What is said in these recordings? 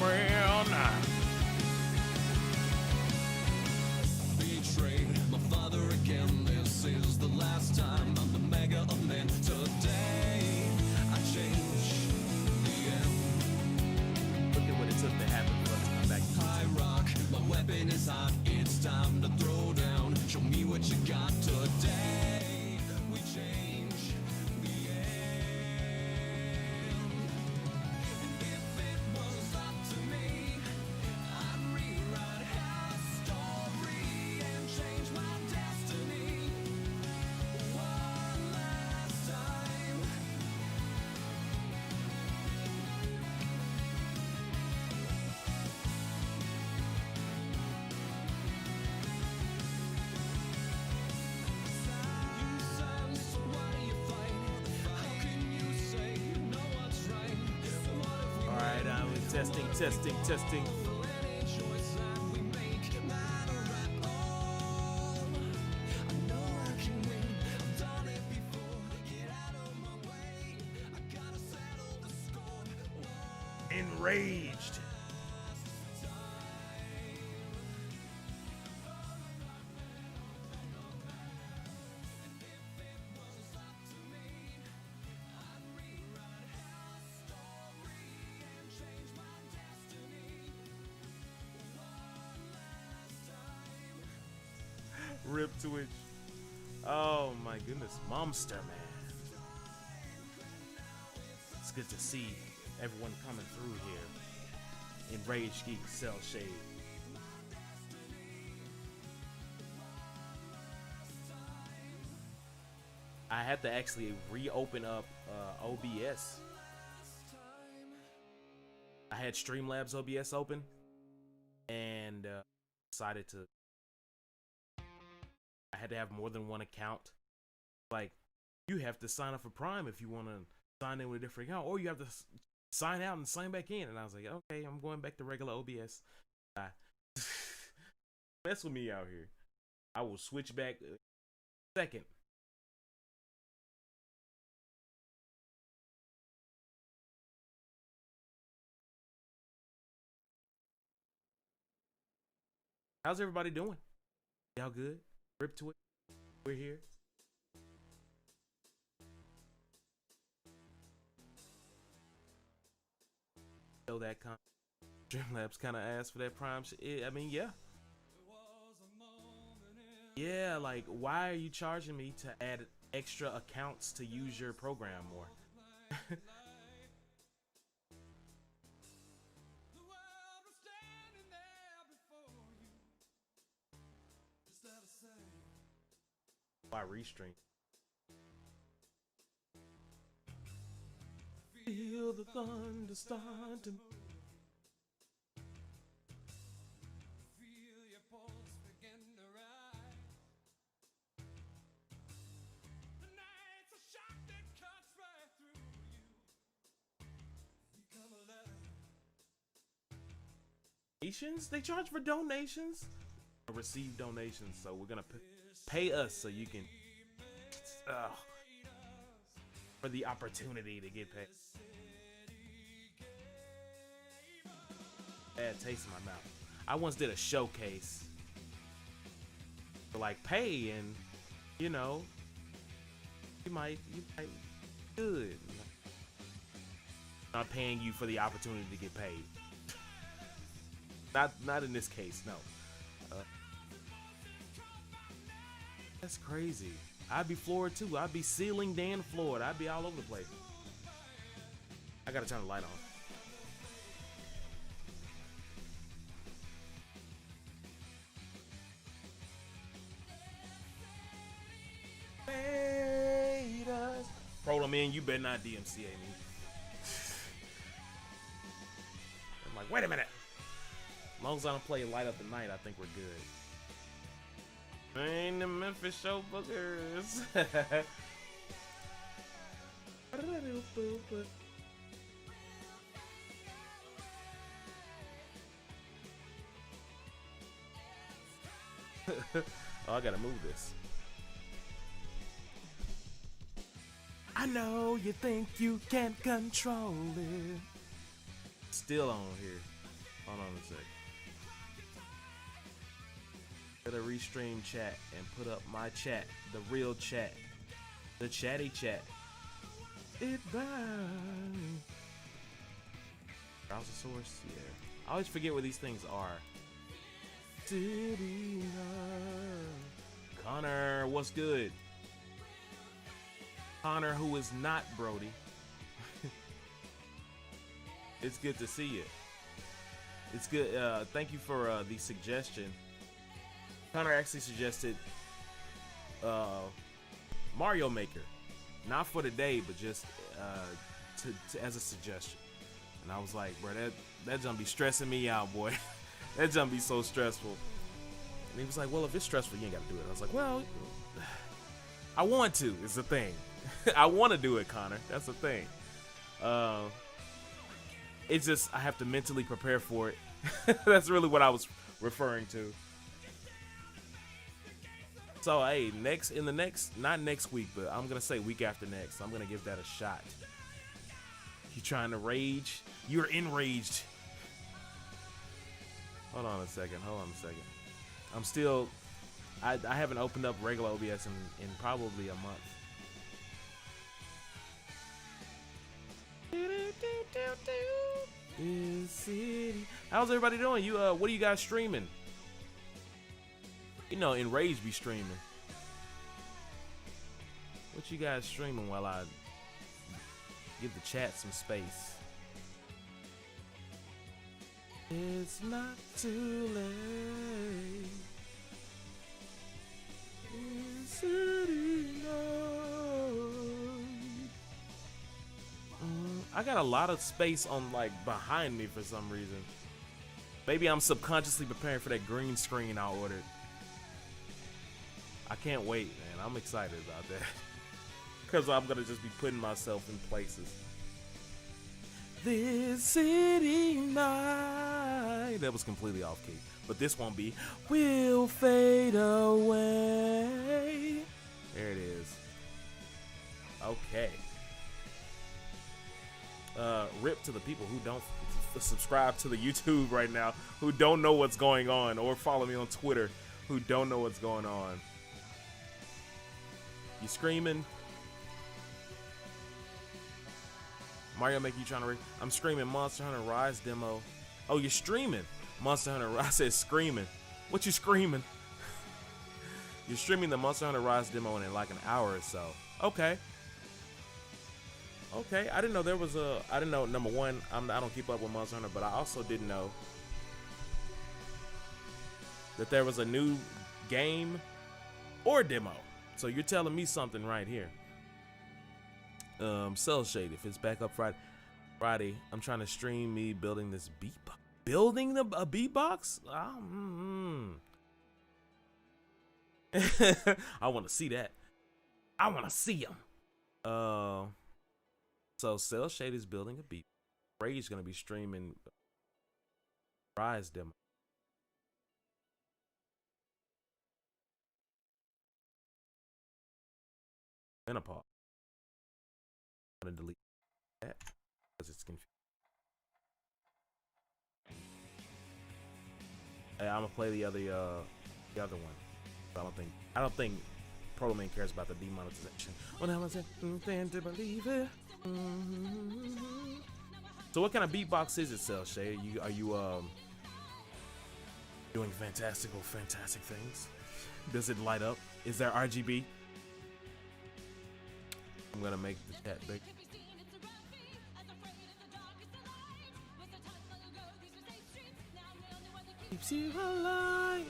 friend. Betrayed my father again. This is the last time I'm the mega of men. Today I change the end. Look at what it took to happen for us to come back. High rock, my weapon is hot. It's time to throw down. Show me what you got today. We change the end. And if it was up to me, I'd rewrite our story and change my destiny one last time. You sound so why do you fight? How can you say you know what's right? What if we All right, testing. any choice that we make matter at all? I know I can win. I've done it before. Get out of my way. I gotta settle the score. Enraged. Rip Twitch. Oh my goodness, Momster man. It's good to see everyone coming through here. Enraged Geek, Cell Shade. I had to actually reopen up OBS. I had Streamlabs OBS open and decided to. I had to have more than one account. Like, you have to sign up for Prime if you want to sign in with a different account, or you have to sign out and sign back in. And I was like, okay, I'm going back to regular OBS. Mess with me out here. I will switch back second. How's everybody doing? Y'all good? Rip to it. We're here. So that Streamlabs kind of asked for that Prime shit. I mean, yeah. Yeah, like, why are you charging me to add extra accounts to use your program more? Why restream? Feel the thunder start to move. Feel your pulse begin to rise. The night's a shock that cuts right through you. Become a letter. Donations? They charge for donations? Receive donations, so we're gonna pay us so you can for the opportunity to get paid. Bad taste in my mouth. I once did a showcase for like pay, and you know, you might good. Not paying you for the opportunity to get paid. Not in this case, no. That's crazy. I'd be floored too. I'd be ceiling Dan floored. I'd be all over the place. I gotta turn the light on. Roll them in. You better not DMCA me. I'm like, wait a minute. As long as I don't play Light Up the Night, I think we're good. Ain't the Memphis show bookers. Oh, I gotta move this. I know you think you can't control it. Still on here. Hold on a sec. Gotta restream chat and put up my chat, the real chat, the chatty chat. It burns. Foxarocious, yeah. I always forget what these things are. City Love. Connor, what's good? Connor, who is not Brody. It's good to see you. It's good. Thank you for the suggestion. Connor actually suggested Mario Maker, not for today, but just to as a suggestion. And I was like, bro, that jump be stressing me out, boy. That jump be so stressful. And he was like, well, if it's stressful, you ain't got to do it. I was like, well, I want to. It's the thing. I want to do it, Connor. That's the thing. It's just I have to mentally prepare for it. That's really what I was referring to. So hey, not next week, but I'm gonna say week after next. I'm gonna give that a shot. You trying to rage? You're enraged. Hold on a second. I'm still. I haven't opened up regular OBS in probably a month. How's everybody doing? What are you guys streaming? You know, Enrage be streaming. What you guys streaming while I give the chat some space? It's not too late. It's I got a lot of space on like behind me for some reason. Maybe I'm subconsciously preparing for that green screen I ordered. I can't wait, man. I'm excited about that. Because I'm going to just be putting myself in places. This city night. That was completely off key. But this won't be. Will fade away. There it is. Okay. Rip to the people who don't subscribe to the YouTube right now, who don't know what's going on, or follow me on Twitter, who don't know what's going on. You screaming? Mario make you trying to I'm screaming Monster Hunter Rise demo. Oh, you're streaming Monster Hunter Rise. I said screaming. What you screaming? You're streaming the Monster Hunter Rise demo in like an hour or so. Okay. Okay, I didn't know there was I didn't know, number one, I don't keep up with Monster Hunter, but I also didn't know that there was a new game or demo. So you're telling me something right here. Cell Shade, if it's back up Friday, I'm trying to stream me building this beatbox. Building a beatbox? I want to see that. I want to see him. So Cell Shade is building a beat. Rage is gonna be streaming Rise demo. Menopause. I'm gonna delete that because it's confusing. Hey, I'm gonna play the other one. I don't think Proto Man cares about the demonetization. When I was fan to believe it. So what kind of beatbox is it, Cell Shade? Are you doing fantastic things? Does it light up? Is there RGB? I'm gonna make the chat big. Keeps you alive.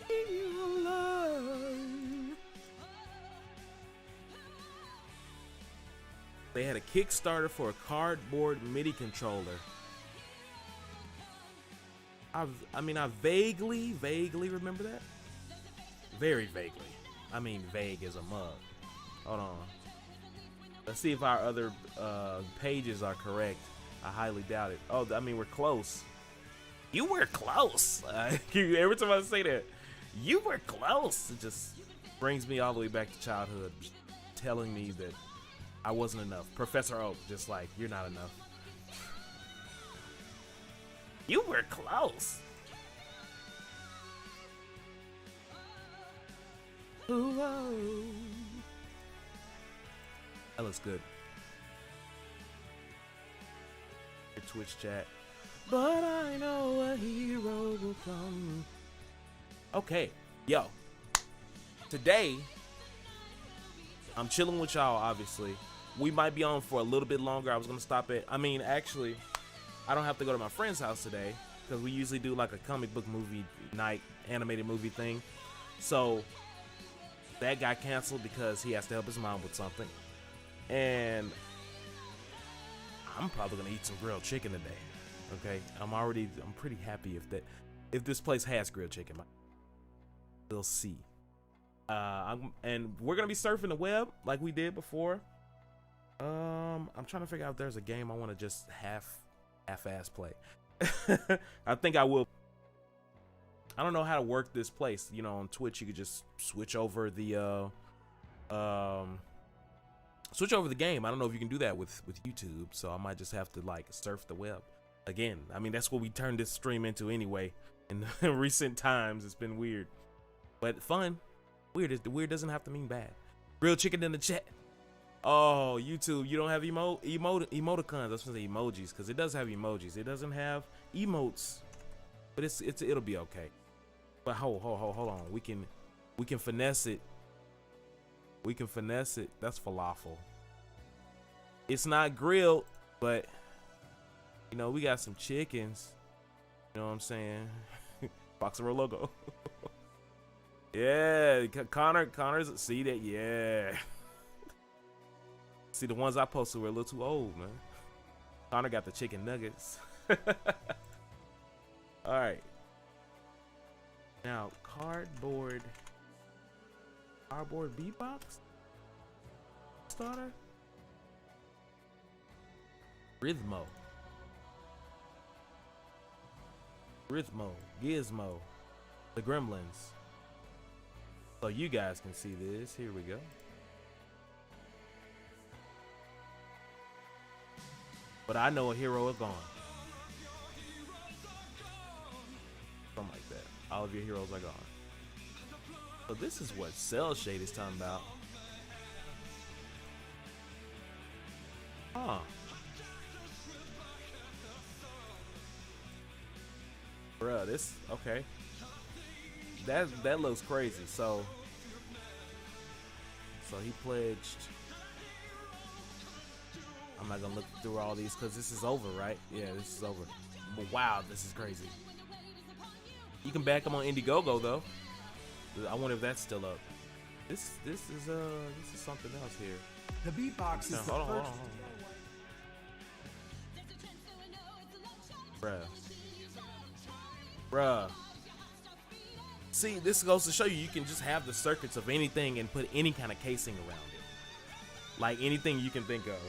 Keep you alive. They had a Kickstarter for a cardboard MIDI controller. I vaguely remember that. Very vaguely. I mean, vague as a mug. Hold on. Let's see if our other pages are correct. I highly doubt it. Oh, I mean, we're close. You were close. Every time I say that, you were close. It just brings me all the way back to childhood, telling me that I wasn't enough. Professor Oak, just like, you're not enough. You were close. Ooh, oh. That looks good. Your Twitch chat. But I know a hero will come. Okay, yo. Today, I'm chilling with y'all, obviously. We might be on for a little bit longer. I was gonna stop it. I mean, actually, I don't have to go to my friend's house today because we usually do like a comic book movie night, animated movie thing. So that got canceled because he has to help his mom with something. And I'm probably gonna eat some grilled chicken today. Okay, I'm pretty happy if this place has grilled chicken. We'll see. And we're gonna be surfing the web like we did before. I'm trying to figure out if there's a game I want to just half-ass play. I think I will. I don't know how to work this place. You know, on Twitch you could just switch over the game. I don't know if you can do that with YouTube, so I might just have to like surf the web again. I mean, that's what we turned this stream into anyway. In recent times, it's been weird, but fun. Weird. Weird doesn't have to mean bad. Real chicken in the chat. Oh, YouTube, you don't have emoticons. I was gonna say emojis because it does have emojis. It doesn't have emotes, but it'll be okay. But hold on. We can finesse it. We can finesse it. That's falafel. It's not grilled, but you know we got some chickens. You know what I'm saying? Foxarocious logo. Yeah, Connor's see that. Yeah. See, the ones I posted were a little too old, man. Connor got the chicken nuggets. All right. Now, cardboard beatbox starter. Rhythmo, Gizmo, the Gremlins. So you guys can see this. Here we go. But I know a hero is gone. Something like that. All of your heroes are gone. So this is what Cell Shade is talking about. Huh. Bruh, this okay. That looks crazy. So he pledged. I'm not gonna look through all these because this is over, right? Yeah, this is over. But wow, this is crazy. You can back them on Indiegogo though. I wonder if that's still up. This is something else here. The beatbox is hold on. Bruh. See, this goes to show you can just have the circuits of anything and put any kind of casing around it. Like anything you can think of.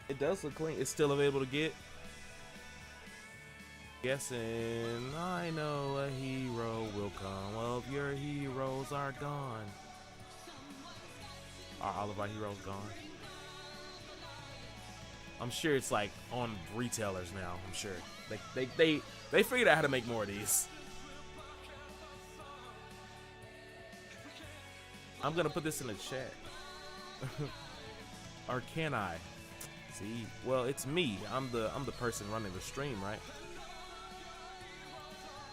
It does look clean. It's still available to get. Guessing I know a hero will come. Well, if your heroes are gone. Are all of our heroes gone? I'm sure it's like on retailers now. I'm sure they figured out how to make more of these. I'm gonna put this in the chat. Or can I? See, well, it's me. I'm the person running the stream, right?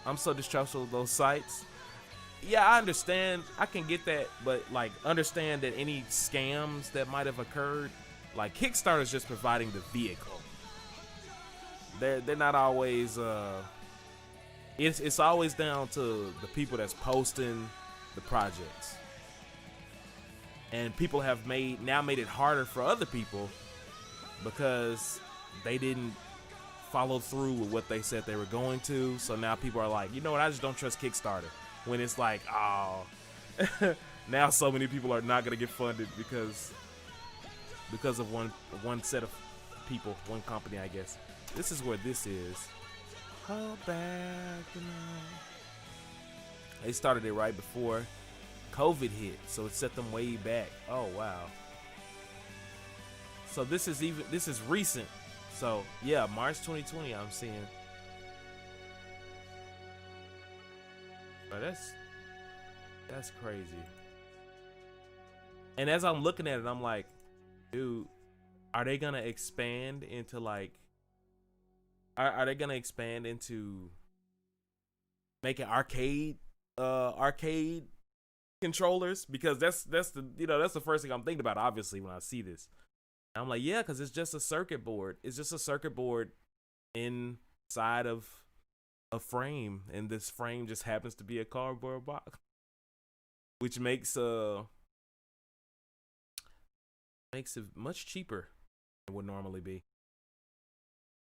I'm so distrustful of those sites. Yeah, I understand. I can get that, but like understand that any scams that might have occurred, like Kickstarter's just providing the vehicle. They're not always. It's always down to the people that's posting the projects. And people have made it harder for other people because they didn't follow through with what they said they were going to. So now people are like, you know what? I just don't trust Kickstarter. When it's like, oh, now so many people are not gonna get funded because of one set of people, one company, I guess. This is where this is. Hold back, you know. They started it right before COVID hit, so it set them way back. Oh wow. So this is recent. So yeah, March 2020. I'm seeing. But that's crazy. And as I'm looking at it, I'm like, dude, are they gonna expand into like? Are they gonna expand into making arcade controllers? Because that's the that's the first thing I'm thinking about, obviously, when I see this. And I'm like, yeah, because it's just a circuit board. It's just a circuit board inside of a frame, and this frame just happens to be a cardboard box, which makes it much cheaper than it would normally be.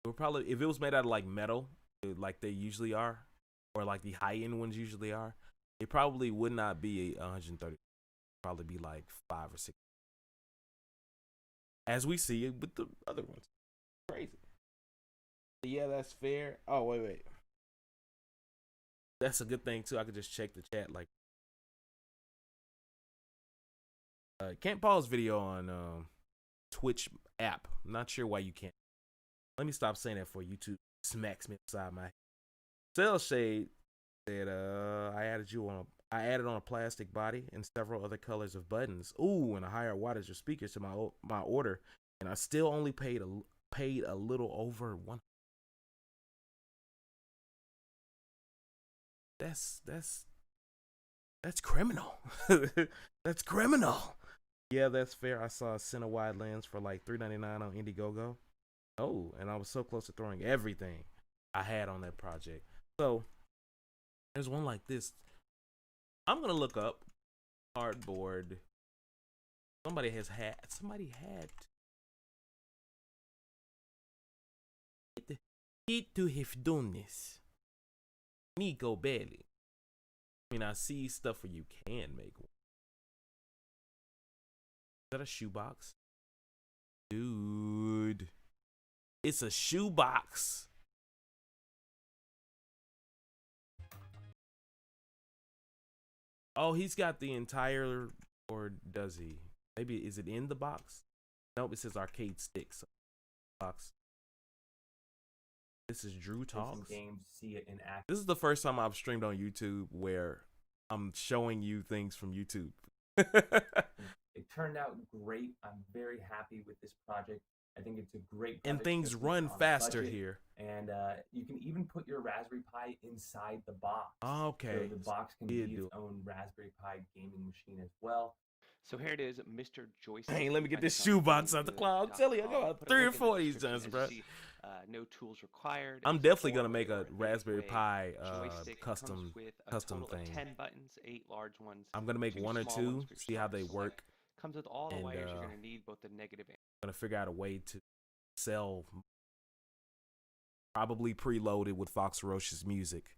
It would probably, if it was made out of like metal, like they usually are, or like the high-end ones usually are, it probably would not be 130. It'd probably be like 5 or 6, as we see it with the other ones. Crazy. Yeah, that's fair. Oh, wait. That's a good thing too. I could just check the chat. Like, can't pause video on Twitch app. I'm not sure why you can't. Let me stop saying that for YouTube smacks me upside my head. Cell Shade said, I added on a plastic body and several other colors of buttons. Ooh, and a higher wattage of speakers to my order, and I still only paid a little over one. That's criminal. That's criminal. Yeah, that's fair. I saw a Cinewide lens for like $3.99 on Indiegogo. Oh, and I was so close to throwing everything I had on that project. So there's one like this. I'm gonna look up cardboard. Somebody had to have done this. Nico Belli. I mean, I see stuff where you can make one. Is that a shoebox? Dude. It's a shoebox. Oh, he's got the entire, or does he? Maybe, is it in the box? Nope, it says arcade sticks. Box. This is Drew Talks. Games, see it in action. This is the first time I've streamed on YouTube where I'm showing you things from YouTube. It turned out great. I'm very happy with this project. I think it's a great project. And things run faster here. And you can even put your Raspberry Pi inside the box. Okay. So the box can be its own Raspberry Pi gaming machine as well. So here it is, Mr. Joystick. Hey, let me get this shoebox out the cloud. I'm telling you, I got about 3 or 4 of these Johns, bro. No tools required. I'm definitely gonna make a Raspberry Pi custom thing. 10 buttons, 8 large ones. I'm gonna make 1 or 2, see how they work. Comes with all the wires you're gonna need, both the negative and. I'm gonna figure out a way to sell, probably preloaded with Foxarocious music.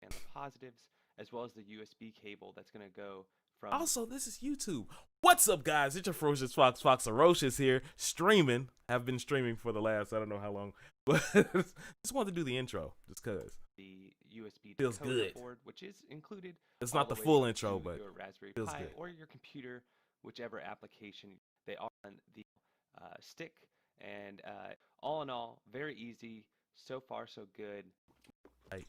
And the positives, as well as the USB cable that's gonna go from. Also, this is YouTube. What's up, guys? It's your Ferocious Foxarocious here, streaming. I've been streaming for the last, I don't know how long, but just wanted to do the intro, just cause. The USB feels good. Board, which is included. It's not the full intro, but your Raspberry feels Pi good. Or your computer, whichever application they are on the stick. And all in all, very easy. So far, so good. Tight.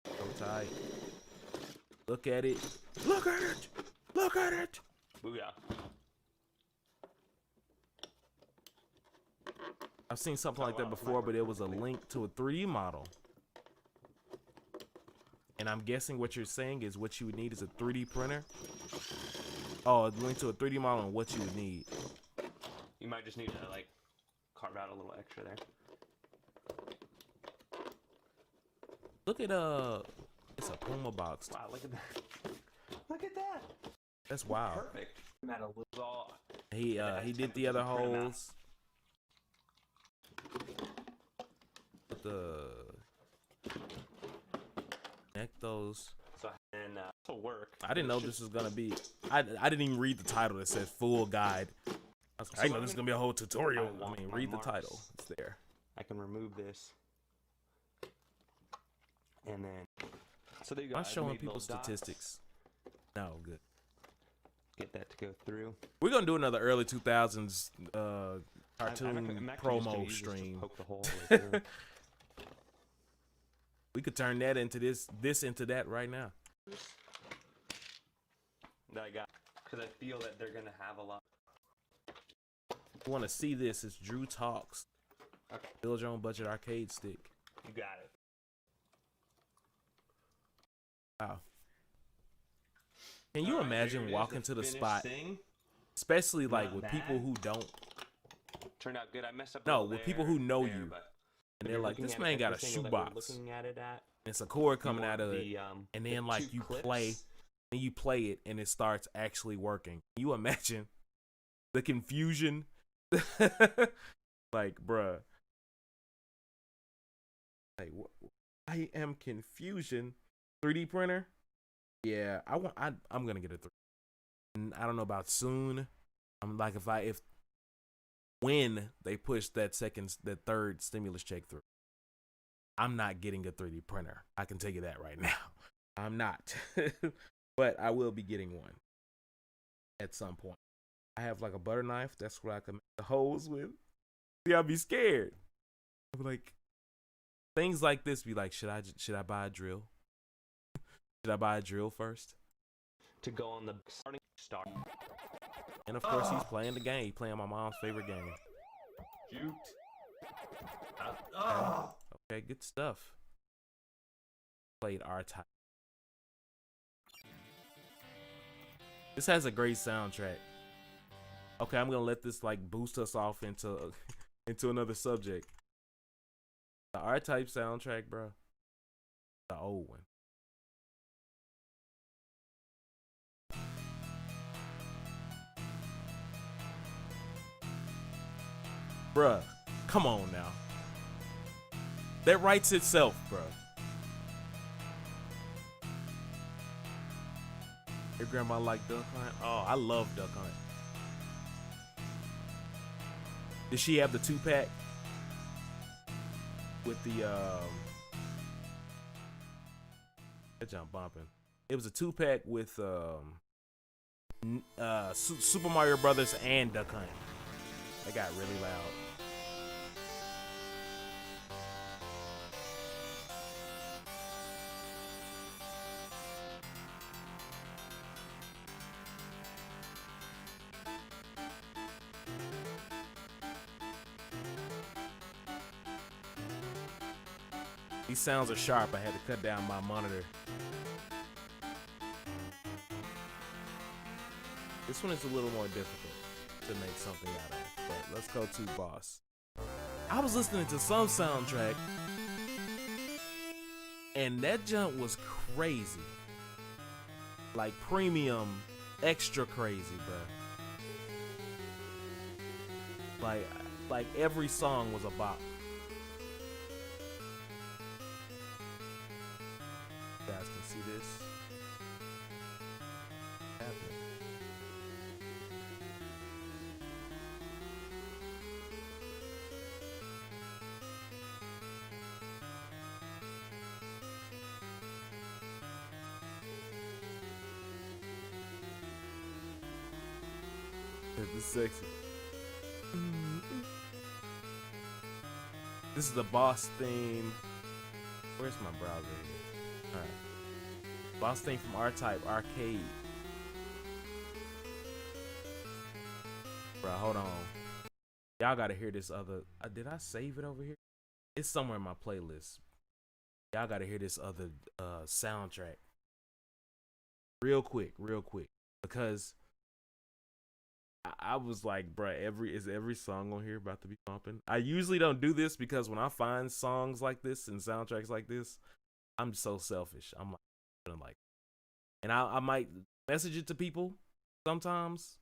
So tight. Look at it. Look at it. Look at it. Booyah. I've seen something like that before, but it was a link to a 3D model. And I'm guessing what you're saying is what you would need is a 3D printer. Oh, a link to a 3D model and what you would need. You might just need to like carve out a little extra there. Look at it's a Puma box. Wow, look at that. Look at that. That's wild. Perfect. He did the other holes. Connect those. So and to work. I didn't know this was gonna be. I didn't even read the title that says full guide. I was like, I know this is gonna be a whole tutorial. I mean, read the title. It's there. I can remove this. And then, so there you go. I'm showing people statistics. No, good. get that to go through. We're gonna do another early 2000s cartoon I'm actually just gonna promo use this to stream. poke the hole right through. We could turn that into this into that right now. That I got because I feel that they're gonna have a lot. If you want to see this? It's Drew Talks. Okay, Build your own budget arcade stick. you got it. Wow. Can you Alright, imagine here it is, walking to the finished spot, thing. especially like Not with bad. people who don't, Turned out good. I messed up. a No, little with people there, who know there, you, but and if they're you're like, looking this at man got a every single that we're shoebox. Looking at it at, And it's a cord you coming want out of it, the, and the then like two you clips. play, and you play it, and it starts actually working. Can you imagine the confusion? Like, bruh. Like, I am confusion. 3D printer? Yeah, I'm gonna get a 3D. And I don't know about soon. I'm like, when they push that third stimulus check through, I'm not getting a 3D printer. I can tell you that right now. I'm not. But I will be getting one at some point. I have like a butter knife. That's what I can make the holes with. See, I'll be scared. I'm like, things like this be like, should I buy a drill? Should I buy a drill first? To go on the starting start. And of course, he's playing the game. He's playing my mom's favorite game. Shoot. Okay, good stuff. Played R-Type. This has a great soundtrack. Okay, I'm gonna let this like boost us off into another subject. The R-Type soundtrack, bro. The old one. Bruh, come on now. That writes itself, bruh. Your grandma like Duck Hunt? Oh, I love Duck Hunt. Did she have the 2-pack? With the, that jump bumping. It was a 2-pack with, Super Mario Brothers and Duck Hunt. That got really loud. These sounds are sharp. I had to cut down my monitor. This one is a little more difficult to make something out of, but let's go to boss. I was listening to some soundtrack, and that jump was crazy. Like premium, extra crazy, bro. Like every song was a bop. You guys can see this. Happening. This is sexy. This is the boss theme. Where's my browser? Alright. Boss theme from R-Type Arcade. Bro, hold on. Y'all gotta hear this other. Did I save it over here? It's somewhere in my playlist. Y'all gotta hear this other soundtrack. Real quick. Because I was like, bruh, is every song on here about to be pumping? I usually don't do this because when I find songs like this and soundtracks like this, I'm so selfish. I'm like, and I might message it to people sometimes,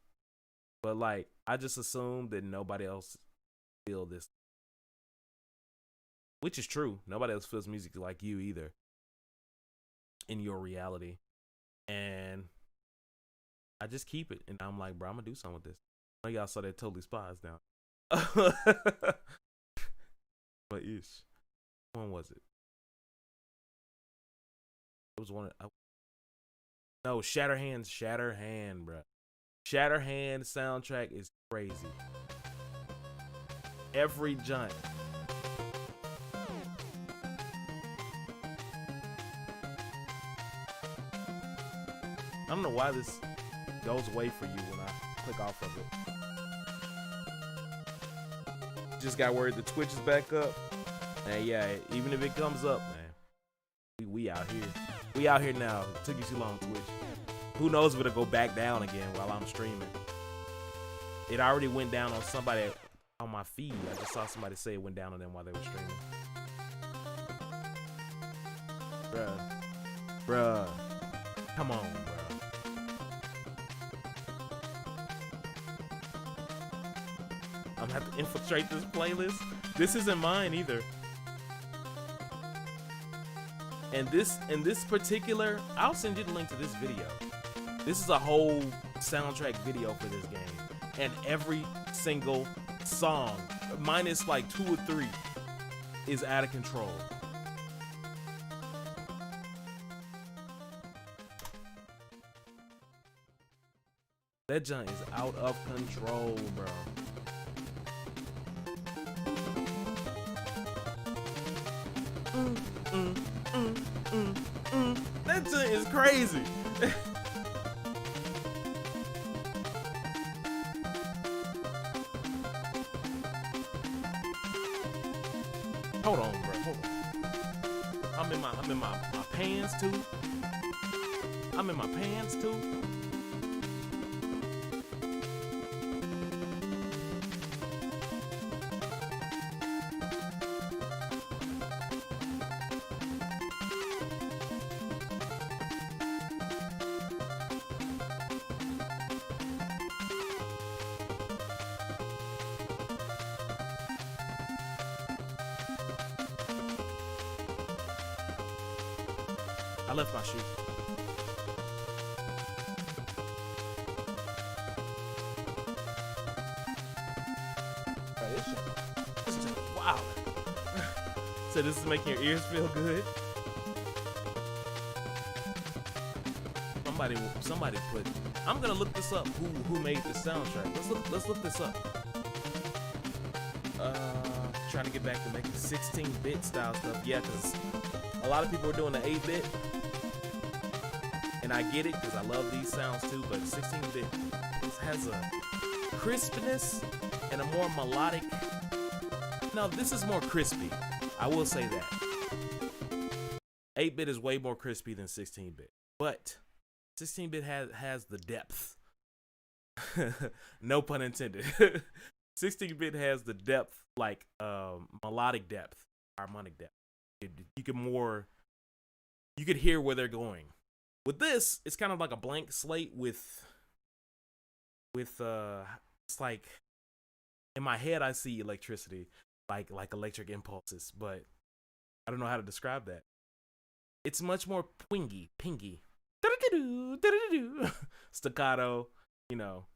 but like, I just assume that nobody else feel this, which is true. Nobody else feels music like you either in your reality, and I just keep it, and I'm like, bro, I'm gonna do something with this. I know y'all saw that Totally Spies now. But ish. When was it? It was one. No, Shatterhand, bro. Shatterhand soundtrack is crazy. Every junt. I don't know why this goes away for you when I click off of it. Just got word the Twitch is back up. And yeah, even if it comes up, man, we out here. We out here now. It took you too long, Twitch. Who knows if it'll go back down again while I'm streaming. It already went down on somebody on my feed. I just saw somebody say it went down on them while they were streaming. Bruh. Come on, bruh. I'm gonna have to infiltrate this playlist. This isn't mine either. And this particular, I'll send you the link to this video. This is a whole soundtrack video for this game. And every single song, minus like 2 or 3, is out of control. That junk is out of control, bro. That junk is crazy. Hold on, bro. Hold on. I'm in my pants too. I'm in my pants too. I left my shoe. This is wow. So this is making your ears feel good. Somebody put. I'm gonna look this up. Who made the soundtrack? Let's look this up. Trying to get back to making 16-bit style stuff. Yeah, because a lot of people are doing the 8-bit. And I get it because I love these sounds too, but 16-bit has a crispness and a more melodic. No, this is more crispy. I will say that. 8-bit is way more crispy than 16-bit, but 16-bit has the depth. No pun intended. 16-bit has the depth, like melodic depth, harmonic depth. You could hear where they're going. With this, it's kind of like a blank slate with it's like in my head I see electricity, like electric impulses, but I don't know how to describe that. It's much more pingy, staccato, you know,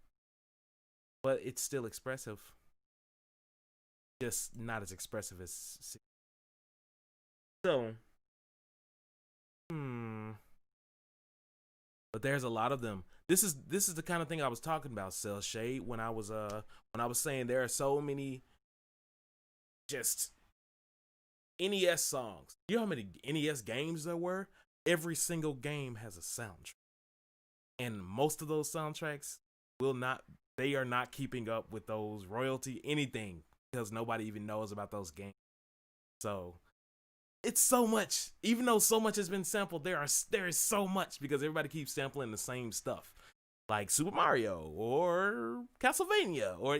but it's still expressive. Just not as expressive as so. But there's a lot of them. This is the kind of thing I was talking about, Cell Shade, when I was saying there are so many just NES songs. You know how many NES games there were? Every single game has a soundtrack. And most of those soundtracks they are not keeping up with those royalty anything because nobody even knows about those games. So it's so much, even though so much has been sampled, there is so much because everybody keeps sampling the same stuff, like Super Mario or Castlevania or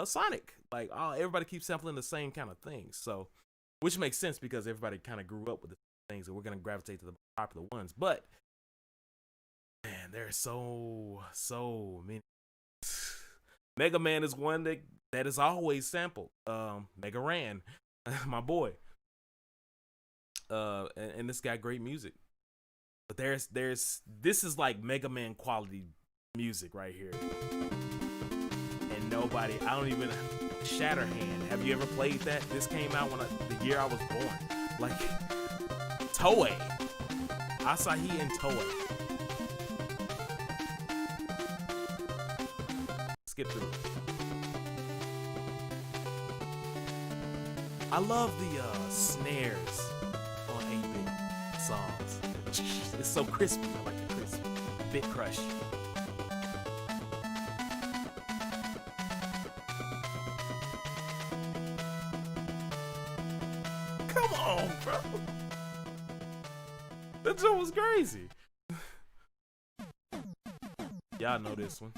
Sonic. Like everybody keeps sampling the same kind of things. So, which makes sense because everybody kind of grew up with the things, and we're gonna gravitate to the popular ones. But man, there's so many. Mega Man is one that is always sampled. Mega Ran, my boy. And this got great music, but this is like Mega Man quality music right here, and I don't even Shatterhand. Have you ever played that? This came out the year I was born. Like Toei, Asahi and Toei. skip through it. I love the snares on 8-bit songs. It's so crispy. I like the crisp. Bit crush. Come on, bro. That joke was crazy. Y'all know this one.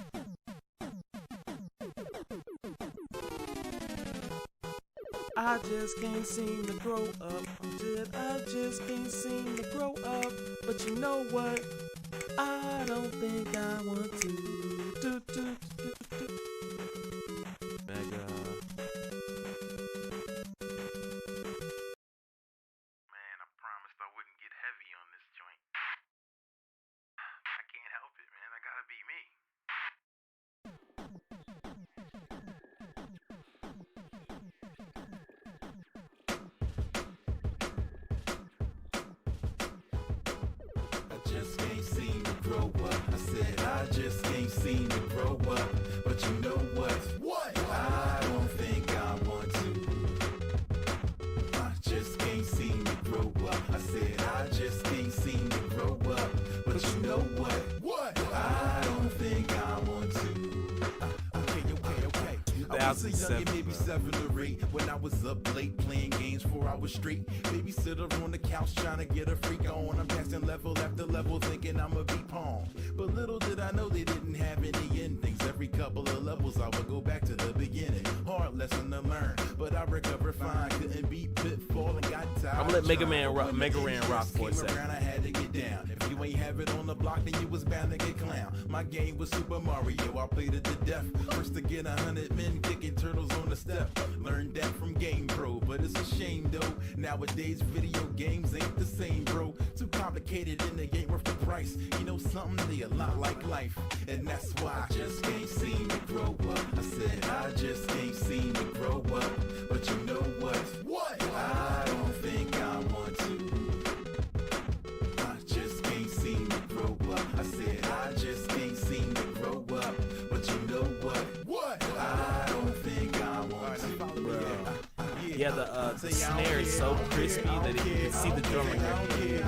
I just can't seem to grow up. I just can't seem to grow up. But you know what? I don't think I want to. Mega. Man, I promised I wouldn't get heavy on this joint. I can't help it, man. I gotta be me. I just can't seem to grow up. I said I just can't seem to grow up. But you know what? What? I don't think I want to. I just can't seem to grow up. I said I just can't seem to grow up. But you know what? What? I don't think I want to. Okay. I was a youngin', maybe 7 or 8, when I was up late playing games 4 hours straight. Babysitter on the couch trying to get a freak on. I'm passing level after level thinking I'ma be Pong. But little did I know they didn't have any endings. Every couple of levels I would go back to the beginning. Hard lesson to learn, but I recovered fine. Couldn't beat Pitfall and got tired. I'm gonna let Mega Man rock for a Came second. around, I had to get down. If you ain't have it on the block, then you was bound to get clown. My game was Super Mario, I played it to death. First to get 100 men kicking turtles on the step. Learned that from Game Pro, but it's a shame though. Nowadays video games ain't the same, bro. Too complicated and they ain't worth the price. You know something, they a lot like life, and that's why I just can't seem to grow up. I said I just can't seem to grow up. But you know what? What? I don't think I want to. I just can't seem to grow up. I said I just can't seem to grow up. But you know what? What? I don't think I want to. Yeah, the snare is so crispy that you can see the drummer in your head.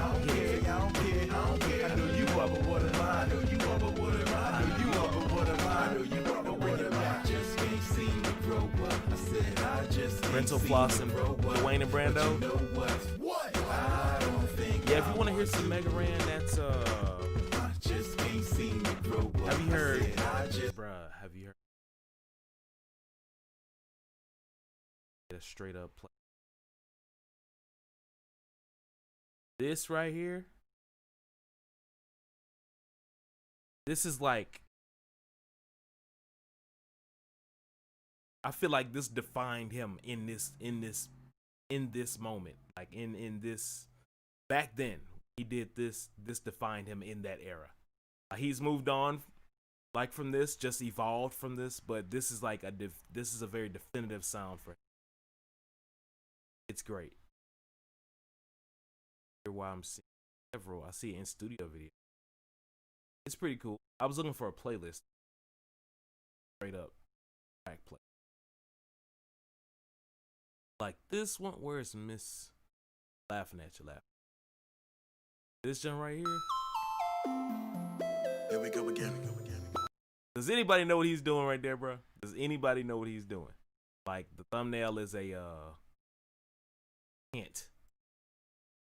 I know you are, but what am I? I know you are, but what am I? I know you are, but what am I? I know you are, but what am I? I just can't seem to grow up. I said I just can't Rental seem Floss to and grow up. Dwayne and Brando. But you know what? What? I don't think Yeah, if you want to hear some Mega Ran, that's I just can't seem to grow up. have you heard? I said I just Bruh, have you heard? A straight up play. This right here. This is like, I feel like this defined him in this moment. Like in this, back then he did this defined him in that era. He's moved on like from this, just evolved from this, but this is like this is a very definitive sound for him. It's great. Here why I'm seeing several. I see it in studio video. It's pretty cool. I was looking for a playlist. Straight up track play. Like this one, where's Miss Laughing at You Laughing? This jump right here. Here we go again. Does anybody know what he's doing right there, bro? Does anybody know what he's doing? Like the thumbnail is a hint.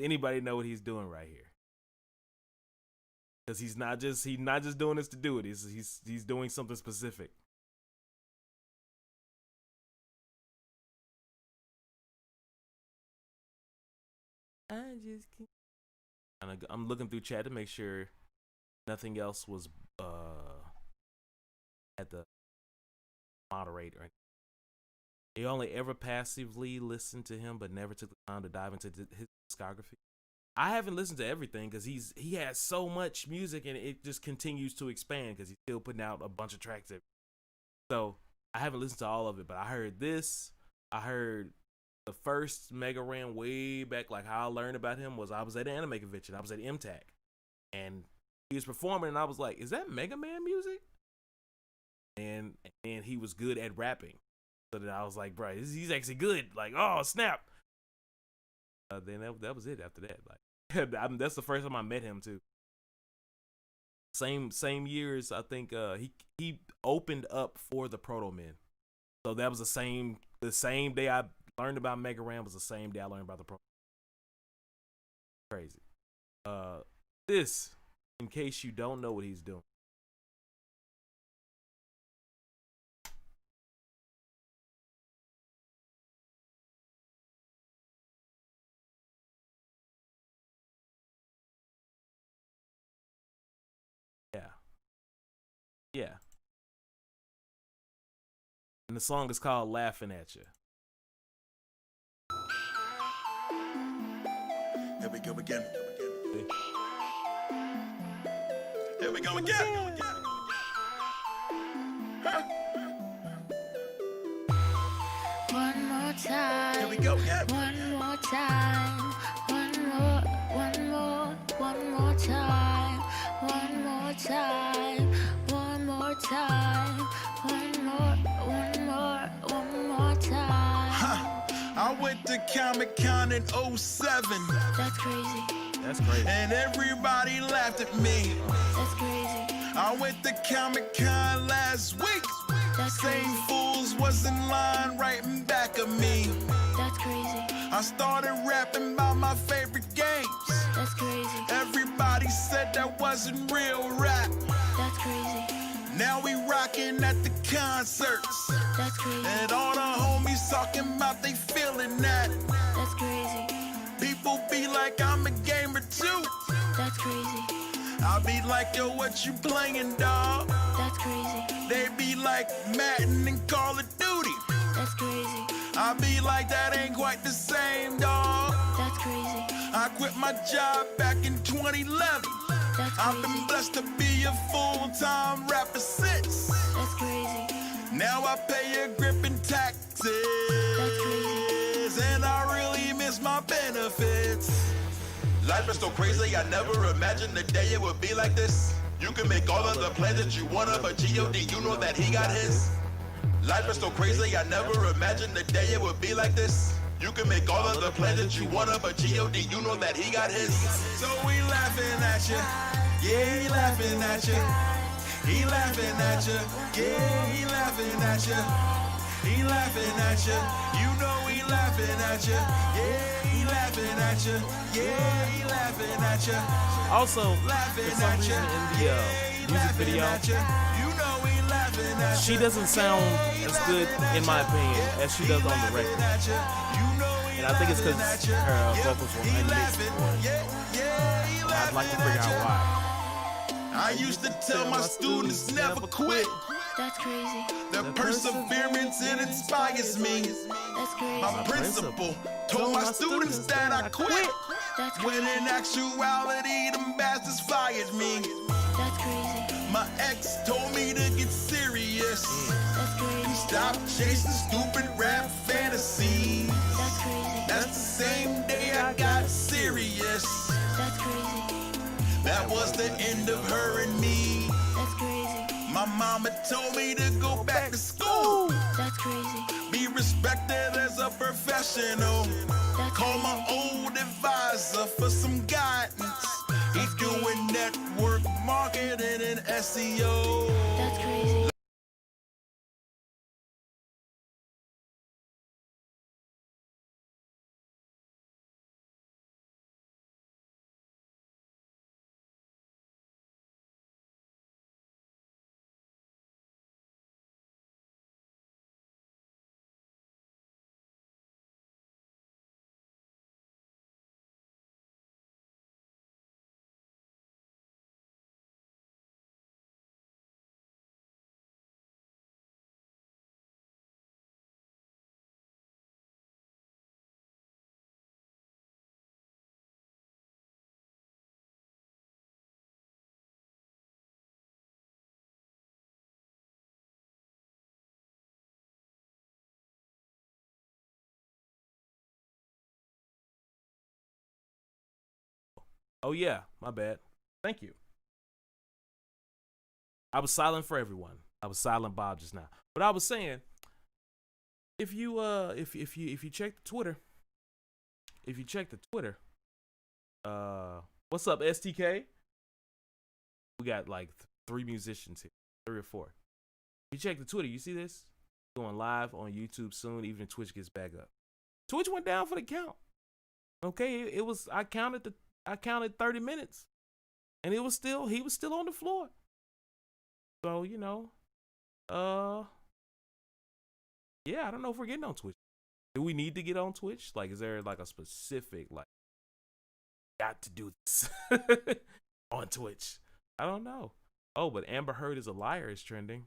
Anybody know what he's doing right here? Because he's not just doing this to do it. He's doing something specific. I just can't. I'm looking through chat to make sure nothing else was at the moderate or anything. He only ever passively listened to him, but never took the time to dive into his discography. I haven't listened to everything because he has so much music and it just continues to expand because he's still putting out a bunch of tracks. So I haven't listened to all of it, but I heard this. I heard the first Mega Ran way back, like how I learned about him was I was at an anime convention. I was at MTAC and he was performing and I was like, is that Mega Man music? and he was good at rapping. So then I was like, bro, he's actually good. Like, oh snap. Then that was it after that. Like, that's the first time I met him too. Same years, I think. He opened up for the Proto Men. So that was the same day I learned about Mega Ran was the same day I learned about the Proto. Crazy. This, in case you don't know what he's doing. Yeah. And the song is called Laughing at You. Here we go again. Here we go again. One more time. Here we go again. One more time. One more time. One more time. One more time. One more time. I went to Comic-Con in 07. That's crazy. That's crazy. And everybody laughed at me. That's crazy. I went to Comic-Con last week. That's Same crazy. fools was in line right in back of me. That's crazy. I started rapping about my favorite games. That's crazy. Everybody said that wasn't real rap. That's crazy. Now we rocking at the concerts. That's crazy. And all the homies talking about they feeling that. That's crazy. People be like, I'm a gamer too. That's crazy. I be like, yo, what you playing, dawg? That's crazy. They be like, Madden and Call of Duty. That's crazy. I be like, that ain't quite the same, dawg. That's crazy. I quit my job back in 2011. That's I've been crazy. blessed to be a full-time rapper since. That's crazy. Now I pay a grip in taxes. That's crazy. And I really miss my benefits. Life is so crazy, I never imagined the day it would be like this. You can make all of the plans that you want, but G.O.D., you know that he got his. Life is so crazy, I never imagined the day it would be like this. You can make all of the plans that you want, but G.O.D., you know that he got his. So we laughing at you. Yeah, he laughing at you. He laughing at you. Yeah, he laughing at you. He laughing at you. You know he laughing at you. Yeah, he laughing at you. Yeah, he laughing at you. Also, Laughing for some at reason you. in the music video, You know he laughing at she you. doesn't sound as good, in my opinion, as she does on the record. And I think it's because her vocals were unmixed. I'd like to figure out why. I used to tell my students never quit. That's crazy. The perseverance, it inspires me. That's crazy. My principal told my students that I quit. That's When crazy. in actuality, them bastards fired me. That's crazy. My ex told me to get serious. That's crazy. Stop chasing stupid rap fantasies. That's crazy. That's the same day I got serious. That's crazy. That was the end of her and me. That's crazy. My mama told me to go back to school. That's crazy. Be respected as a professional. That's Call crazy. my old advisor for some guidance. He's doing network marketing and SEO. That's crazy. Oh yeah, my bad. Thank you. I was silent for everyone. I was silent Bob just now. But I was saying, if you check the Twitter, what's up, STK? We got like 3 musicians here, 3 or 4. If you check the Twitter, you see this? Going live on YouTube soon, even if Twitch gets back up. Twitch went down for the count. Okay, it was I counted 30 minutes. And he was still on the floor. So, yeah, I don't know if we're getting on Twitch. Do we need to get on Twitch? Like, is there like a specific, like, got to do this on Twitch? I don't know. Oh, but Amber Heard is a liar is trending.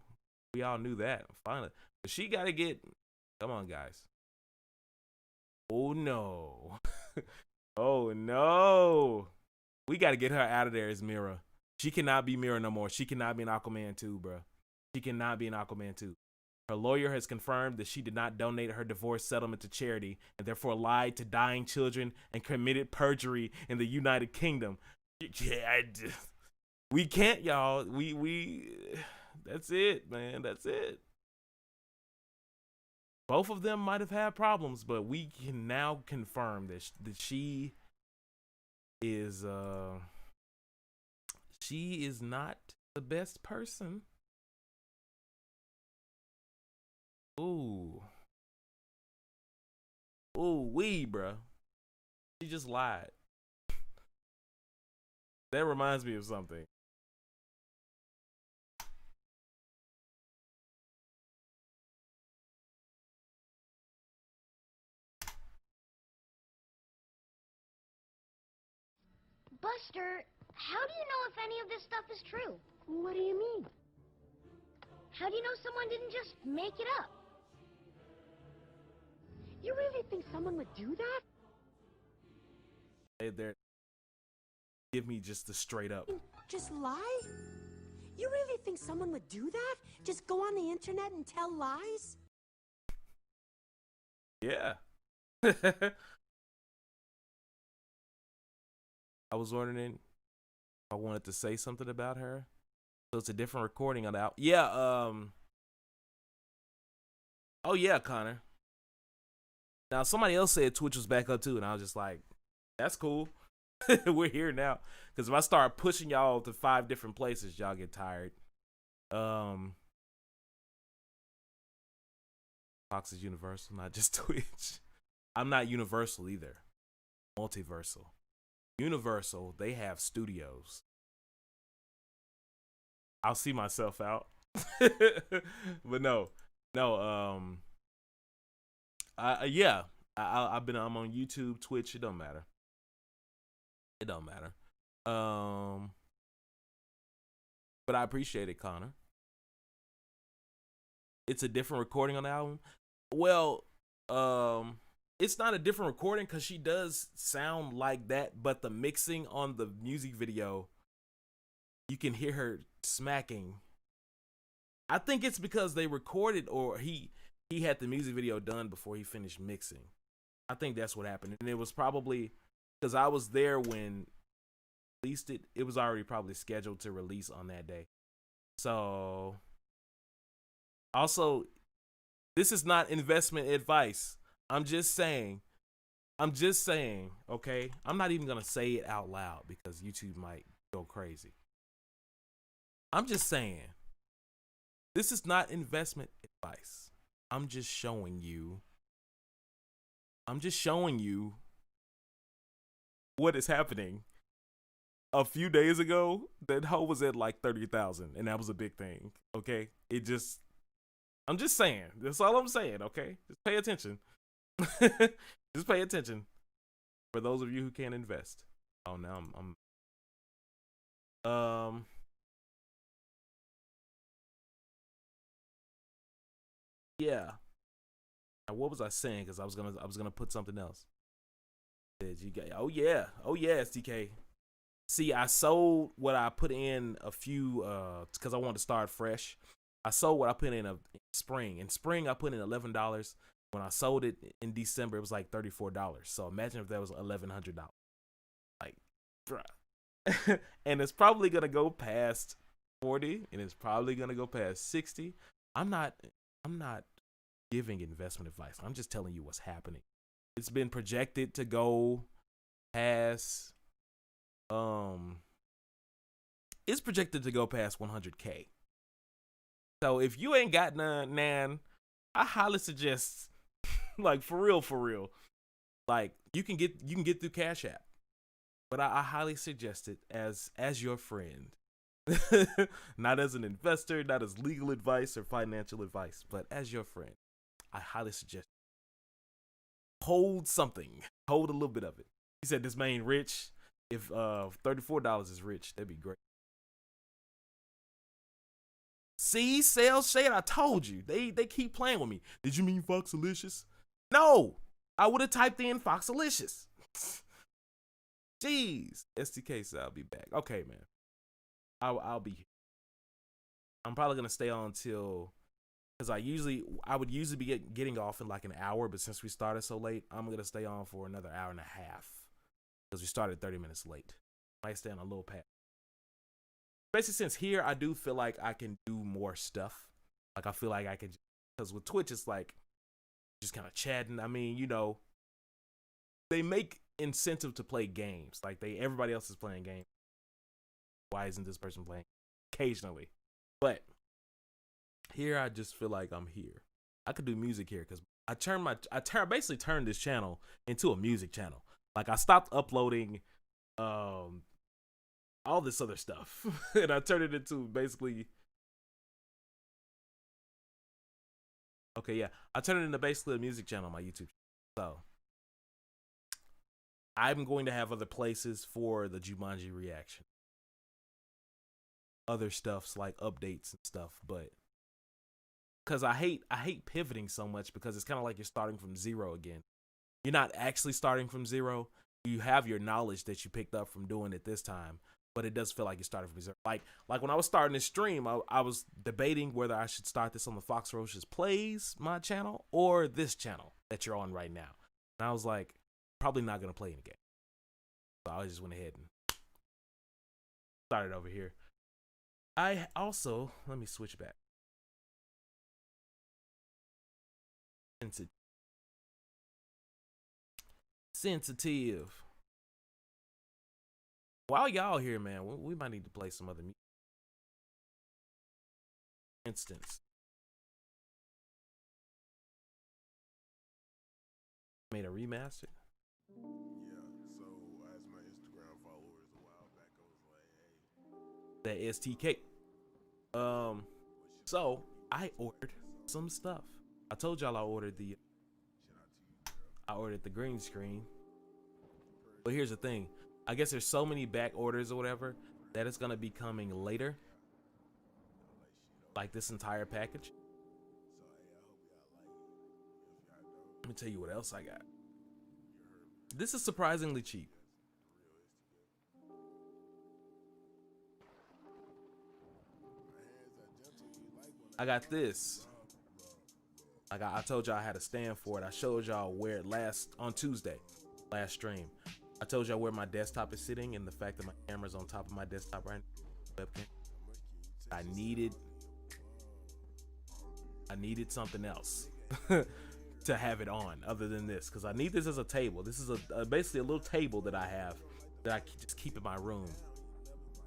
We all knew that. Finally. But she got to get, come on, guys. Oh, no. Oh, no. We got to get her out of there as Mira. She cannot be Mira no more. She cannot be an Aquaman 2, bro. She cannot be an Aquaman 2. Her lawyer has confirmed that she did not donate her divorce settlement to charity and therefore lied to dying children and committed perjury in the United Kingdom. Yeah, we can't, y'all. We that's it, man. That's it. Both of them might have had problems, but we can now confirm that she is not the best person. Ooh, bruh. She just lied. That reminds me of something. Buster, how do you know if any of this stuff is true? What do you mean? How do you know someone didn't just make it up? You really think someone would do that? Hey there. Give me just the straight up. Just lie? You really think someone would do that? Just go on the internet and tell lies? Yeah. I was wondering if I wanted to say something about her. So it's a different recording on the album. Yeah, oh yeah, Connor. Now somebody else said Twitch was back up too, and I was just like, that's cool. We're here now. Because if I start pushing y'all to 5 different places, y'all get tired. Fox is universal, not just Twitch. I'm not universal either. Multiversal. Universal, they have studios. I'll see myself out. But no. Yeah. I'm on YouTube, Twitch, it don't matter. It don't matter. But I appreciate it, Connor. It's a different recording on the album. Well, it's not a different recording because she does sound like that, but the mixing on the music video, you can hear her smacking. I think it's because they recorded, or he had the music video done before he finished mixing. I think that's what happened. And it was probably because I was there when released it. It was already probably scheduled to release on that day. So also, this is not investment advice. I'm just saying, okay? I'm not even going to say it out loud because YouTube might go crazy. I'm just saying, this is not investment advice. I'm just showing you what is happening. A few days ago, that hoe was at like 30,000, and that was a big thing, okay? I'm just saying. That's all I'm saying, okay? Just pay attention. Just pay attention. For those of you who can't invest. Oh, now I'm yeah. Now, what was I saying? Because I was gonna put something else. Oh yeah, STK. See, I sold what I put in a few because I wanted to start fresh. I sold what I put in spring. In spring, I put in $11. When I sold it in December, it was like $34. So imagine if that was $1,100. Like, bruh. And it's probably gonna go past 40, and it's probably gonna go past 60. I'm not giving investment advice. I'm just telling you what's happening. It's been projected to go past it's projected to go past 100K. So if you ain't got none, nan, I highly suggest, like for real, like you can get through Cash App, but I highly suggest it as your friend, not as an investor, not as legal advice or financial advice, but as your friend, I highly suggest hold something, hold a little bit of it. He said this man rich. If $34 is rich, that'd be great. See, sales shade, I told you. They keep playing with me. Did you mean Foxarocious? No, I would have typed in Foxarocious. Jeez. STK said I'll be back. Okay, man. I'll be here. I'm probably gonna stay on till, because I would usually be getting off in like an hour, but since we started so late, I'm gonna stay on for another hour and a half because we started 30 minutes late. Might stay on a little pad. Especially since here I do feel like I can do more stuff. Like I feel like I can, because with Twitch it's like just kind of chatting. I mean, you know, they make incentive to play games. Like everybody else is playing games. Why isn't this person playing? Occasionally, but here I just feel like I'm here. I could do music here because I basically turned this channel into a music channel. Like I stopped uploading all this other stuff and I turned it into basically, okay, yeah, I turned it into basically a music channel on my YouTube. So I'm going to have other places for the Jumanji reaction, other stuffs like updates and stuff, but because I hate pivoting so much, because it's kind of like you're starting from zero again. You're not actually starting from zero. You have your knowledge that you picked up from doing it this time, but it does feel like you're starting from zero. Like when I was starting this stream, I was debating whether I should start this on the Foxarocious Plays my channel or this channel that you're on right now. And I was like, probably not gonna play any game. So I just went ahead and started over here. I also, let me switch back. Sensitive. While y'all here, man, we might need to play some other music. Instance. Made a remaster. Yeah, so as my Instagram followers a while back, I was like, hey. That STK. So I ordered some stuff. I told y'all I ordered the green screen. But here's the thing. I guess there's so many back orders or whatever that it's gonna be coming later. Like this entire package. Let me tell you what else I got. This is surprisingly cheap. I got this. I told y'all I had a stand for it. I showed y'all where on Tuesday, last stream. I told y'all where my desktop is sitting and the fact that my camera's on top of my desktop right now. Webcam. I needed something else to have it on other than this, because I need this as a table. This is basically a little table that I have that I just keep in my room,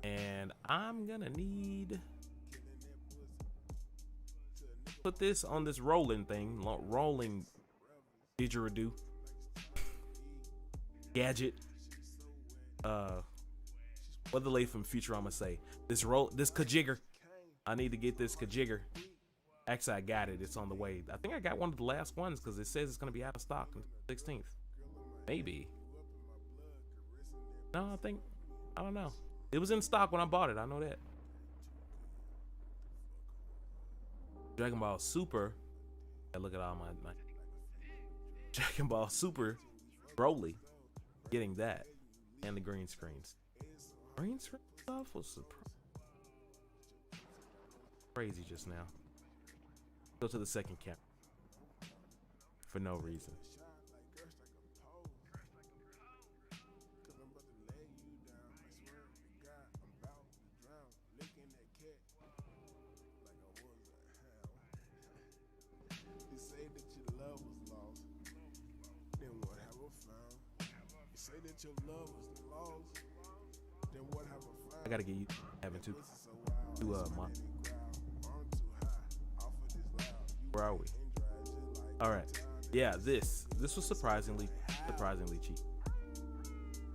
and I'm gonna need put this on this rolling thing, rolling didgeridoo gadget. What the lady from Futurama say? This kajigger. I need to get this kajigger. Actually, I got it. It's on the way. I think I got one of the last ones because it says it's gonna be out of stock on the 16th. Maybe. No, I don't know. It was in stock when I bought it. I know that. Dragon Ball Super. Yeah, look at all my Dragon Ball Super Broly. Getting that and the green screens. Green screen stuff was crazy just now. Go to the second camera for no reason. that your love was lost, then what have I found? I gotta get you having two. Pussy so wild, Two it's months. spinning ground. I'm too high, off of this loud. You Where are we? and dry just like All right. Yeah, this was surprisingly cheap.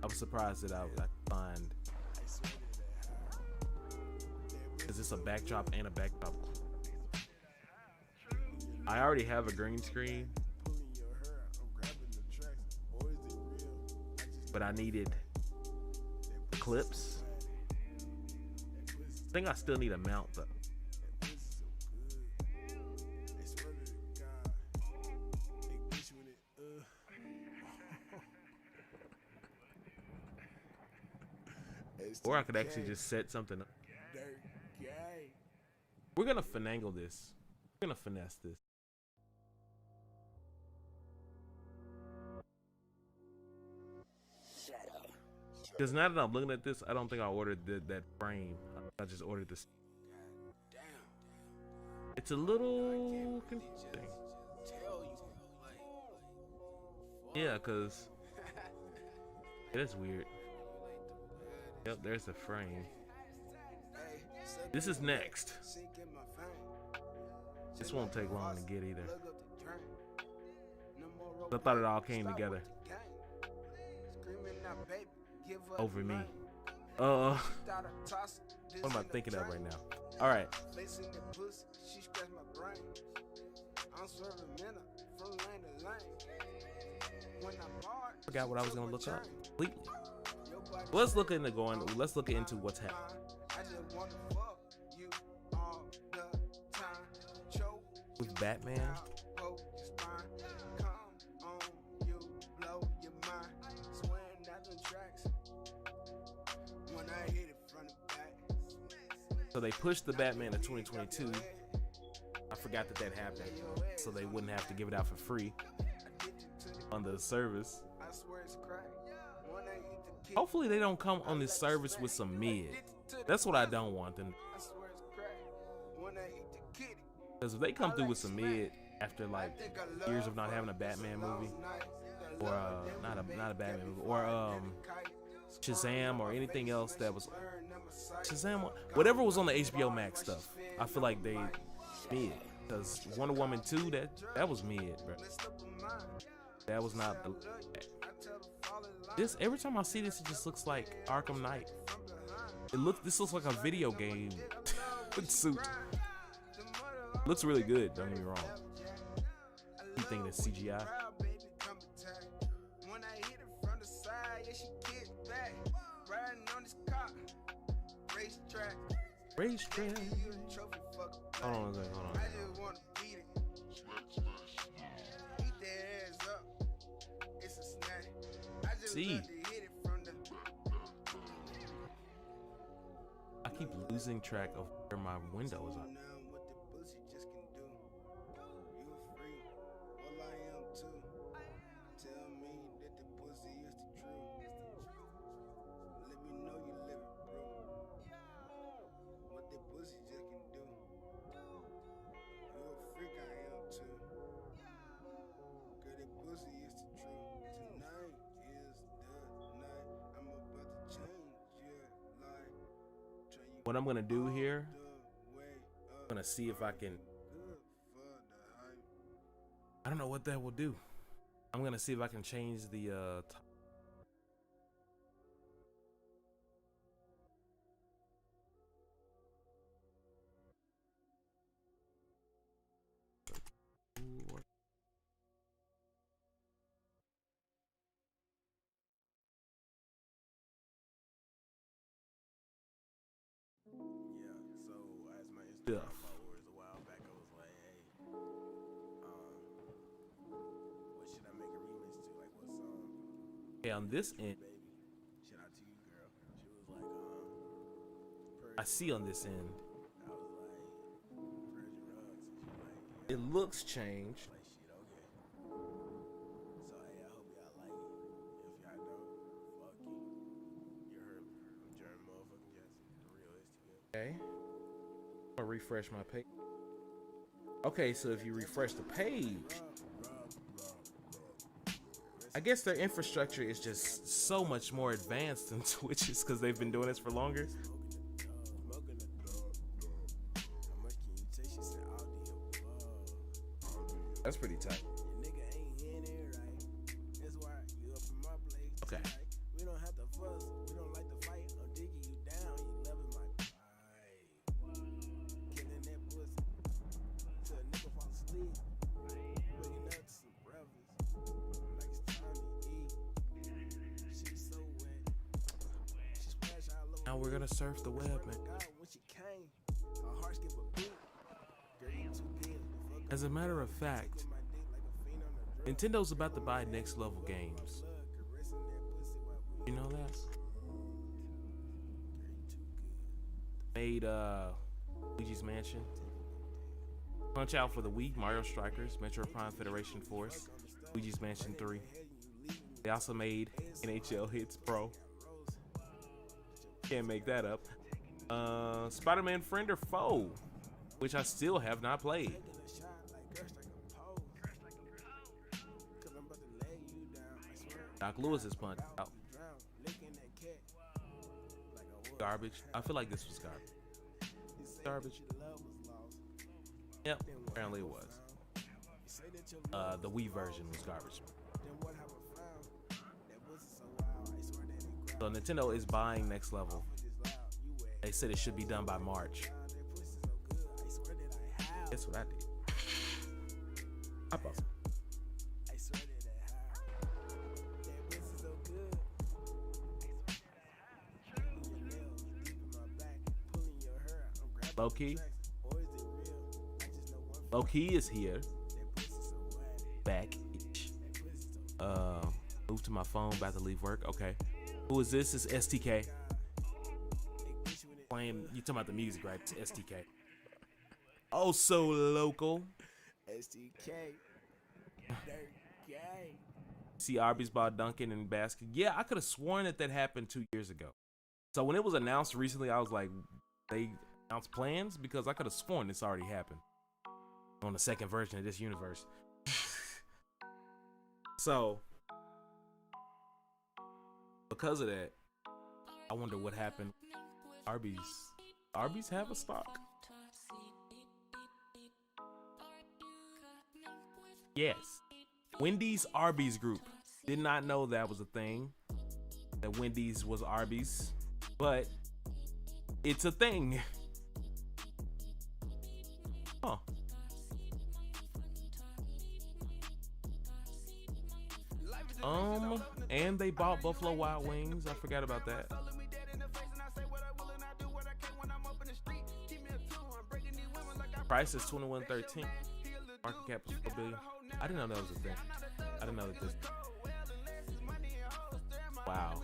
I was surprised that I could find. Is this a backdrop and a backdrop? I already have a green screen, but I needed clips. I think I still need a mount though. Or I could actually just set something up. We're gonna finagle this. We're gonna finesse this. Because now that I'm looking at this, I don't think I ordered that frame. I just ordered this. It's a little confusing. Yeah, because it is weird. Yep, there's the frame. This is next. This won't take long to get either. I thought it all came together over me. What am I thinking of right now? All right. Forgot what I was gonna look up completely. Let's look into what's happening. With Batman. So they pushed the Batman to 2022. I forgot that happened. So they wouldn't have to give it out for free on the service. Hopefully they don't come on this service with some mid. That's what I don't want them. Because if they come through with some mid after like years of not having a Batman movie, or not a Batman movie, or Shazam or anything else that was Shazam, whatever was on the HBO Max stuff, I feel like they mid. Because Wonder Woman 2, that was mid, bro. That was not the. This every time I see this, it just looks like Arkham Knight. This looks like a video game suit. Looks really good. Don't get me wrong. You think it's CGI? Racetrack. Hold on a second. Hold on. See, I keep losing track of where my window is at. What I'm gonna do here, I'm gonna see if I can. I don't know what that will do. I'm gonna see if I can change the stuff. Followers a while back, I was like, hey, what should I make a remix to? Like, what song? Okay, on this end, Baby, shout out to you, girl. She was like, I see on this end, I was like, Virgin Rugs. And she was like, it looks changed. like, shit, okay. So, hey, I hope y'all like it. If y'all don't, fuck you. You heard me. I'm Jeremy motherfucking Jackson. The realistic. Okay. I'm gonna refresh my page. Okay, so if you refresh the page, I guess their infrastructure is just so much more advanced than Twitch's because they've been doing this for longer. Smoking the dog. How much can you take? She said all the above. That's pretty tight. Your nigga ain't hearing it right. That's why you up in my place. Okay. Like, we don't have to fuss. We don't like to fight. I'm digging you down. You loving my vibe. Killing that pussy. Till a nigga fall asleep. Waking up to some breakfast. Like it's time to eat. She's so wet. She splashed all over. Now we're gonna surf the web, man. God, when she came, her heart skipped a beat. Girl, you too good. Fuck As a matter of fact, my dick like a fiend on a drug. Nintendo's about to buy Next Level Games. Caressing that pussy while we You know that? girl, you too good. Made Luigi's Mansion. Punch Out for the Wii, Mario Strikers, Metro Prime Federation Force, Luigi's Mansion 3. They also made NHL Hits Pro. Can't make that up. Spider-Man Friend or Foe, which I still have not played. Taking a shot like girls like a pose. Cause I'm about to lay you down. I swear. Doc Lewis is Punch Out. Drown, licking that cat. Like a wolf. Garbage. I feel like this was garbage. You say Garbage. that your love was lost. Yep, Then what apparently it have I was. found? You say that your love The Wii version was garbage. Then what have I found? That pussy so wild. I swear that it So Nintendo is buying Next Level. just loud. You wet. They said it should be done by March. That pussy so good. I swear that I have. That's what I did. I bought some. I swear that I have. That pussy so good. Pulling your nails deep in my back, pulling your hair. I'm grabbing Low key. tracks. Or is it real? I just know one. Low Key is here. That pussy so wet. Back. That pussy so Move to my phone. About to leave work. Okay. Who is this? It's STK. Playing. You talking about the music, right? It's STK. Also local. STK. Dirt gang. See Arby's bought Dunkin' and Basket. Yeah, I could have sworn that happened 2 years ago. So when it was announced recently, I was like, they announced plans because I could have sworn this already happened on the second version of this universe. So because of that, I wonder what happened. Arby's have a stock? Yes. Wendy's Arby's group. Did not know that was a thing. That Wendy's was Arby's. But it's a thing. Huh. And they bought Buffalo Wild Wings. I forgot about that. Price is $21.13. Market cap is $4 billion. I didn't know that was a thing. I didn't know that this. Wow.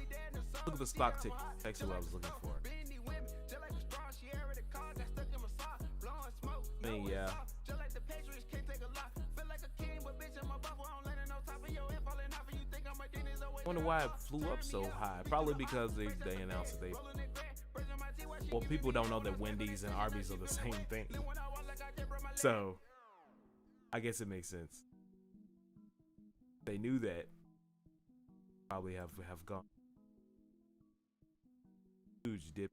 Look at the stock tick. Actually, what I was looking for. I mean, yeah. I wonder why it flew up so high. Probably because they announced that they. Well, people don't know that Wendy's and Arby's are the same thing. So, I guess it makes sense. They knew that. Probably have gone. Huge dip.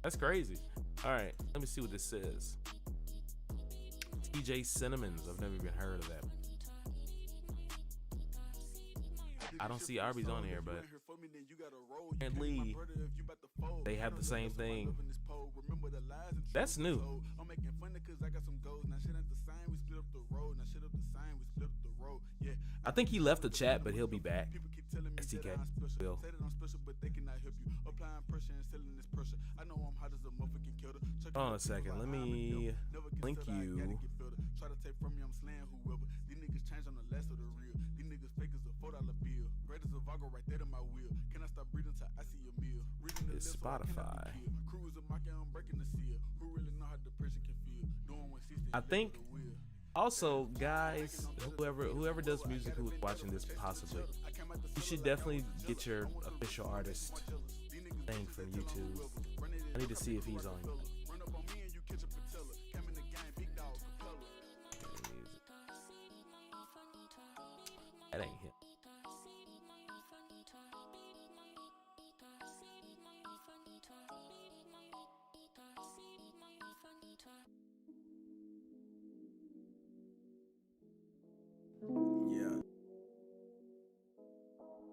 That's crazy. All right, let me see what this says. TJ Cinnamons. I've never even heard of that. I don't see Arby's on here, but apparently they have the same thing. That's new. I think he left the chat, but he'll be back. STK will. Hold on a second. Let me link you. It's Spotify. I think also, guys, whoever does music who's watching this, possibly, you should definitely get your official artist thing from YouTube. I need to see if he's on.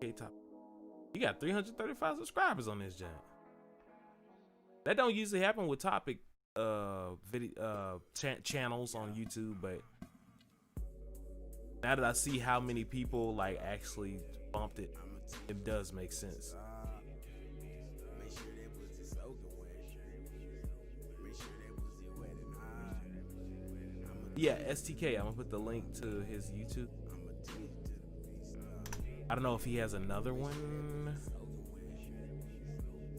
STK top. You got 335 subscribers on this channel. That don't usually happen with topic video channels on YouTube, but now that I see how many people like actually bumped it, it does make sense. Make sure that pussy soaking wet. Make sure that pussy wet and hot. Yeah, STK. I'm gonna put the link to his YouTube. I don't know if he has another one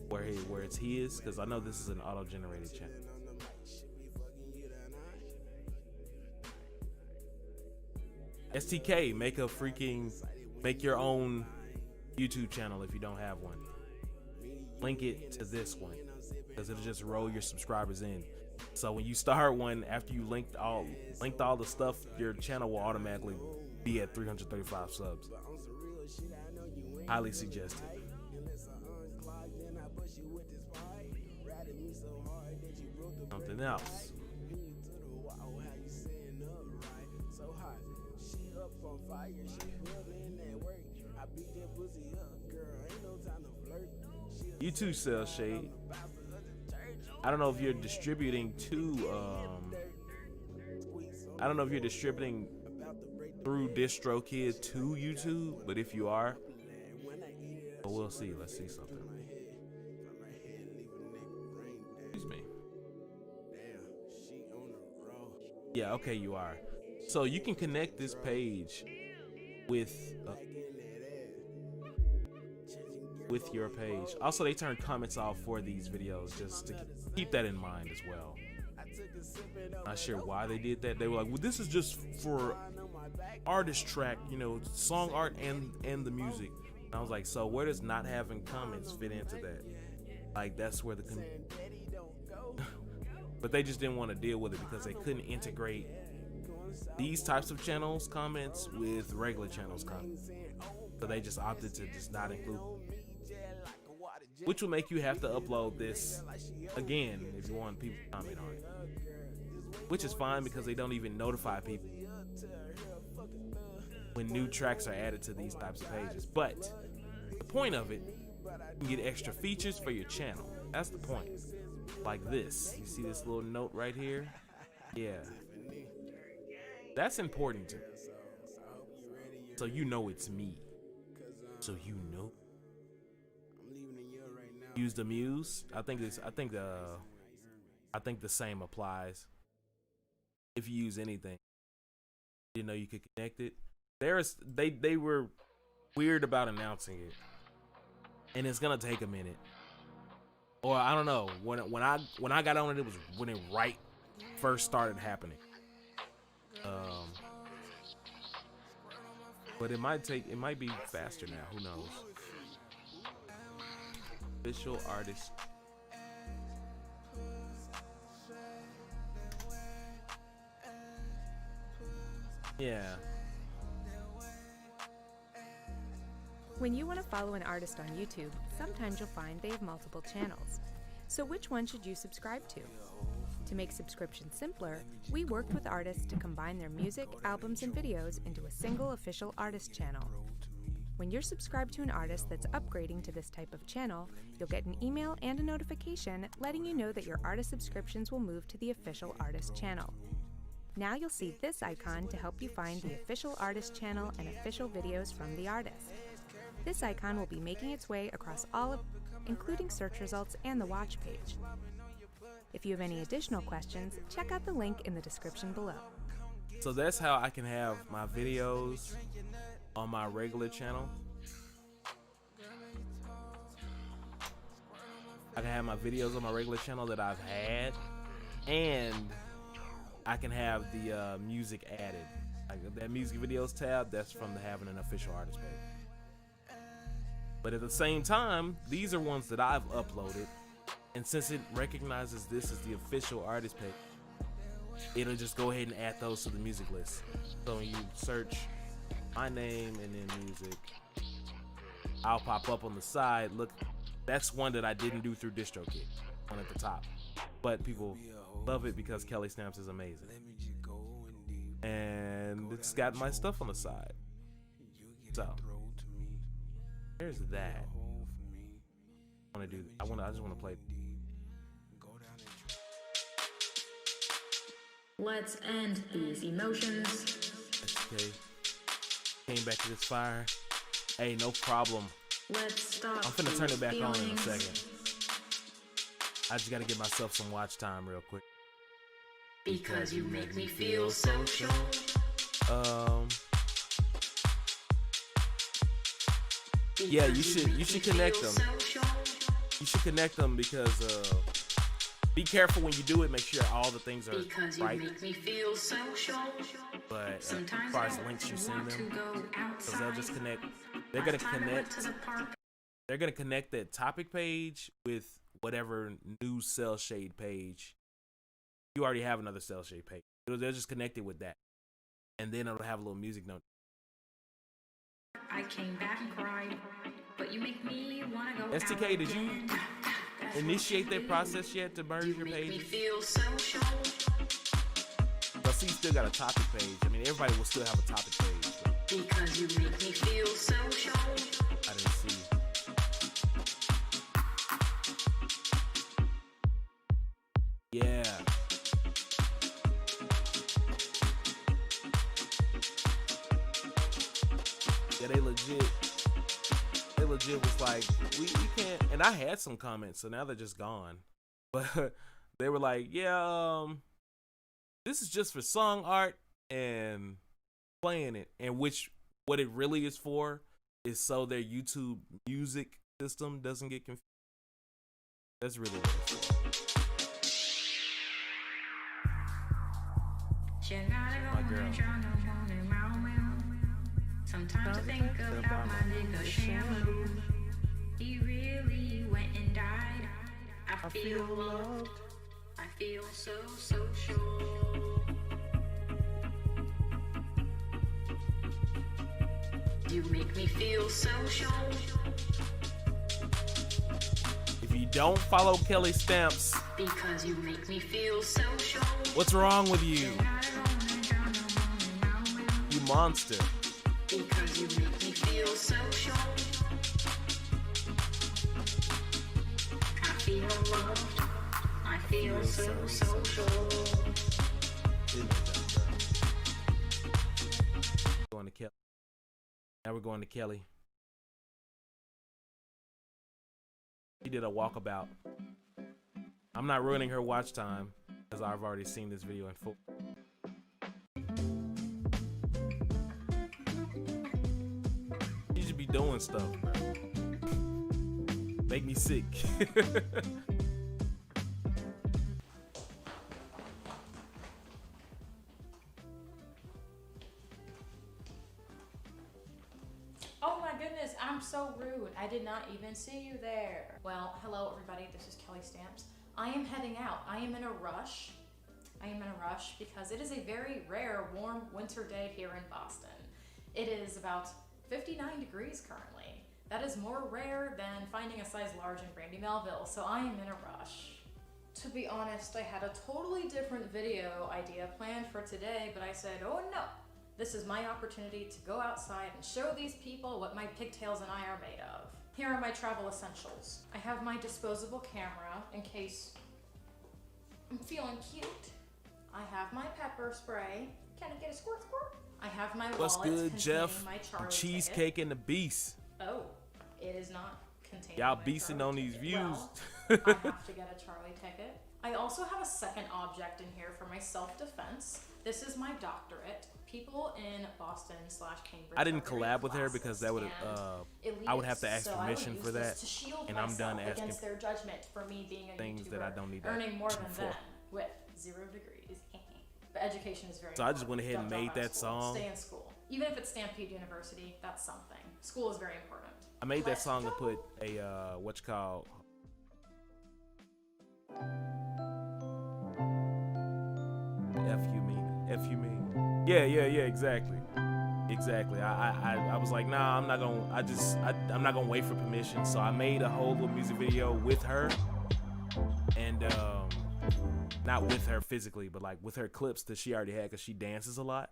where it's his, because I know this is an auto-generated channel. STK, make your own YouTube channel if you don't have one. Link it to this one, because it'll just roll your subscribers in. So when you start one, after you linked all the stuff, your channel will automatically be at 335 subs. Highly suggested. Something else. You too, Cell Shade. I don't know if you're distributing to I don't know if you're distributing through DistroKid to YouTube, but if you are, well, we'll see. Let's see something. Excuse me. Yeah, okay, you are. So you can connect this page with your page. Also, they turn comments off for these videos, just to keep that in mind as well. Not sure why they did that. They were like, well, this is just for artist track, you know, song art and the music. And I was like, so where does not having comments fit into that? Like, that's where the but they just didn't want to deal with it because they couldn't integrate these types of channels comments with regular channels comments. So they just opted to just not include, which will make you have to upload this again if you want people to comment on it, which is fine because they don't even notify people when new tracks are added to these types of pages. But the point of it, you can get extra features for your channel. That's the point. Like this, you see this little note right here? Yeah, that's important to me. So you know it's me. So you know. Use the muse. I think the same applies. If you use anything, you know, you could connect it. They were weird about announcing it, and it's gonna take a minute. Or I don't know, when I got on it, it was when it first started happening. But it might be faster now. Who knows? Official artist. Yeah. When you want to follow an artist on YouTube, sometimes you'll find they have multiple channels. So which one should you subscribe to? To make subscription simpler, we worked with artists to combine their music, albums, and videos into a single official artist channel. When you're subscribed to an artist that's upgrading to this type of channel, you'll get an email and a notification letting you know that your artist subscriptions will move to the official artist channel. Now you'll see this icon to help you find the official artist channel and official videos from the artist. This icon will be making its way across all of, including search results and the watch page. If you have any additional questions, check out the link in the description below. So that's how I can have my videos on my regular channel. I can have my videos on my regular channel that I've had, and I can have the music added. Like that music videos tab, that's from having an official artist page. But at the same time, these are ones that I've uploaded, and since it recognizes this as the official artist page, it'll just go ahead and add those to the music list. So when you search my name and then music, I'll pop up on the side. Look, that's one that I didn't do through DistroKid, one at the top. But people love it because Kelly Stamps is amazing. And it's got my stuff on the side. So There's that. I want to do. I just want to play. Let's end these emotions. Okay. Came back to this fire. Hey, no problem. Let's stop. I'm finna turn it back on in a feelings. second. I just gotta give myself some watch time real quick. Because you make me feel social. Yeah, you should connect them. You should connect them because be careful when you do it. Make sure all the things are Because you right. make me feel social. But as Sometimes far as I links, you want send to them. go So they'll just outside. connect. They're gonna Last time I went connect. to the park. They're gonna connect that topic page with whatever new cell shade page. You already have another cell shade page. They'll just connect it with that, and then it'll have a little music note. I came back and cried, but you make me wanna go STK, out did you again. That's initiate what you that do. process yet to merge You your make me pages? feel social. I see you still got a topic page. I mean, everybody will still have a topic page. But Because you make me feel social. I didn't see. Yeah. Yeah, they legit was like, we can't. And I had some comments, so now they're just gone. But they were like, yeah, this is just for song art and playing it. And what it really is for is so their YouTube music system doesn't get confused. That's really what it's for. My girl. Sometimes I think about my nigga Shamu. He really went and died. I feel loved. I feel so social. You make me feel social. If you don't follow Kelly Stamps, Because you make me feel social. what's wrong with you? You monster. Because you make me feel social. I feel loved. I feel so social. Going to Kelly. Now we're going to Kelly. She did a walkabout. I'm not ruining her watch time because I've already seen this video in full. She should be doing stuff, bro. Make me sick. Oh my goodness, I'm so rude. I did not even see you there. Well, hello everybody, this is Kelly Stamps. I am heading out. I am in a rush. Because it is a very rare warm winter day here in Boston. It is about 59 degrees currently. That is more rare than finding a size large in Brandy Melville, so I am in a rush. To be honest, I had a totally different video idea planned for today, but I said, oh no, this is my opportunity to go outside and show these people what my pigtails and I are made of. Here are my travel essentials. I have my disposable camera in case I'm feeling cute. I have my pepper spray. Can I get a squirt squirt? I have my What's wallet good, containing Jeff? my The Charlie cheesecake ticket. and the beast. Oh, it is not contained. Y'all my beasting Charlie on these ticket. views. Well, I have to get a Charlie ticket. I also have a second object in here for my self-defense. This is my doctorate. People in Boston / Cambridge. I didn't are very collab with her because classist that would and I would have to elitist, ask so I will permission use for this that, to shield and I'm done myself asking against their judgment for me being a things YouTuber, that I don't need that earning more than for. them with 0 degrees. But education is very So I just went important. ahead and Don't drop made out of that school. song. Stay in school. Even if it's Stampede University, that's something. School is very important. I made that Let's song to go. put a what's called F you mean. Yeah, exactly. I was like, nah, I'm not gonna wait for permission. So I made a whole little music video with her, and not with her physically, but like with her clips that she already had because she dances a lot,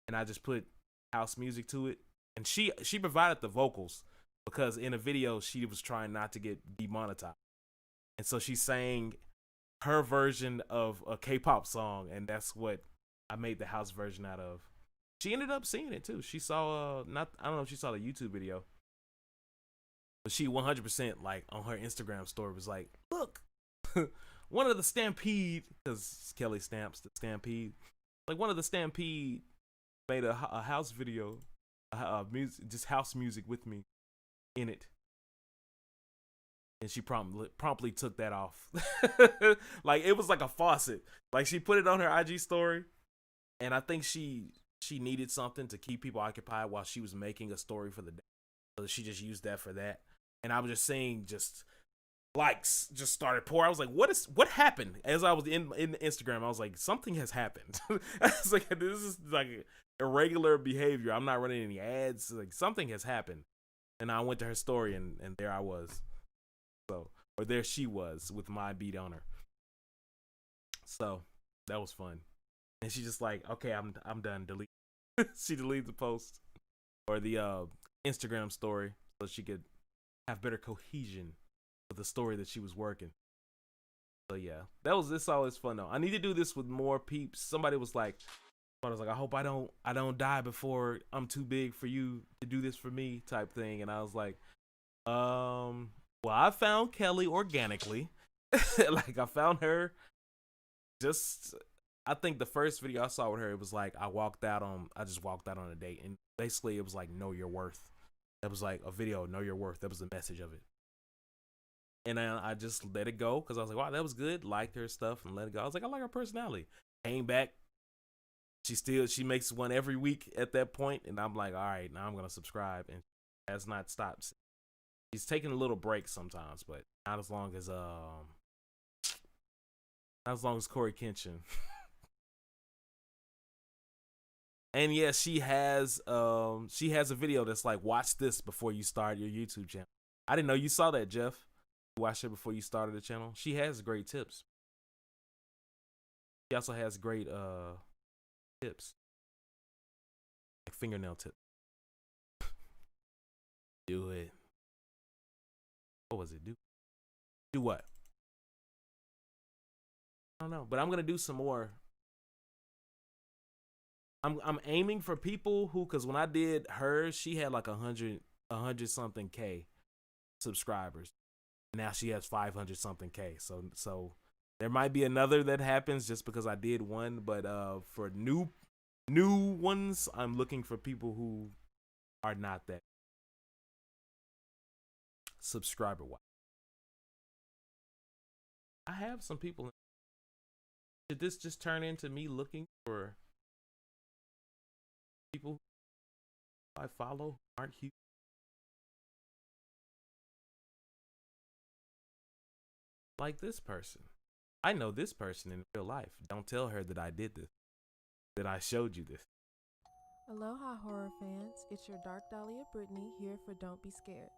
and I just put house music to it, and she provided the vocals. because in a video she was trying not to get demonetized, and so she sang her version of a K-pop song, and that's what I made the house version out of. She ended up seeing it too. She saw I don't know if she saw the YouTube video, but she 100% like on her Instagram story was like, look, one of the Stampede, because Kelly Stamps the Stampede, like one of the Stampede made a house video, music, just house music with me in it. And she promptly took that off. Like it was like a faucet. Like she put it on her IG story, and I think she needed something to keep people occupied while she was making a story for the day. So she just used that for that. And I was just saying, just likes just started pouring. I was like, what happened? As I was in Instagram, I was like, something has happened. I was like, this is like irregular behavior. I'm not running any ads. Like something has happened. And I went to her story, and there I was. So, or there she was with my beat on her. So that was fun. And she just like, okay, I'm done. Delete. She deleted the post or the Instagram story so she could have better cohesion with the story that she was working. So yeah, it's always fun though. I need to do this with more peeps. Somebody was like, I hope I don't die before I'm too big for you to do this for me type thing. And I was like, well, I found Kelly organically. Like I found her just, I think the first video I saw with her, it was like I just walked out on a date, and basically it was like know your worth. That was like a video, know your worth. That was the message of it. And then I just let it go because I was like, wow, that was good. Liked her stuff and let it go. I was like, I like her personality. Came back. She makes one every week at that point, and I'm like, all right, now I'm gonna subscribe, and has not stopped. She's taking a little break sometimes, but not as long as Corey Kenshin. And yeah, she has a video that's like, watch this before you start your YouTube channel. I didn't know you saw that, Jeff. You watched it before you started the channel. She has great tips. She also has great tips, like fingernail tips. Do it. What was it? Do what? I don't know, but I'm gonna do some more. I'm aiming for people who, because when I did hers, she had like 100 something K subscribers. Now she has 500 something K. So there might be another that happens just because I did one. But for new ones, I'm looking for people who are not that subscriber wise. I have some people. Did this just turn into me looking for people I follow aren't huge? Like this person. I know this person in real life. Don't tell her that I did this, that I showed you this. Aloha horror fans, it's your Dark Dahlia Brittany here for Don't Be Scared.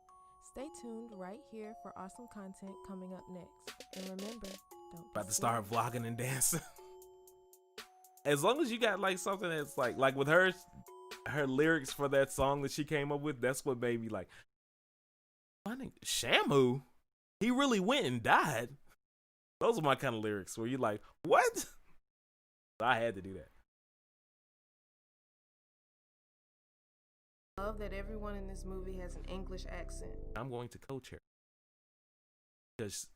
Stay tuned right here for awesome content coming up next. And remember, don't be About to scared. start vlogging and dancing. As long as you got like something that's like with her lyrics for that song that she came up with, that's what made me like, I think Shamu, he really went and died. Those are my kind of lyrics where you're like, what? I had to do that. Love that everyone in this movie has an English accent. I'm going to co-chair because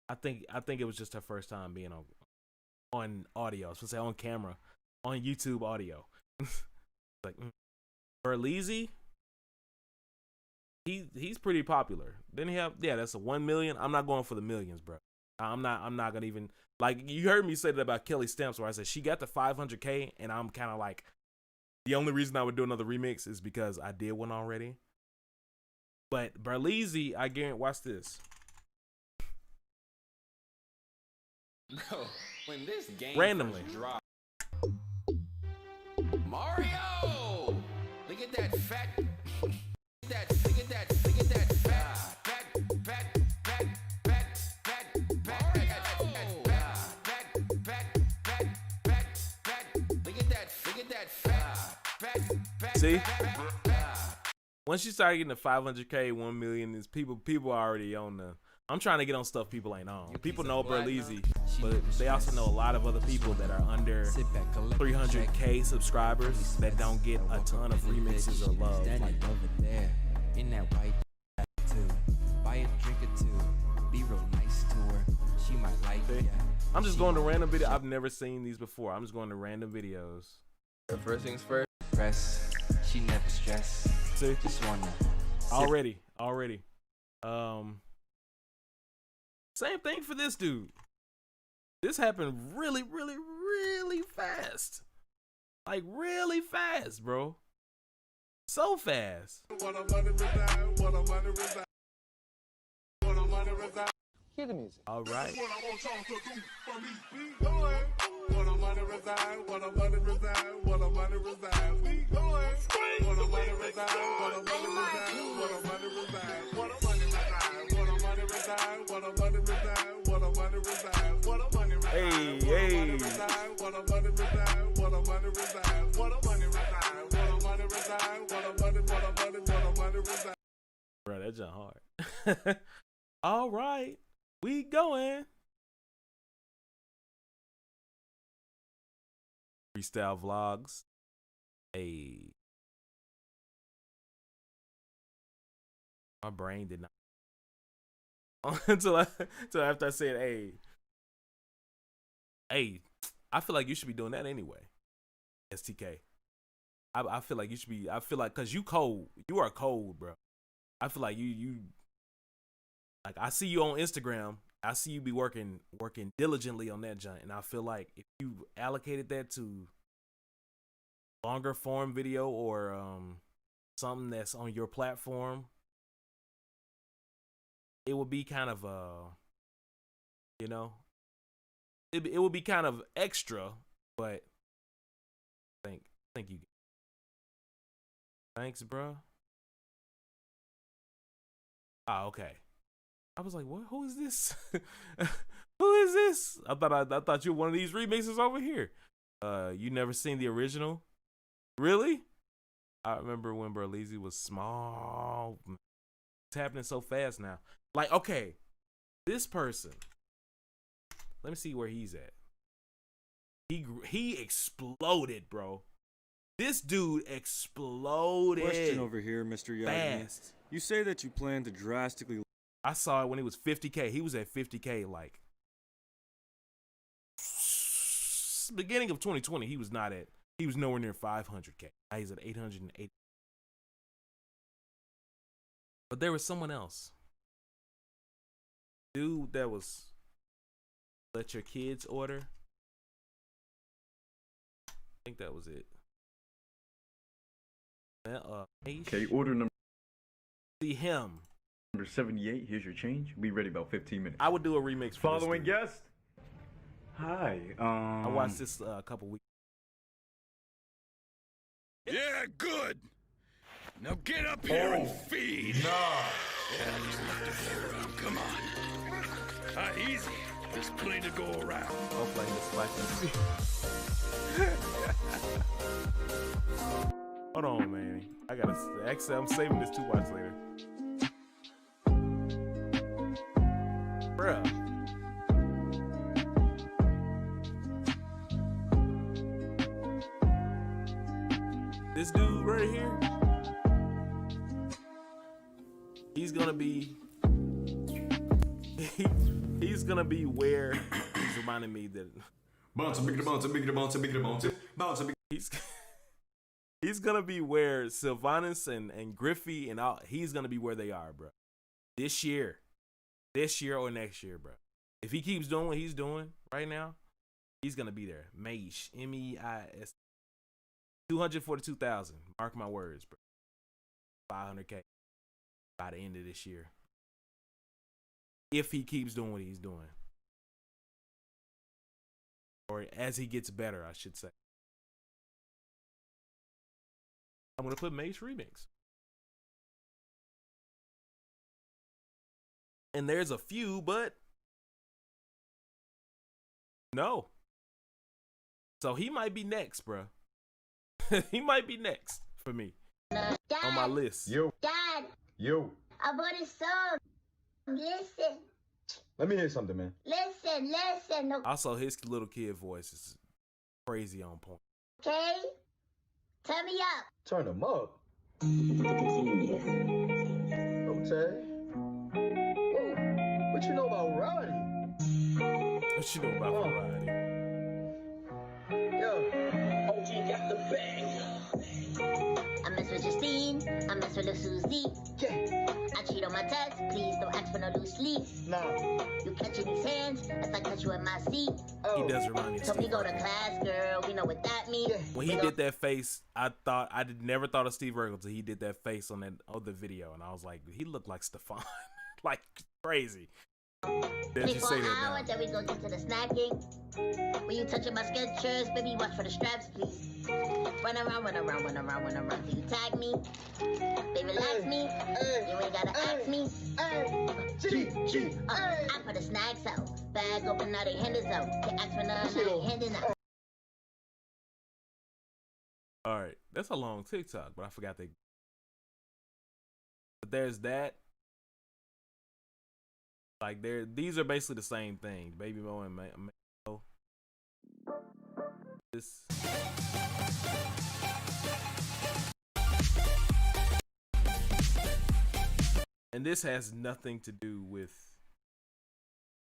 I think it was just her first time being on audio. I was supposed to say on camera, on YouTube audio. Like Berleezy, he's pretty popular. Then he have that's a 1 million. I'm not going for the millions, bro. I'm not gonna even, like, you heard me say that about Kelly Stamps where I said she got the 500K, and I'm kind of like, the only reason I would do another remix is because I did one already. But Berleezy, I guarantee, watch this. No, when this game randomly dropped. Mario! Look at that fat. Look at that fat. See? Once you start getting to 500K, 1 million, is people already on the. I'm trying to get on stuff people ain't on. People know Burleezy, but they also know a lot of other people that are under 300K subscribers that don't get a ton of remixes or love. Like, over there in that white too. Buy a drink or two. Be real nice to her. She might like ya. I'm just going to random videos. I've never seen these before. I'm just going to random videos. First things first. Press. She never stress. See? Just wanna. Already. Same thing for this dude. This happened really fast. Like really fast, bro. So fast. Hear the music. All right. Hey. Bro, that jump hard. All right, we going. Freestyle vlogs. Hey. My brain did not. until after I said, hey, I feel like you should be doing that anyway. STK. I feel like you should be. I feel like because you cold. You are cold, bro. I feel like you. Like I see you on Instagram. I see you be working diligently on that joint, and I feel like if you allocated that to longer form video or something that's on your platform, it would be kind of you know, it would be kind of extra, but I think you. Thanks, bro. Ah, okay. I was like, what? Who is this? Who is this? I thought you were one of these remixes over here. You never seen the original? Really? I remember when Burleezy was small. It's happening so fast now. Like, okay, this person. Let me see where he's at. He exploded, bro. This dude exploded. Question over here, Mr. Yagami. Fast. You say that you plan to drastically. I saw it when he was 50K. He was at 50K like beginning of 2020. He was nowhere near 500K. Now he's at 880. But there was someone else. Dude that was let your kids order. I think that was it. Okay, order number. See him. Number 78, here's your change. Be ready about 15 minutes. I would do a remix for Following this guest. Hi. I watched this a couple weeks. Yeah, good. Now get up here and feed. Nah. Yeah, just left it there. Come on. Easy. There's plenty to go around. Hopefully this Hold on, man. I gotta. Actually, I'm saving this to watch later. Bruh. This dude right here, he's gonna be he's gonna be where he's reminding me that he's gonna be where Sylvanus and Griffey and all, he's gonna be where they are, bro. This year or next year, bro. If he keeps doing what he's doing right now, he's gonna be there. Maish, MEIS, 242,000. Mark my words, bro. 500K by the end of this year. If he keeps doing what he's doing, or as he gets better, I should say. I'm gonna put Maish remix. And there's a few, but no. So he might be next, bro. He might be next for me. on my list. Yo. Dad, Yo. I bought a song. Listen. Let me hear something, man. Listen. No, Also, his little kid voice is crazy on point. okay? Turn me up. Turn them up. Okay. Oh, what you know about Roddy? What you know about variety? Yeah. OG got the bang. I mess with Justine. I mess with Lil Susie. Yeah. I cheat on my test. Please don't ask for no loose sleep. Nah. You catching these hands as I catch you in my seat. He does remind me of So we Steve go to Urkel. class, girl. We know what that means. When he did that face, I never thought of Steve Urkel until he did that face on that other video, and I was like, he looked like Stefan, like crazy. Just 24 say that hours, then we go get to the snacking. When you touching my sketchers, baby, watch for the straps, please. Run around till you tag me. Baby, relax me. You ain't gotta ask me. I put the snacks out. Bag open, now they handers out. They ask for none, now they handing out. All right, that's a long TikTok, but I forgot they. But there's that. Like these are basically the same thing. Baby Mo and Mo. This. And this has nothing to do with.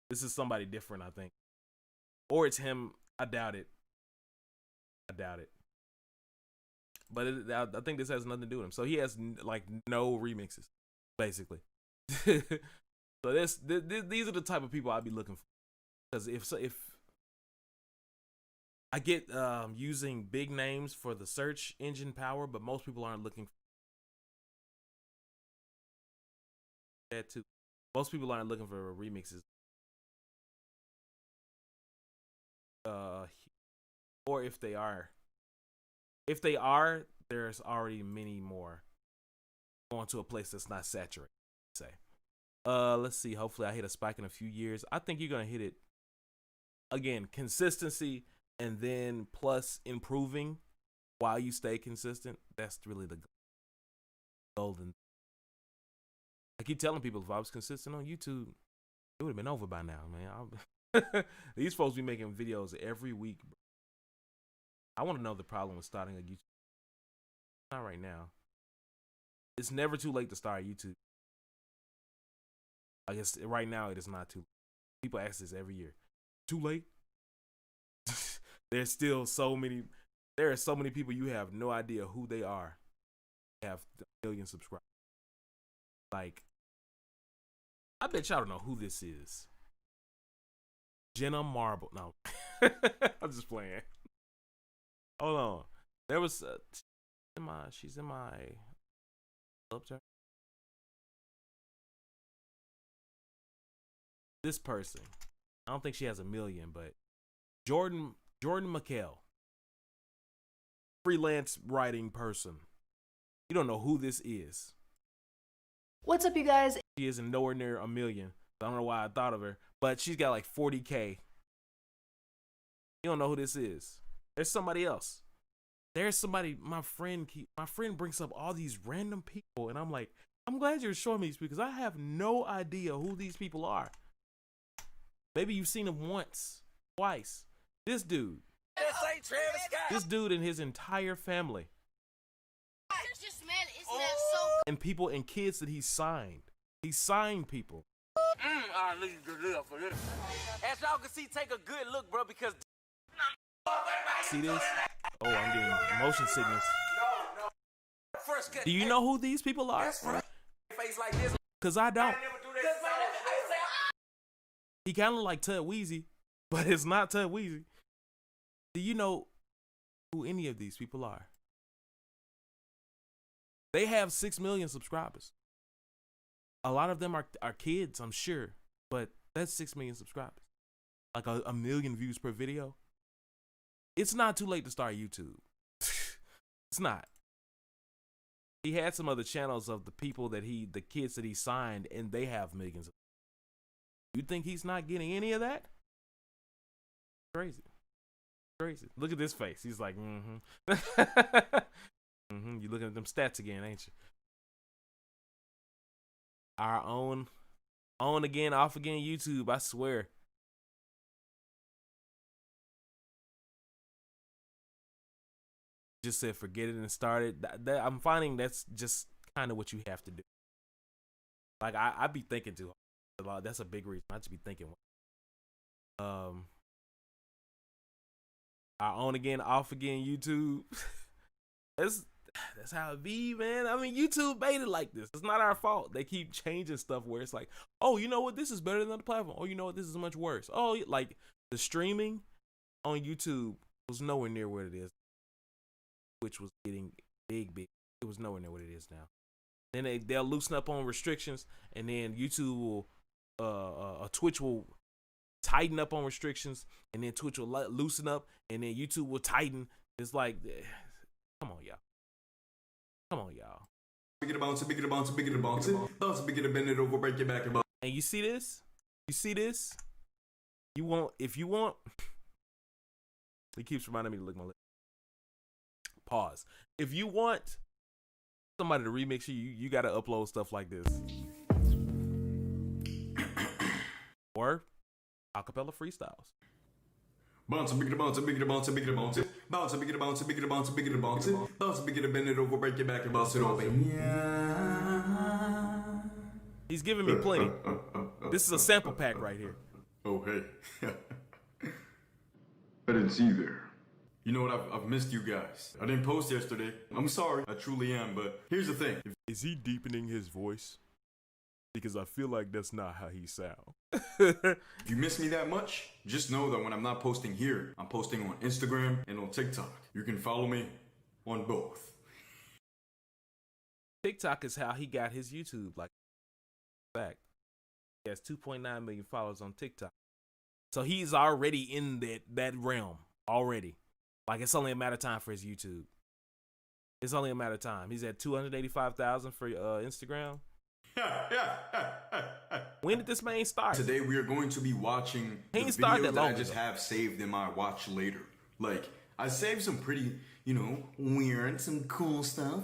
This is somebody different, I think, or it's him. I doubt it. But I think this has nothing to do with him. So he has like no remixes, basically. So these are the type of people I'd be looking for. Because if I get using big names for the search engine power, but most people aren't looking for that too. Most people aren't looking for remixes. Or if they are, there's already many more going to a place that's not saturated, say. Let's see. Hopefully I hit a spike in a few years. I think you're going to hit it again, consistency and then plus improving while you stay consistent. That's really the golden. I keep telling people if I was consistent on YouTube, it would have been over by now, man. These folks be making videos every week. I want to know the problem with starting a YouTube. Not right now. It's never too late to start YouTube. I guess right now it is not too late. People ask this every year. Too late? There's still so many. There are so many people you have no idea who they are. They have a million subscribers. Like, I bet y'all don't know who this is. Jenna Marble. No. I'm just playing. Hold on. There was she's in my this person. I don't think she has a million, but Jordan McHale. Freelance writing person. You don't know who this is. What's up, you guys? She isn't nowhere near a million. I don't know why I thought of her, but she's got like 40K. You don't know who this is. There's somebody else. There's somebody. My friend brings up all these random people, and I'm like, I'm glad you're showing me these because I have no idea who these people are. Maybe you've seen them once, twice. This dude. This dude and his entire family. And people and kids that he signed. He signed people. As y'all can see, take a good look, bro, because See this? Oh, I'm getting motion sickness. Do you know who these people are? Because I don't. He kind of like Tud Weezy, but it's not Tud Weezy. Do you know who any of these people are? They have 6 million subscribers. A lot of them are kids, I'm sure, but that's 6 million subscribers. Like a million views per video. It's not too late to start YouTube. It's not. He had some other channels of the people that the kids that he signed, and they have millions. You think he's not getting any of that? Crazy. Look at this face. He's like, You looking at them stats again, ain't you? Our own on again, off again YouTube, I swear. Just said forget it and start it. I'm finding that's just kind of what you have to do. Like I be thinking too hard. That's a big reason. I just be thinking. Our on again, off again YouTube. That's how it be, man. I mean, YouTube made it like this. It's not our fault. They keep changing stuff where it's like, oh, you know what? This is better than the platform. Oh, you know what? This is much worse. Oh, like the streaming on YouTube was nowhere near what it is, which was getting big. It was nowhere near what it is now. Then they'll loosen up on restrictions, and then YouTube will, Twitch will tighten up on restrictions, and then Twitch will loosen up, and then YouTube will tighten. It's like, come on, y'all. Bigger the bounce, bigger the bounce, bigger the bounce. Bounce, bigger the bend it over, break your back and bounce. And you see this? If you want. He keeps reminding me to lick my lip. Pause. If you want somebody to remix you gotta upload stuff like this. Or acapella freestyles. Bounce, bigger the bounce, bigger the bounce, bigger the bounce. Bounce, bigger the bounce, bigger the bounce, bigger the bounce. Bounce, bigger the bend it over, break your back and bounce it over. He's giving me plenty. This is a sample pack right here. Oh, hey. I didn't see you there. You know what? I've missed you guys. I didn't post yesterday. I'm sorry. I truly am, but here's the thing. Is he deepening his voice? Because I feel like that's not how he sounds. If you miss me that much, just know that when I'm not posting here, I'm posting on Instagram and on TikTok. You can follow me on both. TikTok is how he got his YouTube. Like, fact, he has 2.9 million followers on TikTok. So he's already in that realm already. Like, it's only a matter of time for his YouTube. It's only a matter of time. He's at 285,000 for Instagram. When did this man start? Today we are going to be watching the videos that I just have saved in my watch later. Like, I saved some pretty, weird, some cool stuff.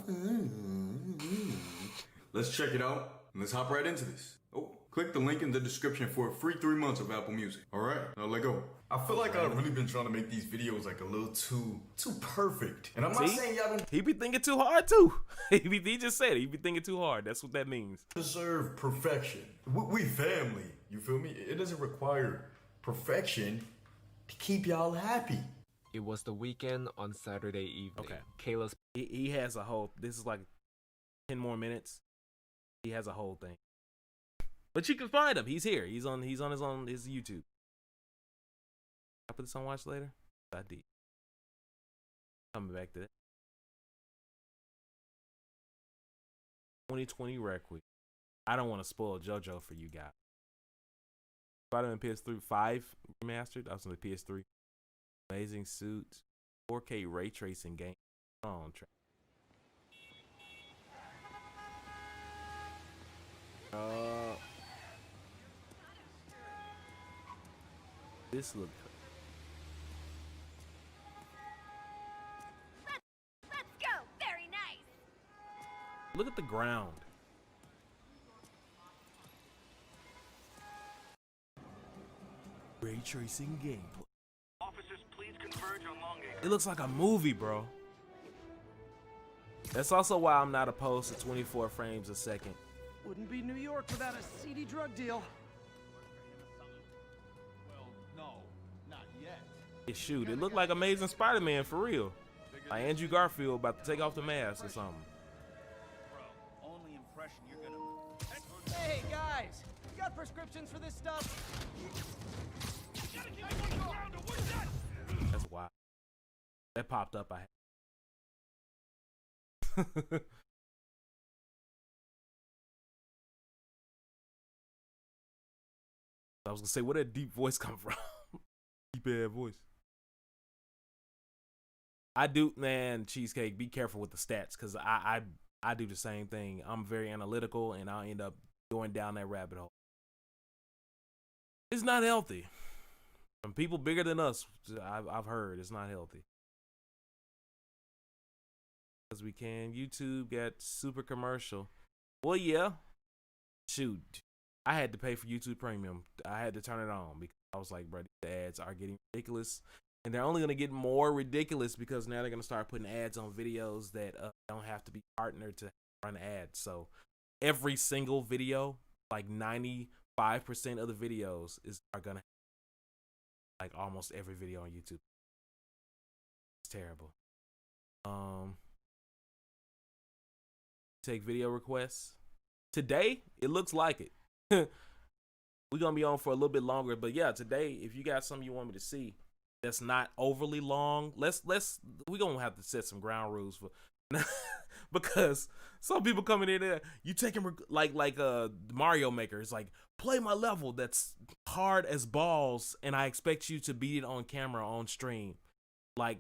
Let's check it out and let's hop right into this. Oh, click the link in the description for a free 3 months of Apple Music. All right, now let go. I feel like I've really been trying to make these videos like a little too perfect. And I'm not saying y'all don't He be thinking too hard too. He just said it. He be thinking too hard. That's what that means. deserve perfection. We family, you feel me? It doesn't require perfection to keep y'all happy. It was the weekend on Saturday evening. Okay. Kayla's He has a whole, this is like 10 more minutes. He has a whole thing. But you can find him. He's here. He's on his YouTube. I put this on watch later. I did. Coming back to that. 2020 Requiem. I don't want to spoil JoJo for you guys. Spider-Man PS3 5 remastered. I was on the PS3. Amazing suits. 4K ray tracing game. On track. This look. Let's go. Very nice. Look at the ground. Ray tracing gameplay. Officers, please converge on Longacre. It looks like a movie, bro. That's also why I'm not opposed to 24 frames a second. Wouldn't be New York without a seedy drug deal. Shoot, it looked like Amazing Spider-Man for real. Like Andrew Garfield about to take off the mask or something. Only impression you're gonna. Hey guys, you got prescriptions for this stuff? That's wild. That popped up. I was gonna say, where did that deep voice come from? Deep ass voice. I do, man, Cheesecake, be careful with the stats, because I do the same thing. I'm very analytical, and I'll end up going down that rabbit hole. It's not healthy. From people bigger than us, I've heard it's not healthy. Because we can. YouTube got super commercial. Well, yeah. Shoot. I had to pay for YouTube Premium. I had to turn it on because I was like, bro, the ads are getting ridiculous. And they're only going to get more ridiculous because now they're going to start putting ads on videos that don't have to be partnered to run ads. So every single video, like 95% of the videos are going to, like almost every video on YouTube. It's terrible. Take video requests. Today, it looks like it. We're going to be on for a little bit longer. But yeah, today, if you got something you want me to see that's not overly long, we're going to have to set some ground rules for because some people coming in there, you taking like Mario Maker. It's like, play my level that's hard as balls and I expect you to beat it on camera on stream. Like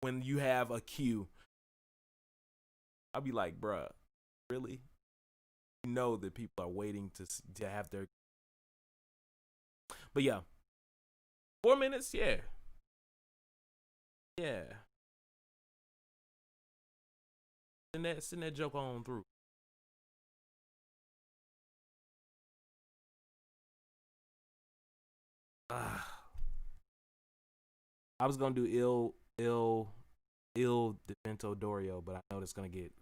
when you have a queue. I'll be like, bruh, really? You know that people are waiting to have their. But yeah, 4 minutes, yeah. Send that joke on through. I was gonna do Il Defento Dorio, but I know it's gonna get.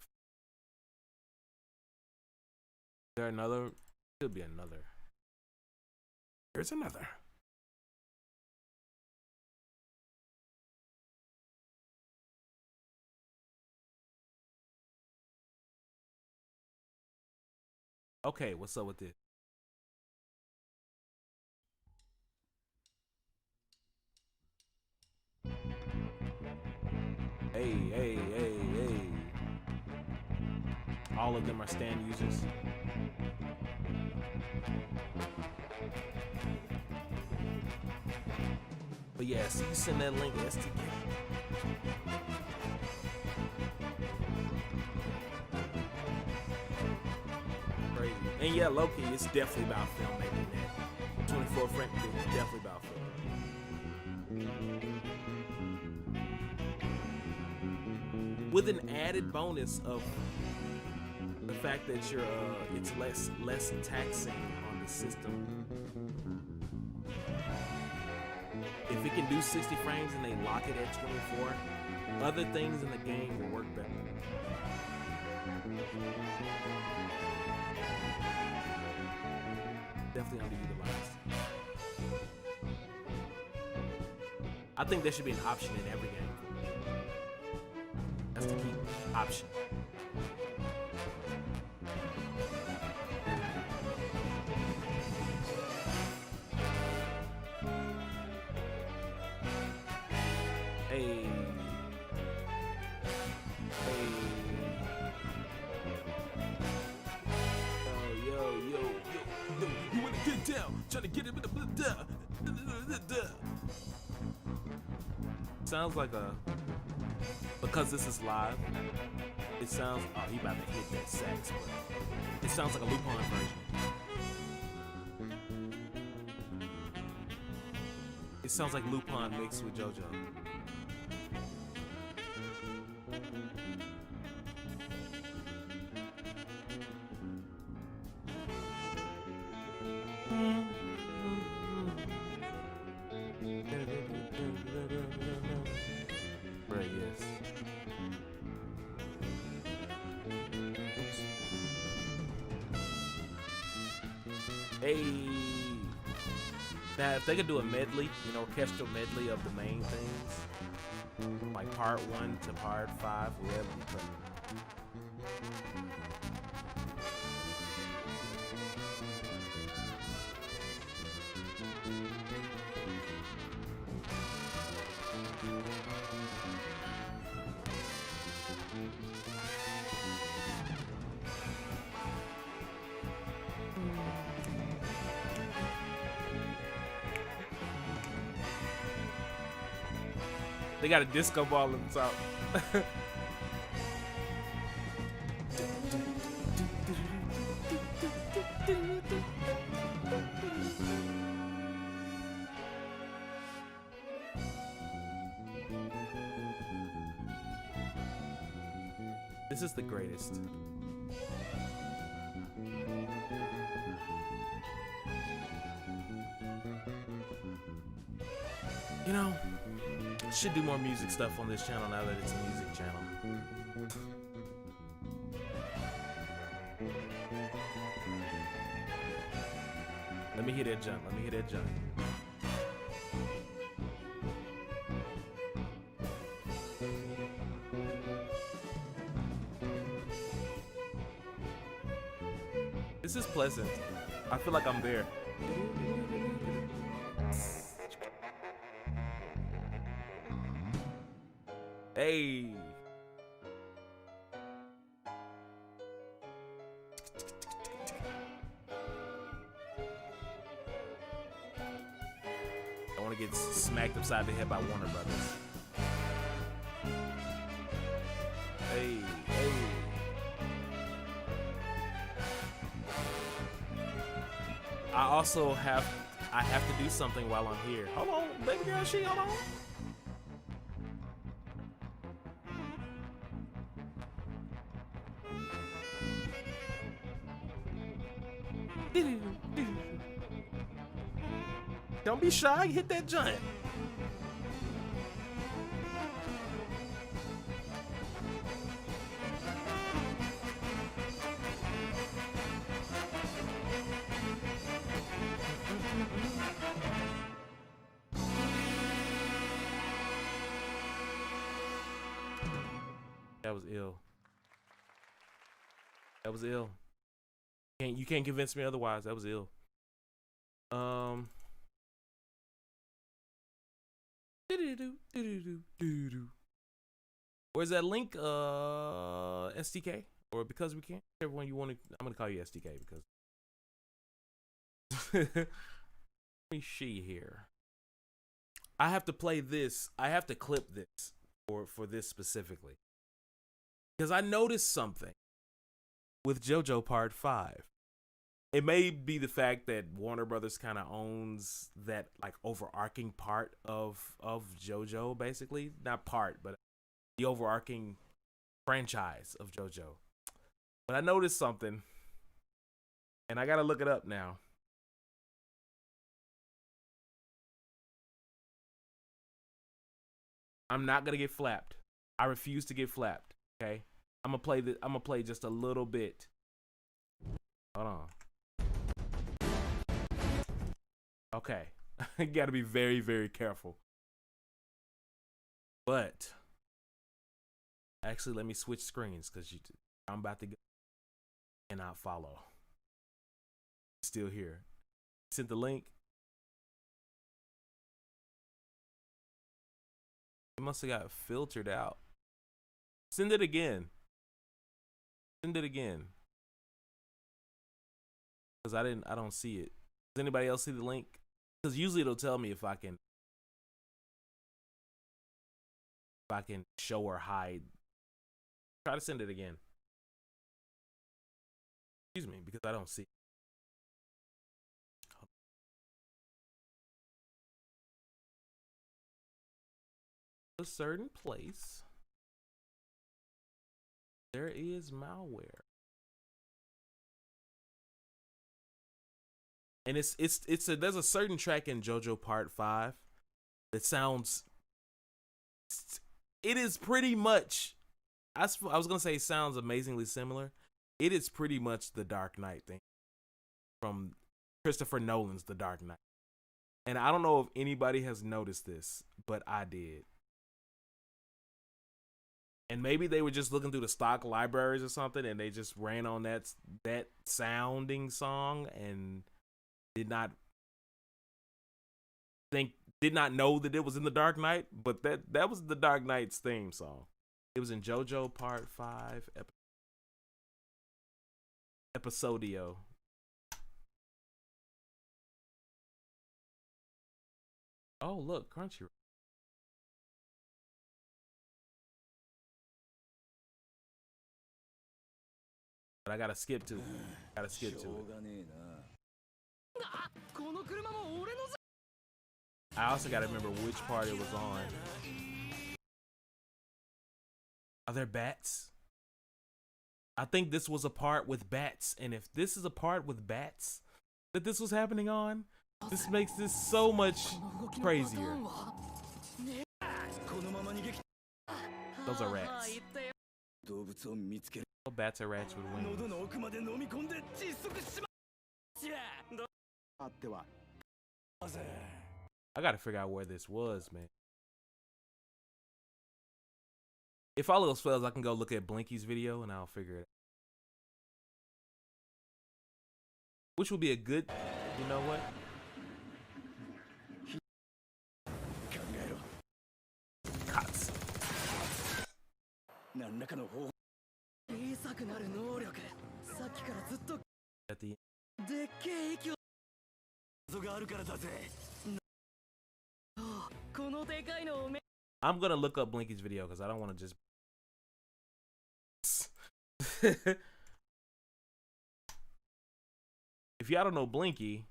Is there another? Could be another. There's another. Okay, what's up with this? Hey. All of them are stand users. But yeah, so you send that link STK. Crazy. And yeah, low-key, it's definitely about filmmaking that. 24 frame is definitely about film. With an added bonus of the fact that you're it's less taxing on the system. If it can do 60 frames and they lock it at 24, other things in the game will work better. Definitely underutilized. I think there should be an option in every game. That's the key option. Sounds like because this is live, it sounds, he about to hit that sax, but it sounds like a Lupin version. It sounds like Lupin mixed with JoJo. Hey, now if they could do a medley, orchestral medley of the main things, like part 1 to part 5, whatever you put. They got a disco ball on the top. This is the greatest. You know, should do more music stuff on this channel now that it's a music channel. Let me hear that jump. Let me hear that jump. This is pleasant. I feel like I'm there. Hey. I want to get smacked upside the head by Warner Brothers. Hey, hey. I have to do something while I'm here. Hold on, baby girl, hold on. Don't be shy, hit that junt. That was ill. That was ill. You can't convince me otherwise. That was ill. Where's that link? SDK or because we can't. Whichever one you want to. I'm gonna call you SDK because. Let me see here. I have to play this. I have to clip this for this specifically because I noticed something with JoJo Part 5. It may be the fact that Warner Brothers kind of owns that like overarching part of JoJo, basically. Not part, but the overarching franchise of JoJo. But I noticed something, and I gotta look it up now. I'm not gonna get flapped. I refuse to get flapped. Okay, I'm gonna play just a little bit. Hold on. Okay, you gotta be very, very careful. But actually, let me switch screens because I'm about to go and I'll follow. Still here. Sent the link. It must have got filtered out. Send it again. Send it again. Because I don't see it. Does anybody else see the link? Because usually it'll tell me if I can show or hide. Try to send it again. Excuse me, because I don't see it. A certain place there is malware. And there's a certain track in JoJo Part 5 that sounds, it is pretty much, I was gonna say it sounds amazingly similar. It is pretty much the Dark Knight thing from Christopher Nolan's The Dark Knight. And I don't know if anybody has noticed this, but I did. And maybe they were just looking through the stock libraries or something and they just ran on that sounding song and did not know that it was in The Dark Knight, but that was The Dark Knight's theme song. It was in JoJo Part 5 Episodio. Oh, look, Crunchyroll. But I gotta skip to it. I also gotta remember which part it was on. Are there bats? I think this was a part with bats, and if this is a part with bats that this was happening on, this makes this so much crazier. Those are rats. Oh, bats are rats with wings. I gotta figure out where this was, man. If all else fails, I can go look at Blinky's video and I'll figure it out. Which will be a good, you know what? Cuts. At the I'm gonna look up Blinky's video because I don't want to just. If y'all don't know Blinky,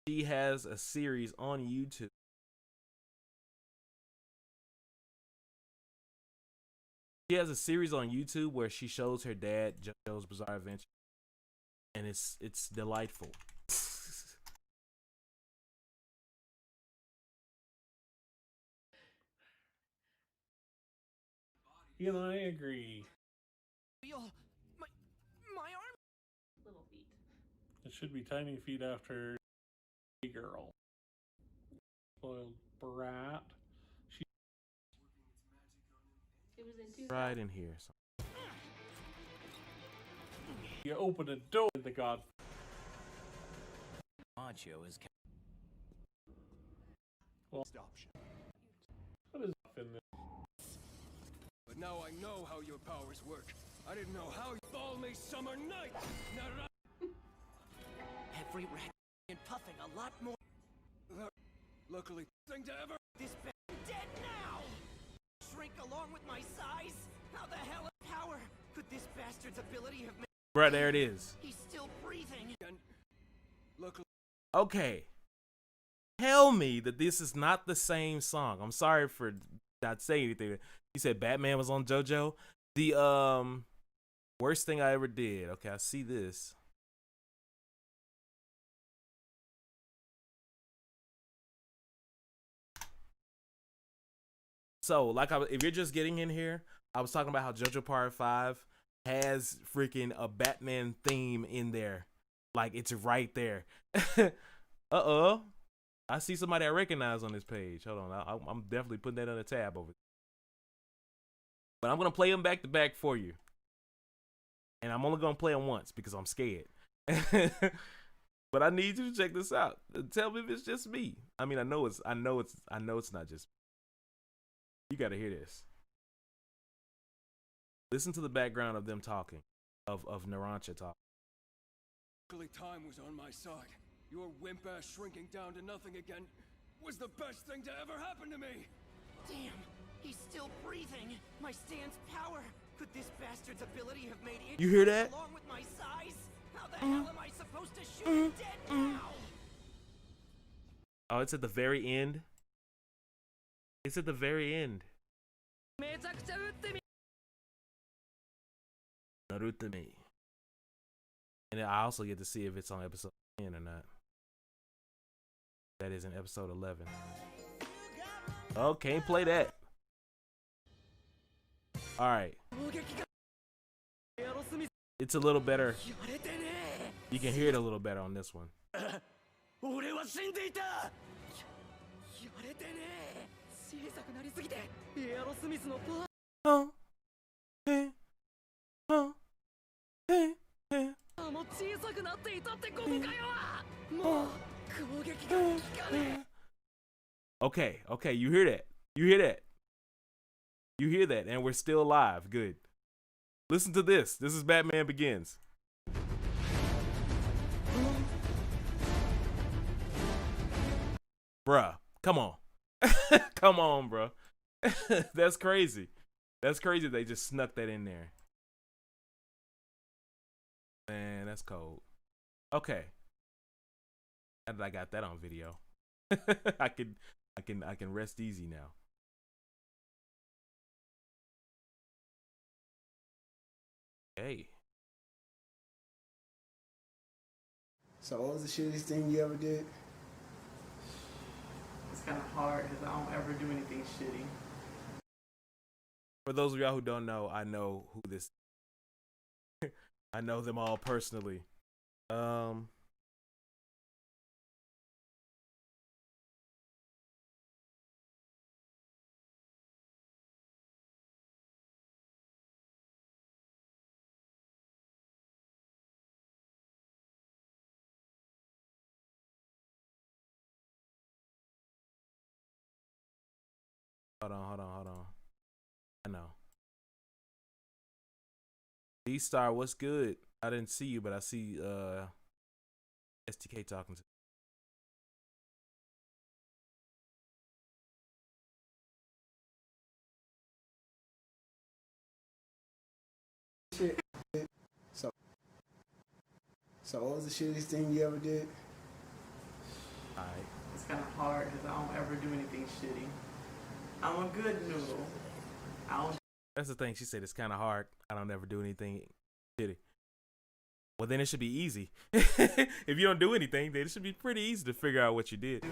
she has a series on YouTube. She has a series on YouTube where she shows her dad JoJo's Bizarre Adventure, and it's delightful. You know, I agree. My arm. Little feet. It should be tiny feet after a girl. Spoiled brat. It was in Right in here. So. You open a door to the god. Macho is. Well, what is up in this? But now I know how your powers work. I didn't know how you balmy summer night. Every rat and puffing a lot more. Luckily, thing to ever. This dead now. Shrink along with my size. How the hell of power could this bastard's ability have made? Bruh, there it is. He's still breathing. Luckily. Okay. Tell me that this is not the same song. I'm sorry for not saying anything. You said Batman was on JoJo. The worst thing I ever did. Okay, I see this. So, like, if you're just getting in here, I was talking about how JoJo Part 5 has freaking a Batman theme in there. Like, it's right there. Uh-oh. I see somebody I recognize on this page. Hold on. I'm definitely putting that on the tab over there. But I'm going to play them back to back for you. And I'm only going to play them once because I'm scared. But I need you to check this out. Tell me if it's just me. I mean, I know it's not just me. You got to hear this. Listen to the background of them talking, of Narancia talking. Luckily, time was on my side. Your wimp ass shrinking down to nothing again was the best thing to ever happen to me. Damn, he's still breathing. My stance power. Could this bastard's ability have made it? You hear that? Along with my size? How the hell am I supposed to shoot him dead now? Oh, it's at the very end. It's at the very end. Naruto me. And I also get to see if it's on episode 10 or not. That is in episode 11. Oh, can't play that. Alright. It's a little better. You can hear it a little better on this one. Oh. Hey. Oh. Hey. Hey. Okay, you hear that? You hear that? You hear that, and we're still alive. Good. Listen to this. This is Batman Begins. Bruh, come on. Come on, bruh. That's crazy. That's crazy they just snuck that in there. Man, that's cold. Okay. Now that I got that on video, I can rest easy now. Hey. So what was the shittiest thing you ever did? It's kind of hard because I don't ever do anything shitty. For those of y'all who don't know, I know who this. I know them all personally. Hold on. I know. D-Star, what's good? I didn't see you, but I see STK talking to. Shit. So what was the shittiest thing you ever did? Alright. It's kind of hard because I don't ever do anything shitty. I'm a good noodle. I don't. That's the thing. She said it's kind of hard. I don't ever do anything shitty. Well, then it should be easy. If you don't do anything, then it should be pretty easy to figure out what you did.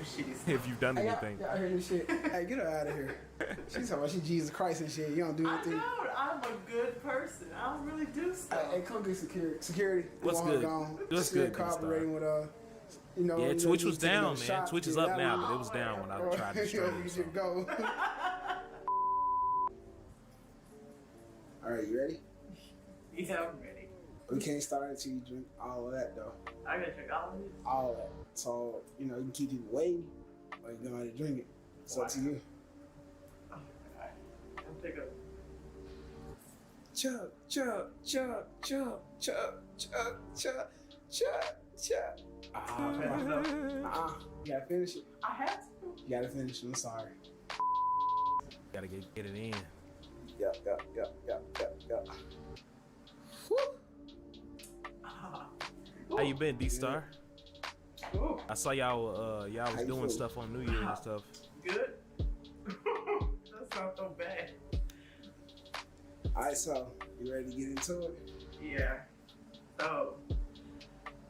If you've done anything. I heard this shit. Hey, get her out of here. She's talking about she Jesus Christ and shit. You don't do anything. I'm a good person. I don't really do stuff. Hey, come get security. What's good? What's good? Cooperating with you know. Yeah, Twitch was down, man. Shop. Twitch is up now, but it was down when I tried to stream. You should go. All right, you ready? Yeah, I'm ready. We can't start until you drink all of that, though. I gotta drink all of it? All of that. So, you know, you can keep people waiting, or you go ahead and drink it. It's up to you. I'll take a... Chug. You gotta finish it. I have to. You gotta finish it. I'm sorry. Gotta get it in. Yup. How you been, D-Star? Ooh. I saw y'all was doing stuff on New Year and stuff. Good. That's not so bad. Alright, so you ready to get into it? Yeah. So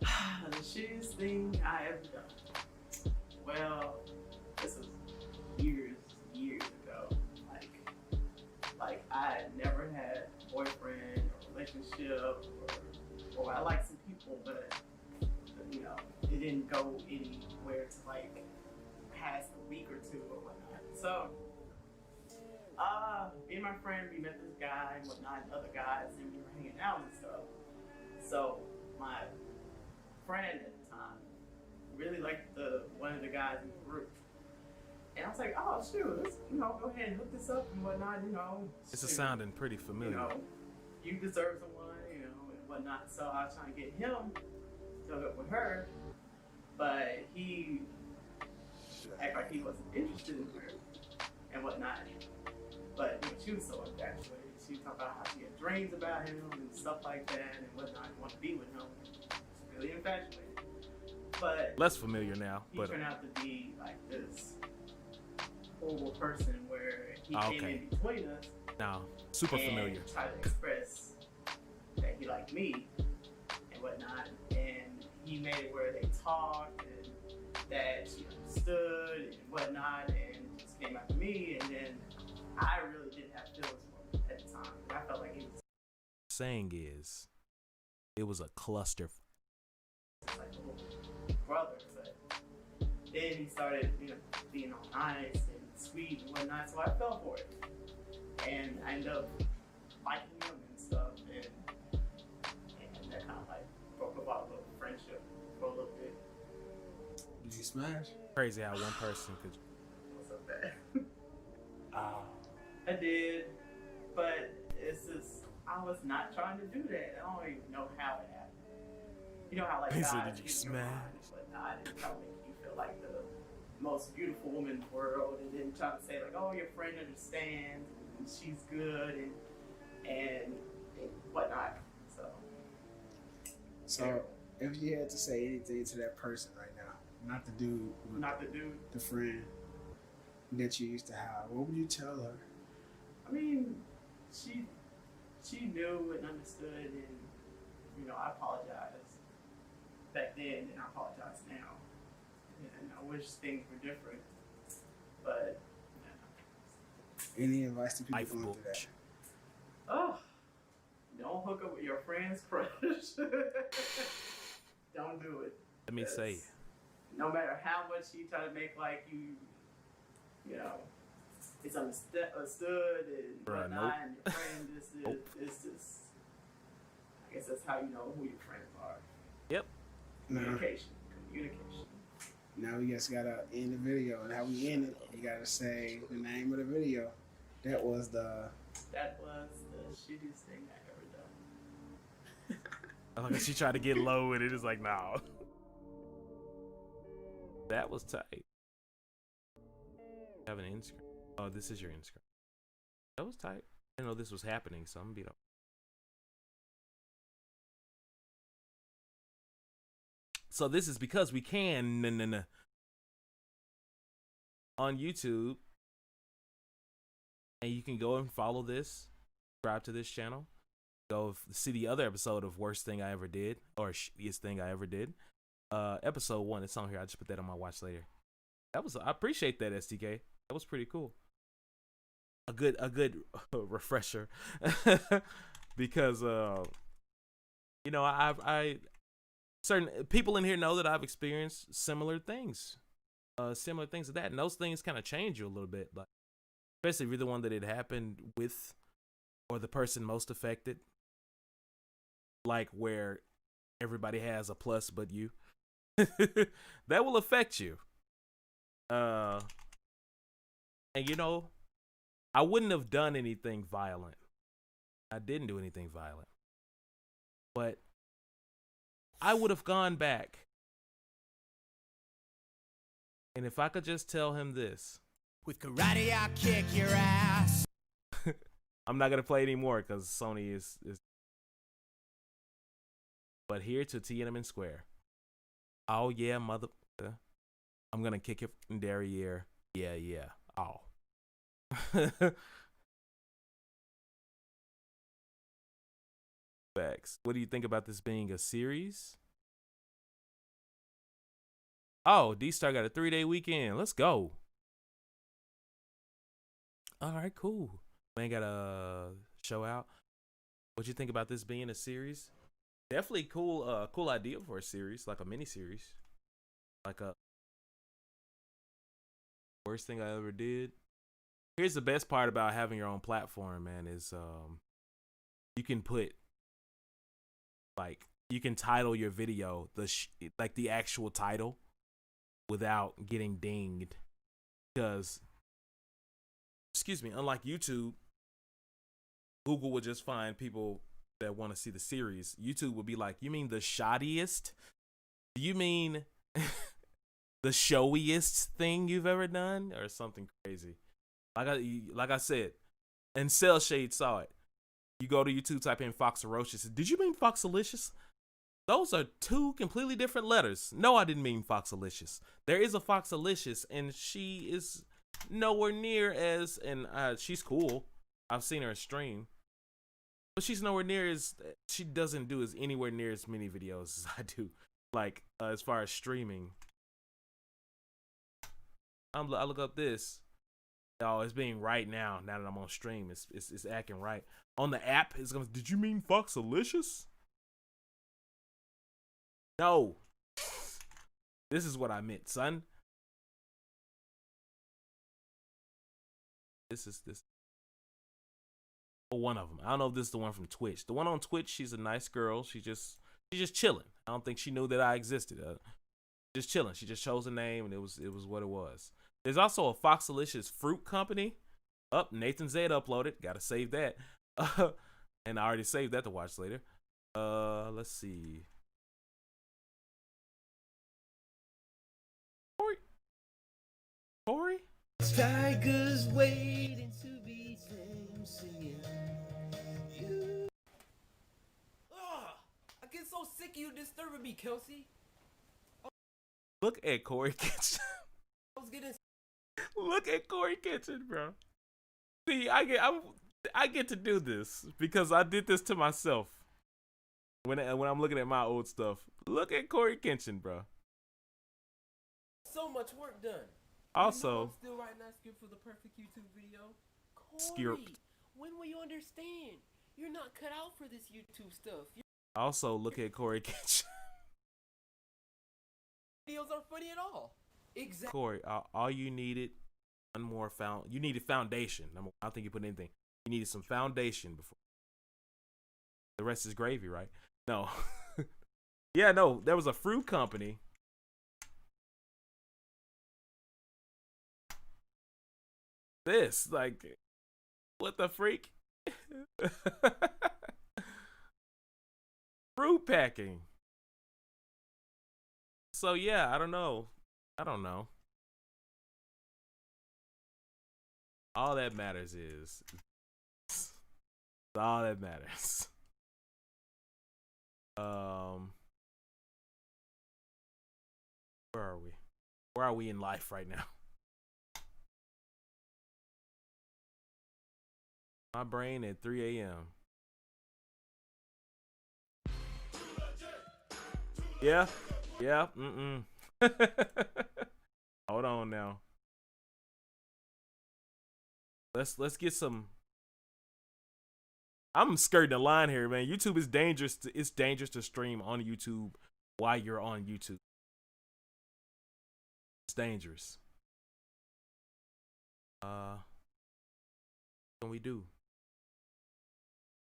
the shittiest thing I ever done. Well, this was years ago. Like I had never had a boyfriend or relationship or I like some people, but you know, it didn't go anywhere to like past a week or two or whatnot. So me and my friend, we met this guy and whatnot, and other guys, and we were hanging out and stuff. So my friend at the time really liked one of the guys in the group. And I was like, oh shoot, let's go ahead and hook this up and whatnot, This is sounding pretty familiar. You deserve someone, and whatnot. So I was trying to get him to hook up with her, but he acted like he wasn't interested in her and whatnot. But she was so infatuated. She talked about how she had dreams about him and stuff like that and whatnot, and wanted to be with him. She's really infatuated. But less familiar now. He But turned out to be like this horrible person where he came in between us. now, super familiar. Tried to express that he liked me and whatnot, and he made it where they talked and that she understood and whatnot, and just came after me, and then I really didn't have feelings for him at the time. I felt like he was Saying is, it was a cluster. like a little brother, but then he started, being all nice and sweet and whatnot, so I fell for it. And I ended up liking him and stuff, and that kind of like broke up our little friendship for a little bit. Did you smash? Crazy how one person could. What's up, bad? I did, but it's just, I was not trying to do that. I don't even know how it happened. You know how like He God said, did you gives you a mind, smash? but I didn't try to make you feel like the most beautiful woman in the world, and then try to say like, oh, your friend understands, and she's good, and whatnot. So if you had to say anything to that person right now, not the dude, the friend that you used to have, what would you tell her? I mean, she knew and understood, and I apologize. back then, and I apologize now. And I wish things were different, but Any advice to people Life going through that? bullshit. oh, don't hook up with your friend's crush. Don't do it. Let me say, No matter how much you try to make like you know, it's understood and Bruh, whatnot, nope. and your friend it's just. I guess that's how you know who your friends are. Yep. Communication. Now we just gotta end the video, and how we end it, you gotta say the name of the video. That was the shittiest thing I ever done. like she tried to get low with it. It's like, no. That was tight. Have an Instagram. Oh, this is your Instagram. That was tight. I didn't know this was happening, so I'm gonna beat up. So this is because we can on YouTube, and you can go and follow this, subscribe to this channel, go see the other episode of Worst Thing I Ever Did, or Shittiest Thing I Ever Did. Episode 1, it's on here. I just put that on my watch later. I appreciate that, STK. That was pretty cool. A good refresher, because you know, I certain people in here know that I've experienced similar things to that, and those things kind of change you a little bit, like especially if you're the one that it happened with, or the person most affected, like where everybody has a plus but you. That will affect you. And you know, I wouldn't have done anything violent. I didn't do anything violent, but I would have gone back, and if I could just tell him this: with karate, I'll kick your ass. I'm not gonna play anymore because Sony is. But here to Tiananmen Square. Oh yeah, mother. I'm gonna kick it in derriere. Yeah. Oh. Facts. What do you think about this being a series? Oh, D-Star got a 3-day weekend. Let's go. All right, cool. Man got a show out. What you think about this being a series? Definitely cool. Cool idea for a series, like a mini series, like a Worst Thing I Ever Did. Here's the best part about having your own platform, man, is you can put, like, you can title your video like the actual title without getting dinged, because, excuse me, unlike YouTube, Google would just find people that want to see the series. YouTube would be like, you mean the shoddiest? Do you mean the showiest thing you've ever done, or something crazy? Like I said, and Cell Shade saw it. You go to YouTube, type in Foxarocious. Did you mean Foxalicious? Those are two completely different letters. No, I didn't mean Foxalicious. There is a Foxalicious, and she is nowhere near as, and she's cool. I've seen her stream, but she's nowhere near as, she doesn't do as anywhere near as many videos as I do. Like, as far as streaming. I look up this. Oh, it's being right now that I'm on stream. It's acting right. On the app, it's gonna, did you mean Foxalicious? No. This is what I meant, son. This. Well, one of them. I don't know if this is the one from Twitch. The one on Twitch, she's a nice girl. She's just chilling. I don't think she knew that I existed. Just chilling. She just chose a name, and it was what it was. There's also a Foxalicious fruit company. Nathan Zed uploaded. Gotta save that. And I already saved that to watch later. Let's see. Corey? Tigers waiting to be tamed, singing. I get so sick of you disturbing me, Kelsey. Look at Corey Kitchen. Look at Corey Kitchen, bro. See, I get to do this because I did this to myself. When I'm looking at my old stuff, look at Corey Kenshin, bro. So much work done. Also, you know I'm still writing that script for the perfect YouTube video. Corey, when will you understand? You're not cut out for this YouTube stuff. also look at Corey Kenshin. Videos aren't funny at all. Exactly. Corey, all you needed you needed foundation. I don't think you put anything. You needed some foundation before. The rest is gravy, right? No. Yeah, no, there was a fruit company. This, like, what the freak? Fruit packing. So yeah, I don't know. All that matters is all that matters. Where are we? Where are we in life right now? My brain at 3 a.m. Yeah. Hold on now. Let's get some. I'm skirting the line here, man. YouTube is dangerous. It's dangerous to stream on YouTube while you're on YouTube. It's dangerous. What can we do?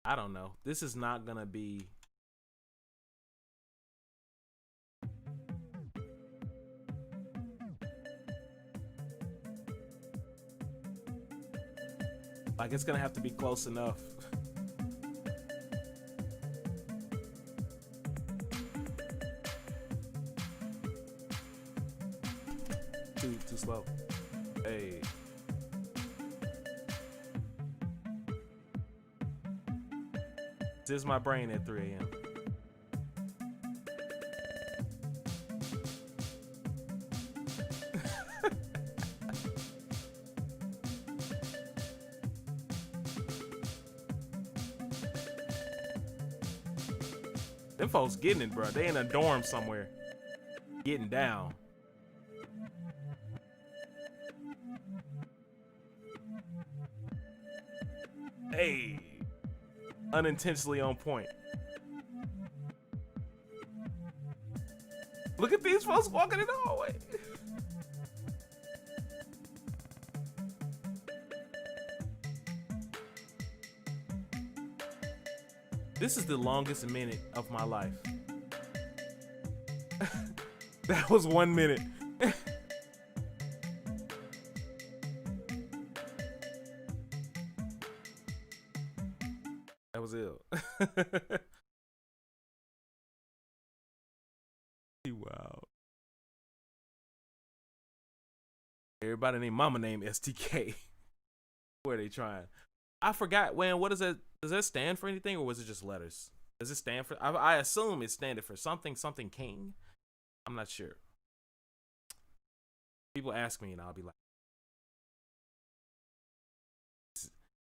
I don't know. This is not gonna be. Like, it's gonna have to be close enough. Too slow. Hey. This is my brain at 3 a.m. Them folks getting it, bro. They in a dorm somewhere, getting down. Hey, unintentionally on point. Look at these folks walking in the hallway. This is the longest minute of my life. That was 1 minute. That was ill. Wow. Everybody named mama named STK. Where are they trying? I forgot. When what is that? Does that stand for anything, or was it just letters? Does it stand for? I assume it standed for something king. I'm not sure. People ask me, and I'll be like,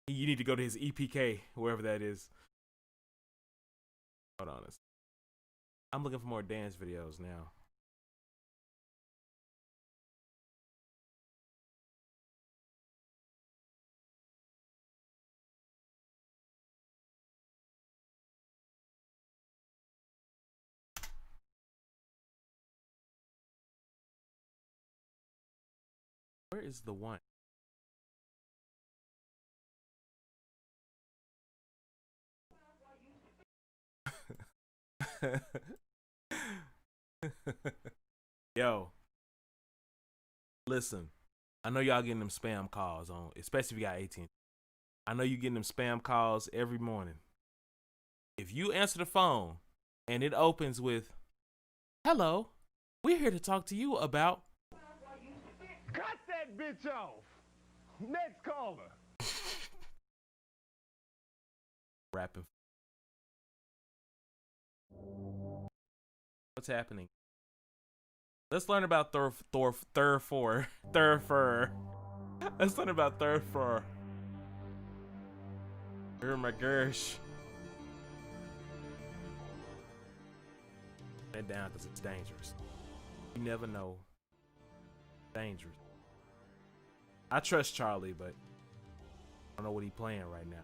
"You need to go to his EPK, wherever that is." Hold on. I'm looking for more dance videos now. Where is the one? Yo, listen, I know y'all getting them spam calls on, especially if you got 18. I know you getting them spam calls every morning. If you answer the phone and it opens with, "Hello, we're here to talk to you about." Cut that bitch off. Next caller. Rapping. What's happening? Let's learn about Thurfur. Let's learn about Thurfur. Oh my gosh. it down because it's dangerous. You never know. Dangerous. I trust Charlie, but I don't know what he's playing right now.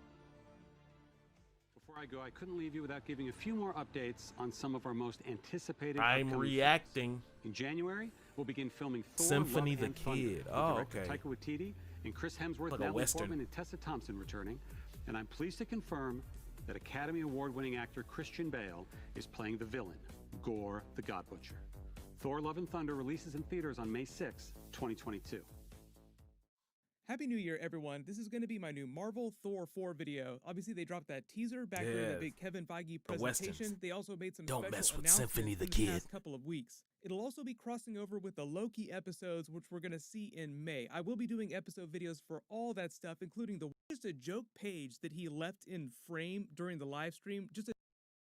Before I go, I couldn't leave you without giving a few more updates on some of our most anticipated. I'm upcoming reacting. films. In January, we'll begin filming Thor: Symphony Love the and Thunder, Kid. with Oh, director okay. Taika Waititi and Chris Hemsworth, Like a Natalie Western. Portman, and Tessa Thompson returning. And I'm pleased to confirm that Academy Award-winning actor Christian Bale is playing the villain, Gore the God Butcher. Thor: Love and Thunder releases in theaters on May 6, 2022. Happy New Year, everyone. This is going to be my new Marvel Thor 4 video. Obviously, they dropped that teaser back during the big Kevin Feige presentation. They also made some Don't special mess with announcements Symphony the in Kid. past couple of weeks. It'll also be crossing over with the Loki episodes, which we're going to see in May. I will be doing episode videos for all that stuff, including the just a joke page that he left in frame during the live stream, just a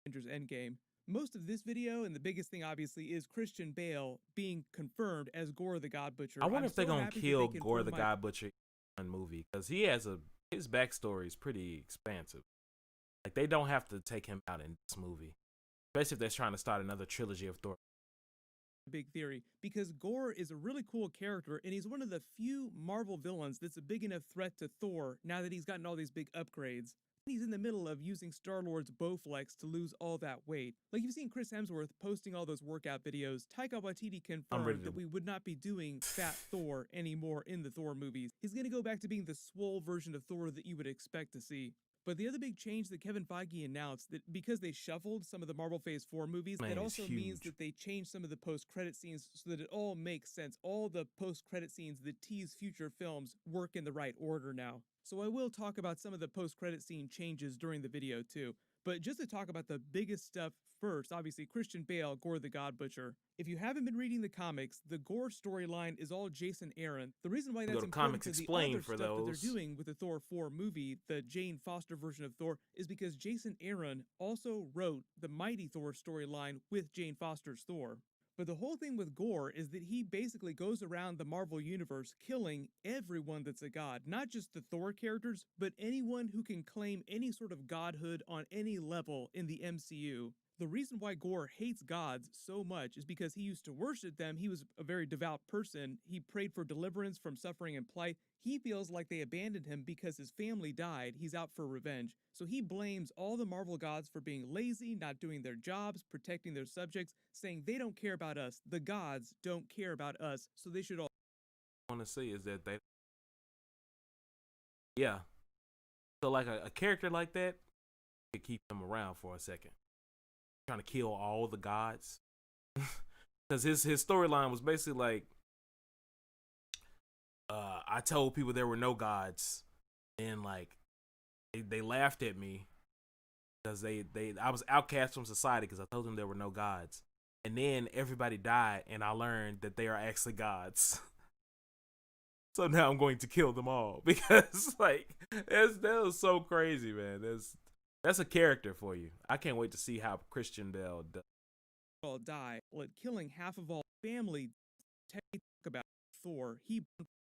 Avengers Endgame. Most of this video, and the biggest thing obviously, is Christian Bale being confirmed as Gore the God Butcher. I wonder if they're gonna kill Gore the God God Butcher in one movie, because his backstory is pretty expansive. Like, they don't have to take him out in this movie, especially if they're trying to start another trilogy of Thor. Big theory, because Gore is a really cool character, and he's one of the few Marvel villains that's a big enough threat to Thor now that he's gotten all these big upgrades. He's in the middle of using Star-Lord's Bowflex to lose all that weight. Like, you've seen Chris Hemsworth posting all those workout videos. Taika Waititi confirmed that we would not be doing Fat Thor anymore in the Thor movies. He's gonna go back to being the swole version of Thor that you would expect to see. But the other big change that Kevin Feige announced, that because they shuffled some of the Marvel Phase 4 movies, that also means that they changed some of the post-credit scenes so that it all makes sense. All the post-credit scenes that tease future films work in the right order now. So I will talk about some of the post-credit scene changes during the video too. But just to talk about the biggest stuff first, obviously Christian Bale, Gore the God Butcher. If you haven't been reading the comics, the Gore storyline is all Jason Aaron. The reason why that's important to the other stuff that they're doing with the Thor 4 movie, the Jane Foster version of Thor, is because Jason Aaron also wrote the Mighty Thor storyline with Jane Foster's Thor. But the whole thing with Gore is that he basically goes around the Marvel Universe killing everyone that's a god. Not just the Thor characters, but anyone who can claim any sort of godhood on any level in the MCU. The reason why Gore hates gods so much is because he used to worship them. He was a very devout person. He prayed for deliverance from suffering and plight. He feels like they abandoned him because his family died. He's out for revenge. So he blames all the Marvel gods for being lazy, not doing their jobs, protecting their subjects, saying they don't care about us. The gods don't care about us, so they should all. I want to say is that they. Yeah. So, like, a character like that, you could keep them around for a second. Trying to kill all the gods. Because his storyline was basically like, I told people there were no gods, and like they laughed at me because I was outcast from society because I told them there were no gods, and then everybody died, and I learned that they are actually gods. So now I'm going to kill them all because like that was so crazy, man. That's a character for you. I can't wait to see how Christian Bale does. All die, like killing half of all family. Talk about Thor. He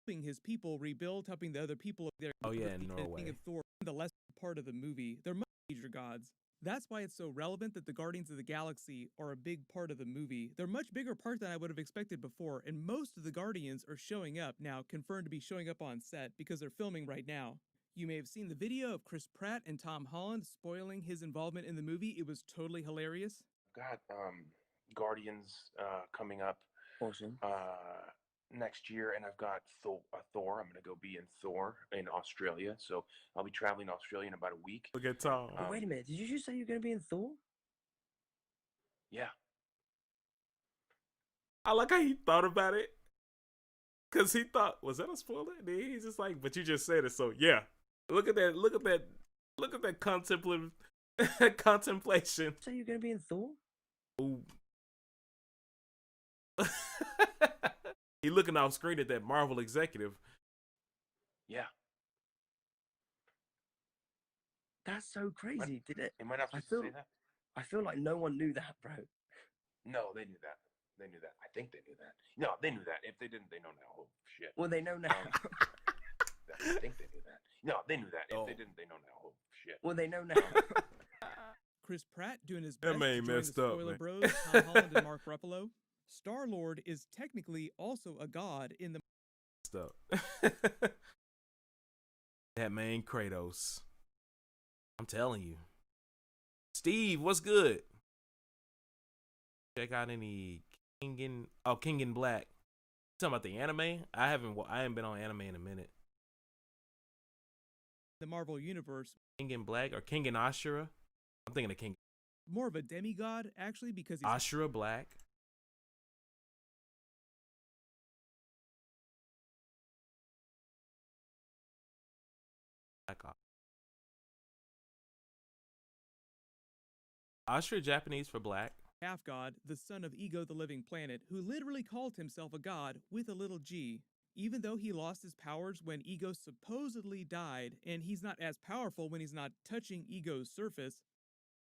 helping his people rebuild, helping the other people there. Oh yeah, in Norway. Of Thor, the less part of the movie. They're much major gods. That's why it's so relevant that the Guardians of the Galaxy are a big part of the movie. They're a much bigger part than I would have expected before, and most of the Guardians are showing up now, confirmed to be showing up on set because they're filming right now. You may have seen the video of Chris Pratt and Tom Holland spoiling his involvement in the movie. It was totally hilarious. Got Guardians coming up next year, and I've got Thor. I'm gonna go be in Thor in Australia, so I'll be traveling to Australia in about a week. Look at Tom. Wait a minute, did you just say you're gonna be in Thor? Yeah. I like how he thought about it, cause he thought, was that a spoiler? And then he's just like, but you just said it, so yeah. Look at that contemplation. So you're gonna be in Thor? Ooh. He looking off screen at that Marvel executive. Yeah. That's so crazy. Did it? Am I not supposed to say that? I feel like no one knew that, bro. No, they knew that. They knew that. I think they knew that. No, they knew that. If they didn't, they know now. Oh shit. Well, they know now. I think they knew that. No, they knew that. If they didn't, they know now. Oh shit. Well, they know now. Chris Pratt doing his That best man to join the messed up, spoiler man. bros, Tom Holland and Mark Ruffalo. Star-Lord is technically also a god in the Stuff. That man Kratos. I'm telling you. Steve, what's good? Check out any King in Black. You talking about the anime? I haven't been on anime in a minute. the Marvel Universe. King in Black or King in Ashura? I'm thinking of King. More of a demigod, actually, because he's Ashura Black. Ashura Japanese for black. half god, the son of Ego the Living Planet, who literally called himself a god with a little g. Even though he lost his powers when Ego supposedly died, and he's not as powerful when he's not touching Ego's surface,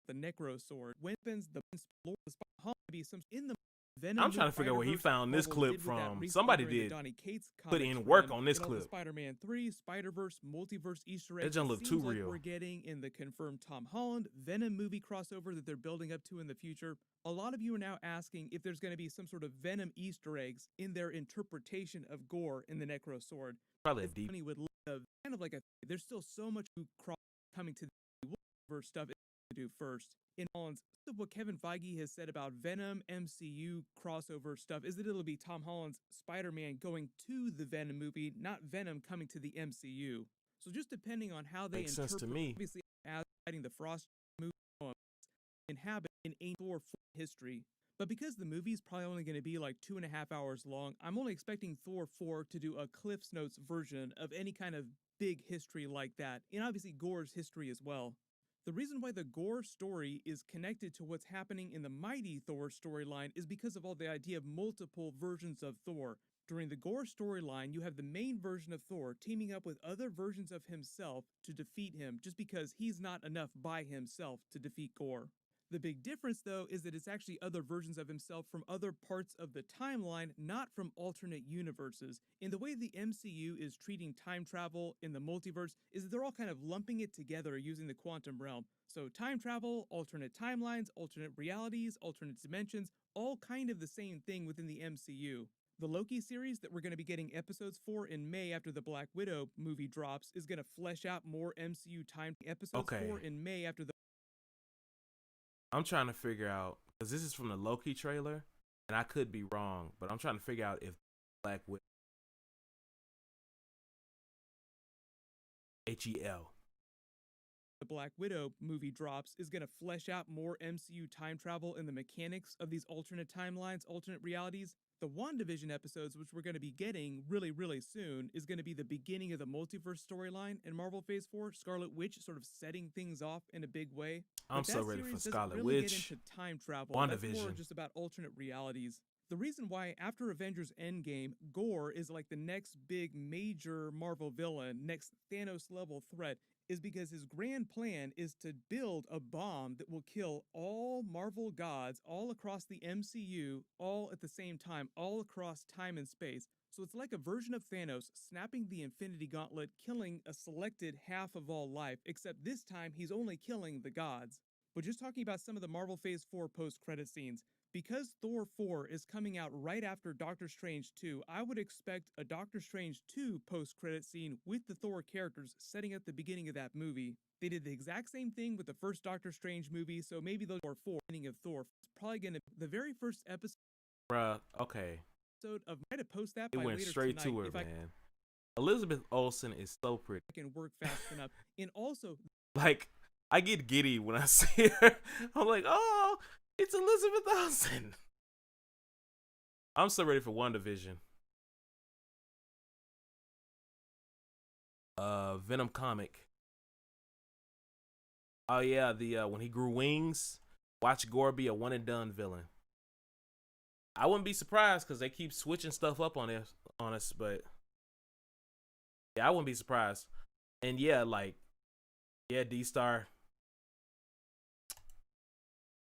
the Necro Sword, weapons, the Lord, be some in the Venom I'm trying to figure out where he found this Marvel clip did with that from. recently Somebody during the did Donny Cates put comics in work run, on this and all the clip. Spider-Man 3, Spider-Verse, Multiverse Easter eggs. That don't look Seems too like real. We're getting in the confirmed Tom Holland Venom movie crossover that they're building up to in the future. A lot of you are now asking if there's going to be some sort of Venom Easter eggs in their interpretation of Gore in the Necro Sword. Probably a It's deep. funny with kind of like there's still so much cross coming to the Multiverse stuff to do first. In Holland's, what Kevin Feige has said about Venom MCU crossover stuff is that it'll be Tom Holland's Spider-Man going to the Venom movie, not Venom coming to the MCU. So just depending on how they Makes sense interpret, to me. obviously, as writing the Frost movie inhabit in Thor history. But because the movie's probably only going to be like 2.5 hours long, I'm only expecting Thor 4 to do a Cliff's Notes version of any kind of big history like that, and obviously Gore's history as well. The reason why the Gore story is connected to what's happening in the Mighty Thor storyline is because of all the idea of multiple versions of Thor. During the Gore storyline, you have the main version of Thor teaming up with other versions of himself to defeat him, just because he's not enough by himself to defeat Gore. The big difference, though, is that it's actually other versions of himself from other parts of the timeline, not from alternate universes. In the way the MCU is treating time travel in the multiverse is that they're all kind of lumping it together using the quantum realm. So time travel, alternate timelines, alternate realities, alternate dimensions, all kind of the same thing within the MCU. The Loki series that we're going to be getting episodes for in May after the Black Widow movie drops is going to flesh out more MCU time episodes for in May after the I'm trying to figure out, because this is from the Loki trailer, and I could be wrong, but I'm trying to figure out if Black Widow HEL. The Black Widow movie drops is going to flesh out more MCU time travel and the mechanics of these alternate timelines, alternate realities. The WandaVision episodes, which we're going to be getting really, really soon, is going to be the beginning of the multiverse storyline in Marvel Phase 4. Scarlet Witch sort of setting things off in a big way. I'm so ready for Scarlet really Witch. Get into time travel. WandaVision. That's more just about alternate realities. The reason why after Avengers Endgame, Gore is like the next big major Marvel villain, next Thanos level threat, is because his grand plan is to build a bomb that will kill all Marvel gods all across the MCU, all at the same time, all across time and space. So it's like a version of Thanos snapping the Infinity Gauntlet, killing a selected half of all life, except this time he's only killing the gods. But just talking about some of the Marvel Phase 4 post-credit scenes, because Thor 4 is coming out right after Doctor Strange 2, I would expect a Doctor Strange 2 post-credit scene with the Thor characters setting up the beginning of that movie. They did the exact same thing with the first Doctor Strange movie, so maybe those Thor 4 beginning of Thor is probably going to be the very first episode. Bruh, okay. Of try to post that It by went later straight tonight, to her, if man. Elizabeth Olsen is so pretty. I can work fast enough. And also, like, I get giddy when I see her. I'm like, oh, it's Elizabeth Olsen. I'm so ready for WandaVision. Venom comic. Oh yeah, the when he grew wings, watch Gore be a one and done villain. I wouldn't be surprised because they keep switching stuff up on us, but yeah, I wouldn't be surprised. And yeah, like, yeah, D-Star,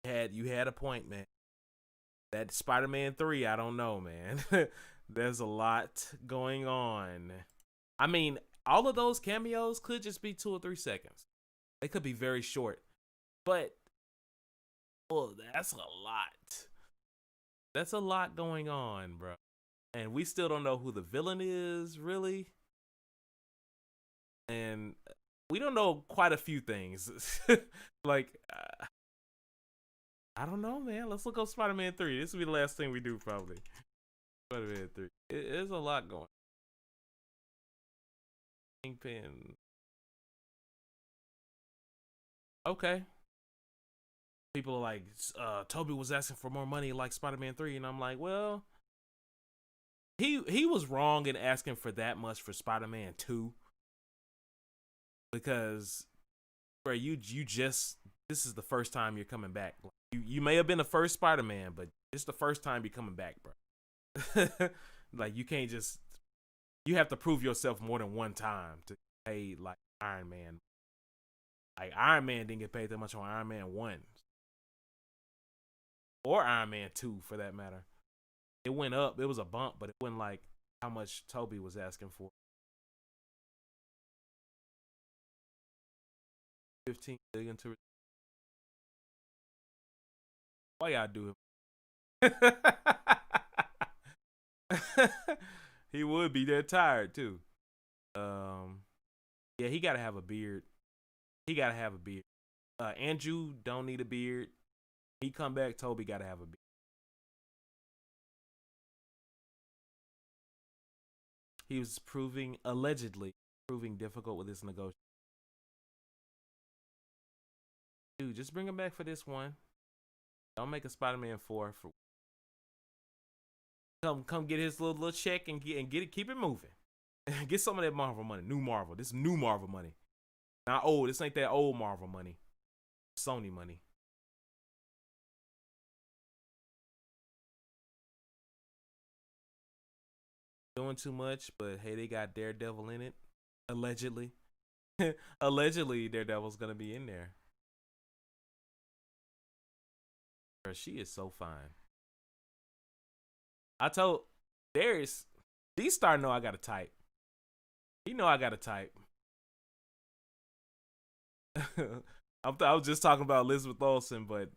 you had a point, man. That Spider-Man 3, I don't know, man. There's a lot going on. I mean, all of those cameos could just be 2 or 3 seconds. They could be very short. But Oh, that's a lot. That's a lot going on, bro. And we still don't know who the villain is, really. And we don't know quite a few things. Like, I don't know, man. Let's look up Spider-Man 3. This will be the last thing we do, probably. Spider-Man 3. There's a lot going on. Kingpin. Okay. People are like, Toby was asking for more money like Spider-Man 3. And I'm like, well, he was wrong in asking for that much for Spider-Man 2. Because, bro, you just, this is the first time you're coming back. You may have been the first Spider-Man, but it's the first time you're coming back, bro. Like, you can't just, you have to prove yourself more than one time to pay like Iron Man. Like, Iron Man didn't get paid that much on Iron Man 1. Or Iron Man 2, for that matter. It went up. It was a bump, but it wasn't like how much Toby was asking for. 15 billion to. Why y'all do it? He would be that tired too. Yeah, he gotta have a beard. He gotta have a beard. Andrew don't need a beard. He come back, Toby gotta have a beard. He was allegedly proving difficult with his negotiation. Dude, just bring him back for this one. Don't make a Spider-Man 4 for. Come get his little check and get it. Keep it moving. Get some of that Marvel money. New Marvel. This new Marvel money. Not old. This ain't that old Marvel money. Sony money. Doing too much, but hey, they got Daredevil in it. Allegedly. Allegedly, Daredevil's gonna be in there. She is so fine. I told Darius, D-Star know I got a type. He know I got a type. I was just talking about Elizabeth Olsen, but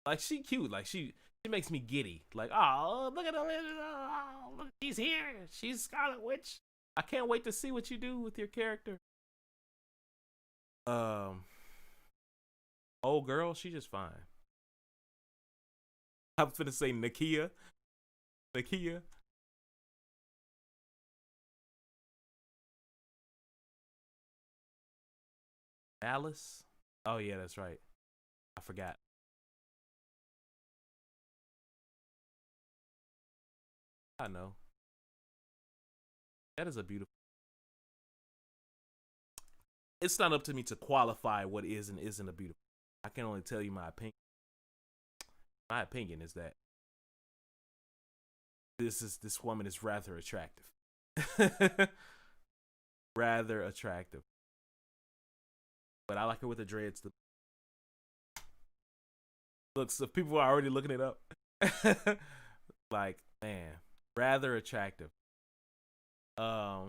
like she cute. Like she makes me giddy. Like, oh, look at her. Oh, look, she's here. She's Scarlet Witch. I can't wait to see what you do with your character. Old girl, she just fine. I'm finna say Nakia. Alice? Oh yeah, that's right. I forgot. I know. That is a beautiful. It's not up to me to qualify what is and isn't a beautiful. I can only tell you my opinion. My opinion is that this woman is rather attractive. Rather attractive. But I like her with the dreads. Look, so people are already looking it up. Like, man, rather attractive. Yeah,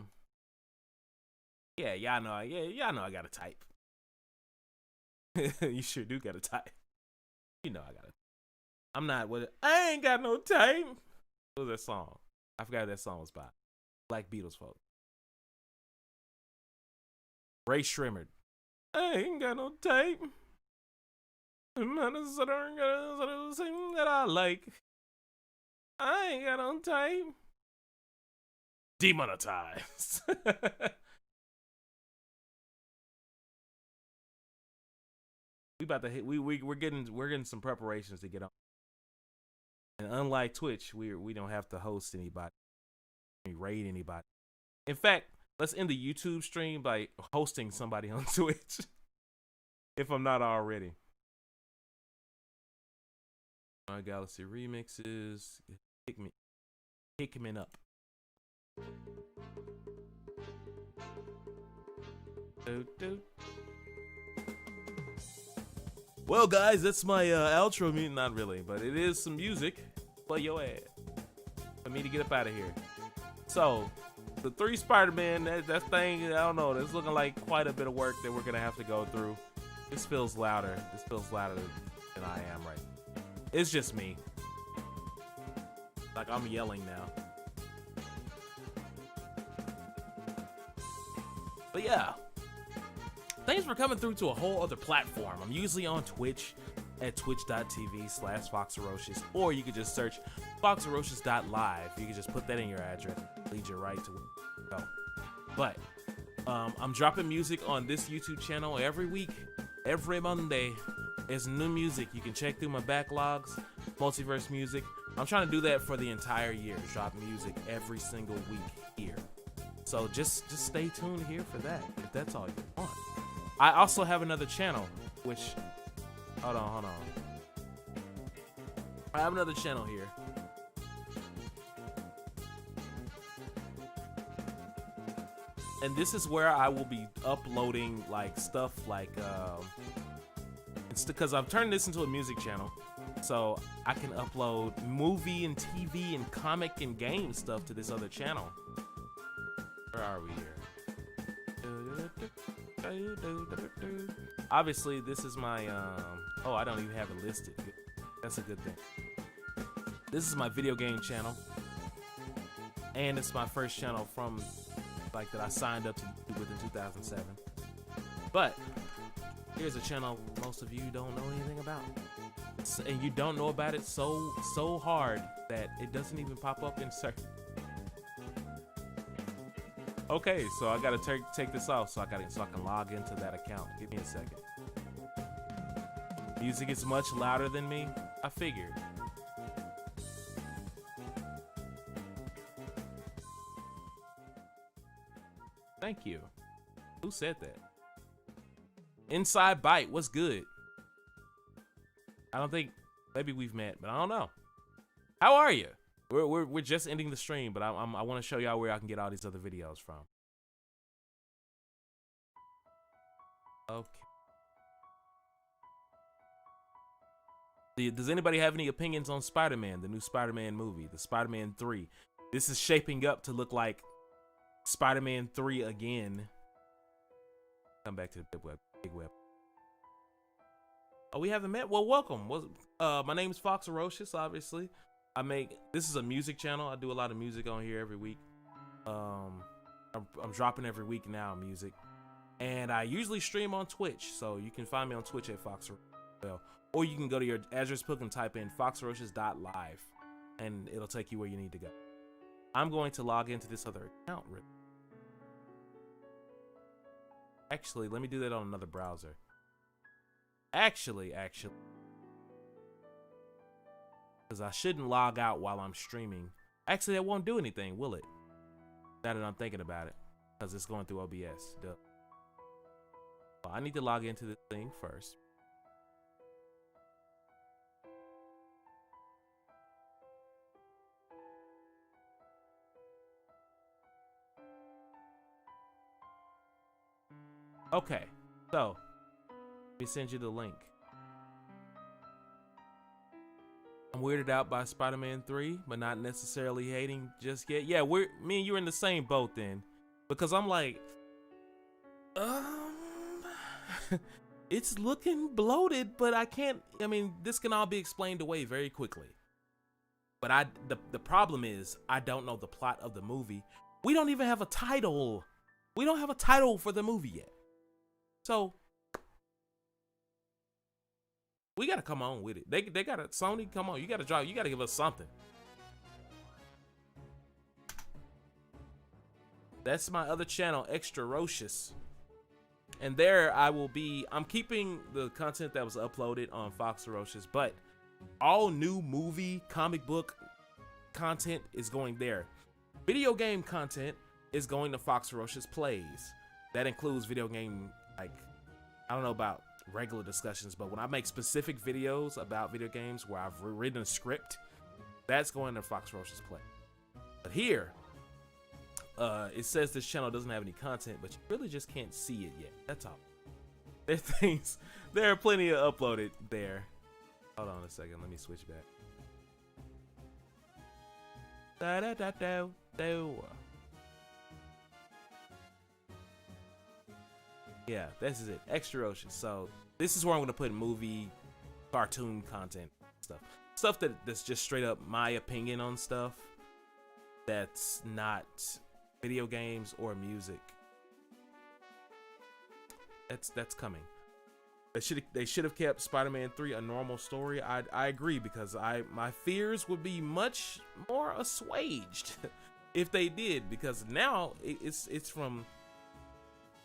y'all know I got a type. You sure do got a type. You know I got a. I'm not with it. I ain't got no type. What was that song? I forgot what that song was by. Black Beatles folk. Ray Shrimmered. I ain't got no type. Something that I like. I ain't got no type. Demonetized. We about to hit. We're getting some preparations to get on. And unlike Twitch, we don't have to host anybody, raid anybody. In fact, let's end the YouTube stream by hosting somebody on Twitch, if I'm not already. My Galaxy remixes, Hickman up. Well, guys, that's my outro. Not really, but it is some music. Play your ad for me to get up out of here. So, the 3 Spider-Man, that thing, I don't know. That's looking like quite a bit of work that we're gonna have to go through. This feels louder. than I am right now. It's just me. Like, I'm yelling now. But yeah. Thanks for coming through to a whole other platform. I'm usually on Twitch at twitch.tv/Foxarocious, or you could just search Foxarocious.live. You can just put that in your address, lead you right to where you go. But I'm dropping music on this YouTube channel every week, every Monday. There's new music. You can check through my backlogs, multiverse music. I'm trying to do that for the entire year. Drop music every single week here. So just stay tuned here for that, if that's all you want. I also have another channel, which, hold on. I have another channel here. And this is where I will be uploading like stuff like, it's because I've turned this into a music channel. So I can upload movie and TV and comic and game stuff to this other channel. Where are we here? Obviously, this is my, oh, I don't even have it listed. That's a good thing. This is my video game channel. And it's my first channel from, like, that I signed up to do with in 2007. But here's a channel most of you don't know anything about. And you don't know about it so hard that it doesn't even pop up in search. Okay, so I gotta take this off so I can log into that account. Give me a second. Music is much louder than me. I figured. Thank you. Who said that? Inside Bite, what's good? I don't think, maybe we've met, but I don't know. How are you? We're just ending the stream, but I want to show y'all where I can get all these other videos from. Okay. Does anybody have any opinions on Spider-Man, the new Spider-Man movie, the Spider-Man 3? This is shaping up to look like Spider-Man 3 again. Come back to the big web. Oh, we haven't met? Well, welcome. My name is Foxarocious, obviously. This is a music channel. I do a lot of music on here every week. I'm dropping every week now, music. And I usually stream on Twitch, so you can find me on Twitch at Foxarocious. Or you can go to your address book and type in Foxarocious.live, and it'll take you where you need to go. I'm going to log into this other account. Actually, let me do that on another browser. Actually. Because I shouldn't log out while I'm streaming. Actually, that won't do anything, will it? Now that I'm thinking about it. Because it's going through OBS. Duh. Well, I need to log into this thing first. Okay, so let me send you the link. I'm weirded out by Spider-Man 3, but not necessarily hating just yet. Yeah, me and you are in the same boat then, because I'm like, it's looking bloated, but I can't. I mean, this can all be explained away very quickly. But the problem is I don't know the plot of the movie. We don't even have a title. We don't have a title for the movie yet. So we gotta come on with it. They gotta, Sony, come on. You gotta drop. You gotta give us something. That's my other channel, Foxarocious. And there I will be. I'm keeping the content that was uploaded on Foxarocious, but all new movie, comic book content is going there. Video game content is going to Foxarocious Plays. That includes video game. Like, I don't know about regular discussions, but when I make specific videos about video games where I've written a script, that's going to Foxarocious Play. But here, it says this channel doesn't have any content, but you really just can't see it yet. That's all. There are plenty of uploaded there. Hold on a second, let me switch back. Yeah, this is it. Foxarocious. So this is where I'm gonna put movie cartoon content stuff that's just straight up my opinion on stuff that's not video games or music. That's coming. They should have kept Spider-Man 3 a normal story. I agree, because my fears would be much more assuaged if they did, because now it's from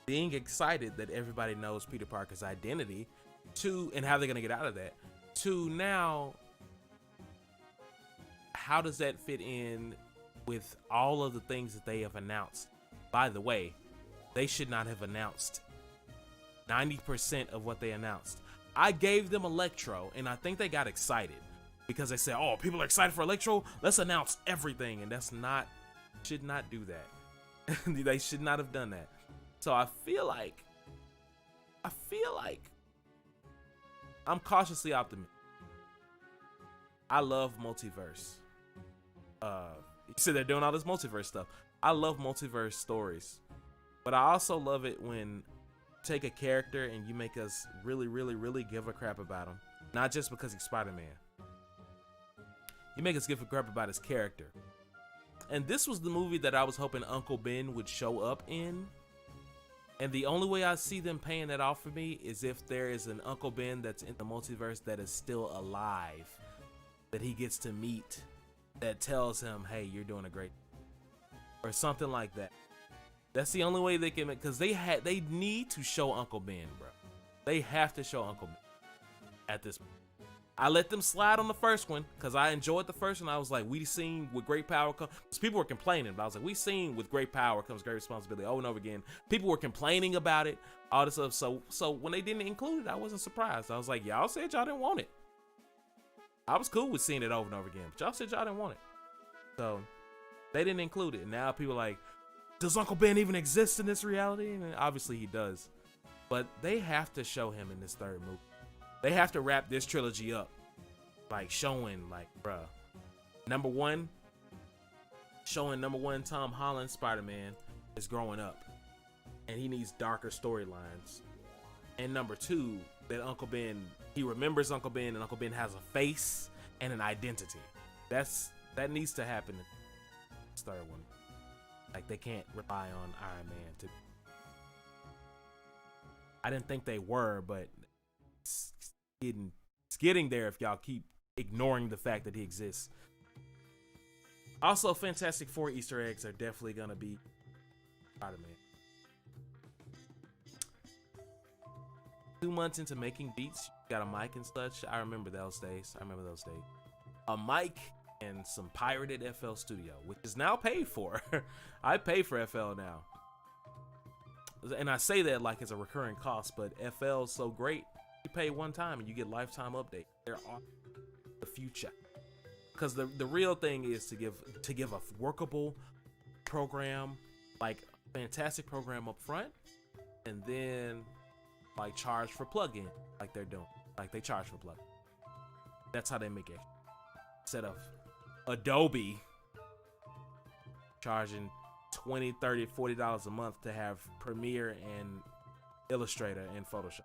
being excited that everybody knows Peter Parker's identity to, and how they're gonna get out of that, to now how does that fit in with all of the things that they have announced? By the way, they should not have announced 90% of what they announced. I gave them Electro, and I think they got excited because they said, oh, people are excited for Electro, let's announce everything. And that's not, should not do that. They should not have done that. So I feel like I'm cautiously optimistic. I love multiverse. You said they're doing all this multiverse stuff. I love multiverse stories, but I also love it when take a character and you make us really, really, really give a crap about him. Not just because he's Spider-Man. You make us give a crap about his character. And this was the movie that I was hoping Uncle Ben would show up in. And the only way I see them paying that off for me is if there is an Uncle Ben that's in the multiverse that is still alive, that he gets to meet, that tells him, hey, you're doing a great, or something like that. That's the only way they can, because they need to show Uncle Ben, bro. They have to show Uncle Ben at this point. I let them slide on the first one because I enjoyed the first one. I was like, we seen with great power comes, because people were complaining, but I was like, we seen with great power comes great responsibility over and over again. People were complaining about it, all this stuff. So when they didn't include it, I wasn't surprised. I was like, y'all said y'all didn't want it. I was cool with seeing it over and over again, but y'all said y'all didn't want it. So they didn't include it. And now people are like, does Uncle Ben even exist in this reality? And obviously he does. But they have to show him in this third movie. They have to wrap this trilogy up. Like showing, like, bruh. Showing number one Tom Holland Spider-Man is growing up. And he needs darker storylines. And number two, that Uncle Ben, he remembers Uncle Ben, and Uncle Ben has a face and an identity. That needs to happen in this third one. Like, they can't rely on Iron Man to. I didn't think they were, but it's getting there if y'all keep ignoring the fact that he exists. Also, Fantastic Four Easter eggs are definitely gonna be Spider-Man. 2 months into making beats, you got a mic and such. I remember those days. A mic and some pirated FL Studio, which is now paid for. I pay for FL now. And I say that like it's a recurring cost, but FL's so great. You pay one time and you get lifetime updates. They're on the future. Because the real thing is to give a workable program, like fantastic program up front, and then like charge for plugin, like they're doing. Like they charge for plugin. That's how they make it. Instead of Adobe charging $20, $30, $40 a month to have Premiere and Illustrator and Photoshop.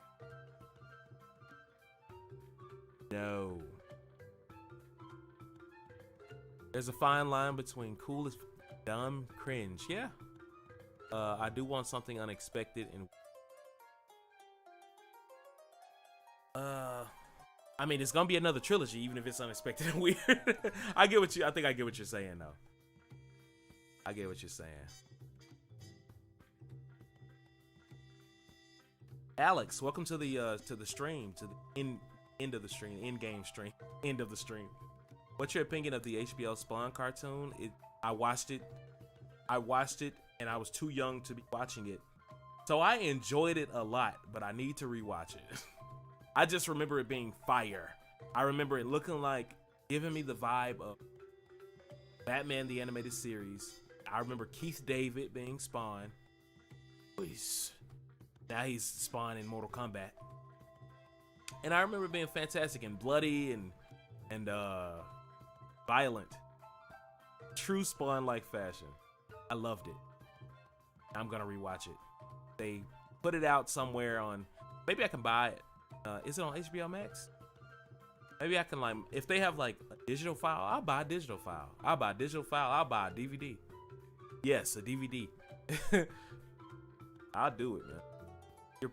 No. There's a fine line between cool as dumb cringe. Yeah. I do want something unexpected and I mean, it's gonna be another trilogy, even if it's unexpected and weird. I think I get what you're saying, though. I get what you're saying. Alex, welcome to the stream, to the end of the stream, in-game stream, end of the stream. What's your opinion of the HBO Spawn cartoon? I watched it, and I was too young to be watching it, so I enjoyed it a lot, but I need to rewatch it. I just remember it being fire. I remember it looking like, giving me the vibe of Batman the Animated Series. I remember Keith David being Spawn. Now he's Spawn in Mortal Kombat. And I remember it being fantastic and bloody and violent. True Spawn-like fashion. I loved it. I'm gonna rewatch it. They put it out somewhere on, maybe I can buy it. Is it on HBO Max? Maybe I can like, if they have like a digital file, I'll buy a digital file. I'll buy a digital file. I'll buy a DVD. Yes, a DVD. I'll do it, man. You're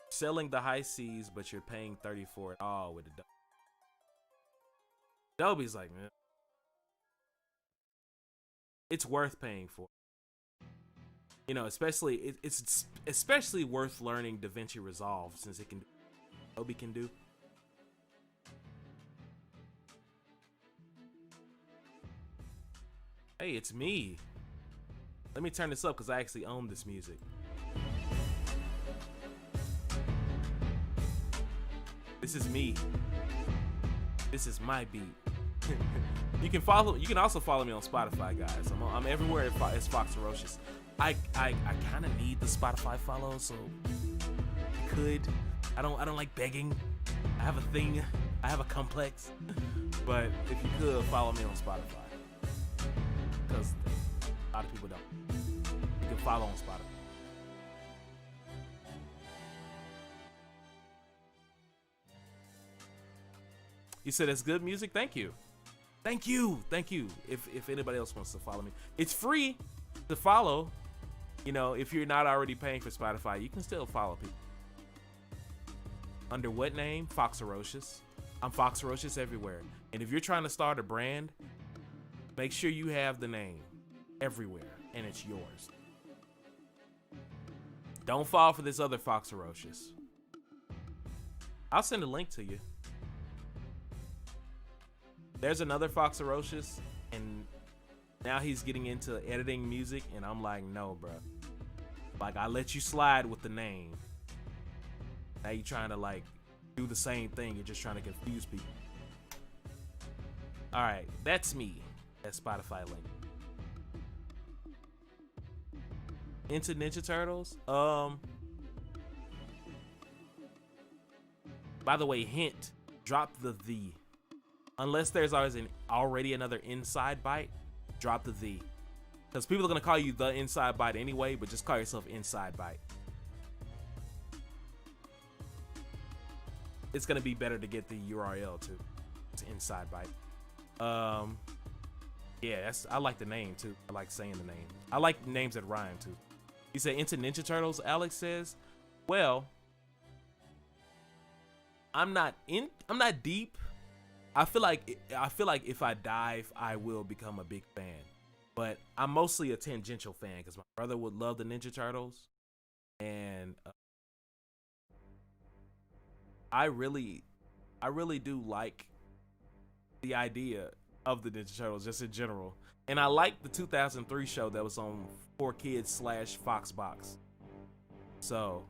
selling the high seas, but you're paying $30 for it all with Adobe. Adobe's like, man, it's worth paying for. You know, especially it's especially worth learning DaVinci Resolve since it can do what Adobe can do. Hey, it's me. Let me turn this up because I actually own this music. This is me. This is my beat. You can also follow me on Spotify, guys. I'm everywhere as Foxarocious. I kind of need the Spotify follow, so I could. I don't like begging. I have a thing. I have a complex. But if you could follow me on Spotify. Because a lot of people don't. You can follow on Spotify. You said it's good music? Thank you. Thank you. Thank you. If anybody else wants to follow me. It's free to follow. You know, if you're not already paying for Spotify, you can still follow people. Under what name? Foxarocious. I'm Foxarocious everywhere. And if you're trying to start a brand, make sure you have the name everywhere and it's yours. Don't fall for this other Foxarocious. I'll send a link to you. There's another Foxarocious, and now he's getting into editing music, and I'm like, no, bro. Like, I let you slide with the name. Now you're trying to like do the same thing. You're just trying to confuse people. All right, that's me. That Spotify link. Into Ninja Turtles. By the way, hint: drop the "the." Unless there's already another inside bite, drop the "the." Because people are gonna call you the inside bite anyway, but just call yourself inside bite. It's gonna be better to get the URL too. It's inside bite. Yeah, I like the name too. I like saying the name. I like names that rhyme too. You say into Ninja Turtles, Alex says. Well, I'm not deep. I feel like if I dive, I will become a big fan. But I'm mostly a tangential fan because my brother would love the Ninja Turtles, and I really do like the idea of the Ninja Turtles just in general. And I like the 2003 show that was on 4Kids / Foxbox. So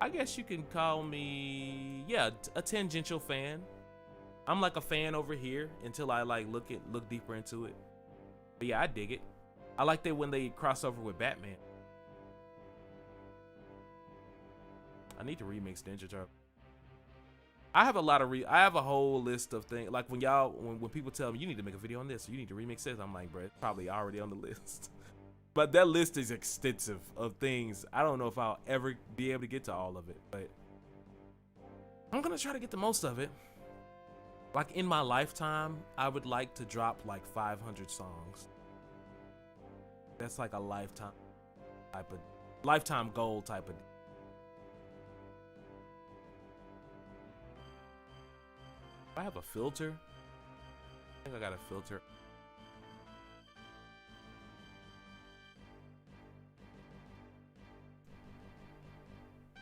I guess you can call me, yeah, a tangential fan. I'm like a fan over here until I like look deeper into it. But yeah, I dig it. I like that when they cross over with Batman. I need to remix Ninja Turtle. I have a whole list of things. Like when people tell me you need to make a video on this, or you need to remix this, I'm like, bro, it's probably already on the list. But that list is extensive of things. I don't know if I'll ever be able to get to all of it, but I'm gonna try to get the most of it. Like in my lifetime, I would like to drop like 500 songs. That's like a lifetime goal type of. I have a filter. I think I got a filter.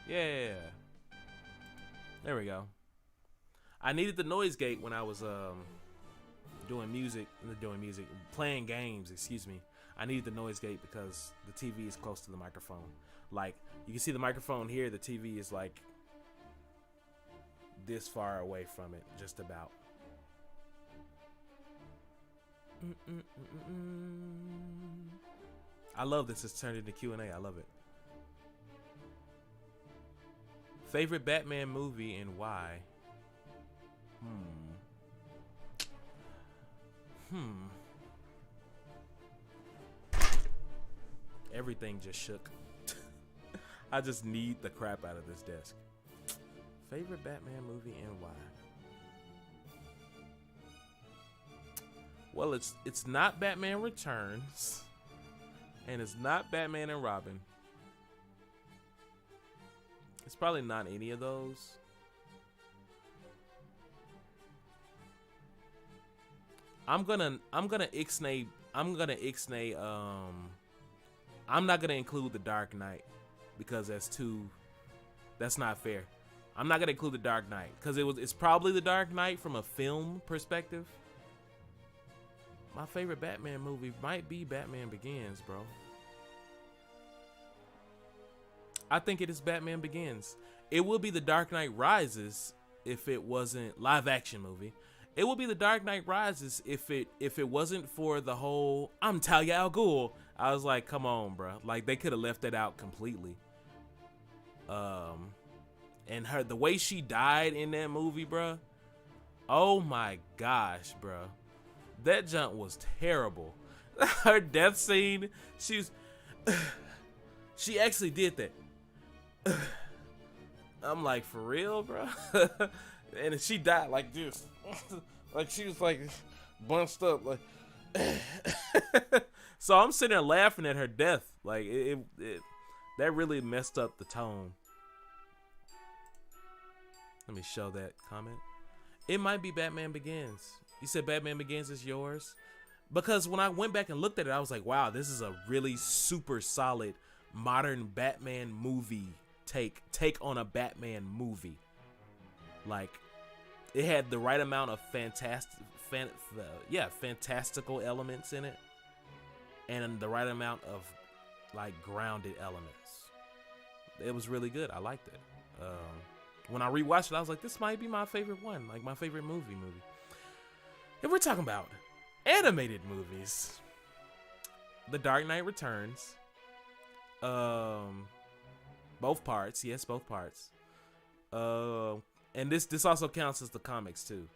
Yeah. There we go. I needed the noise gate when I was playing games, excuse me. I needed the noise gate because the TV is close to the microphone. Like, you can see the microphone here, the TV is like this far away from it, just about. I love this. It's turned into Q&A. I love it. Favorite Batman movie and why? Everything just shook. I just need the crap out of this desk. Favorite Batman movie and why? Well, it's not Batman Returns, and it's not Batman and Robin. It's probably not any of those. I'm gonna ixnay. I'm not gonna include The Dark Knight because that's not fair. I'm not gonna include The Dark Knight because it's probably The Dark Knight from a film perspective. My favorite Batman movie might be Batman Begins, bro. I think it is Batman Begins. It will be The Dark Knight Rises if it wasn't live action movie. It will be The Dark Knight Rises if it wasn't for the whole I'm Talia al Ghul. I was like, come on, bro. Like they could have left that out completely. And the way she died in that movie, bro. Oh my gosh, bro. That junt was terrible. Her death scene, she actually did that. I'm like, for real, bro? And she died like this. Like she was like bunched up like So I'm sitting there laughing at her death. Like it that really messed up the tone. Let me show that comment. It might be Batman Begins. You said Batman Begins is yours? Because when I went back and looked at it, I was like, wow, this is a really super solid modern Batman movie take on a Batman movie. Like, it had the right amount of fantastical elements in it, and the right amount of like grounded elements. It was really good. I liked it. When I rewatched it, I was like, this might be my favorite one, like my favorite movie. If we're talking about animated movies, The Dark Knight Returns, both parts, yes, both parts. And this also counts as the comics too.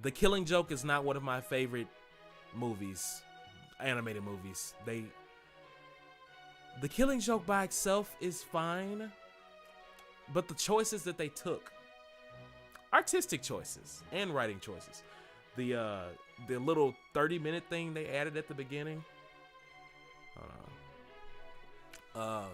The Killing Joke is not one of my favorite movies, animated movies. The Killing Joke by itself is fine, but the choices that they took, artistic choices and writing choices. The little 30-minute thing they added at the beginning. Well,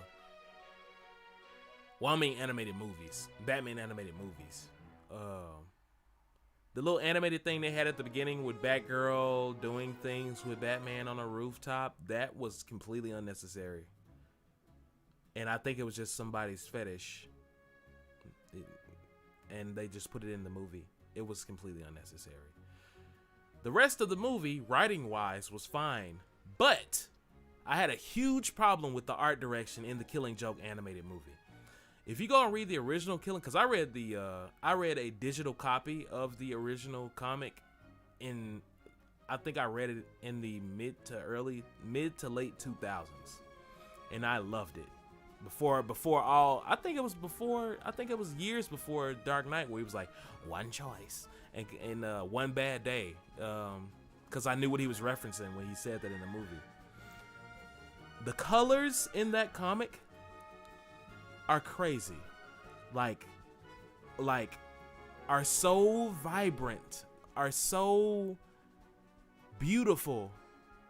I mean animated movies. Batman animated movies. The little animated thing they had at the beginning with Batgirl doing things with Batman on a rooftop, that was completely unnecessary. And I think it was just somebody's fetish. And they just put it in the movie. It was completely unnecessary. The rest of the movie, writing-wise, was fine. But I had a huge problem with the art direction in the Killing Joke animated movie. If you go and read the original Killing, because I read a digital copy of the original comic I think I read it in the mid to late 2000s, and I loved it. I think it was years before Dark Knight, where he was like, one choice and one bad day, because I knew what he was referencing when he said that in the movie. The colors in that comic are crazy, like are so vibrant, are so beautiful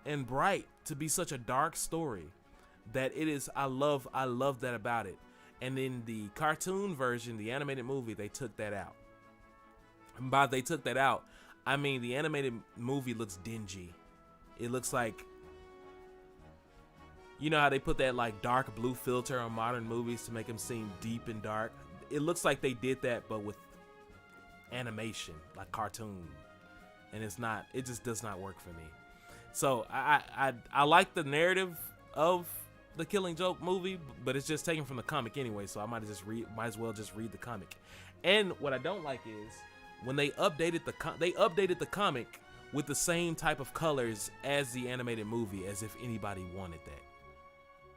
and bright to be such a dark story that it is. I love that about it. And in the cartoon version, the animated movie, they took that out. And by they took that out, I mean the animated movie looks dingy. It looks like, you know how they put that like dark blue filter on modern movies to make them seem deep and dark? It looks like they did that, but with animation, like cartoon. And it just does not work for me. So I like the narrative of the Killing Joke movie, but it's just taken from the comic anyway, so I might as well just read the comic. And what I don't like is when they updated the comic with the same type of colors as the animated movie, as if anybody wanted that.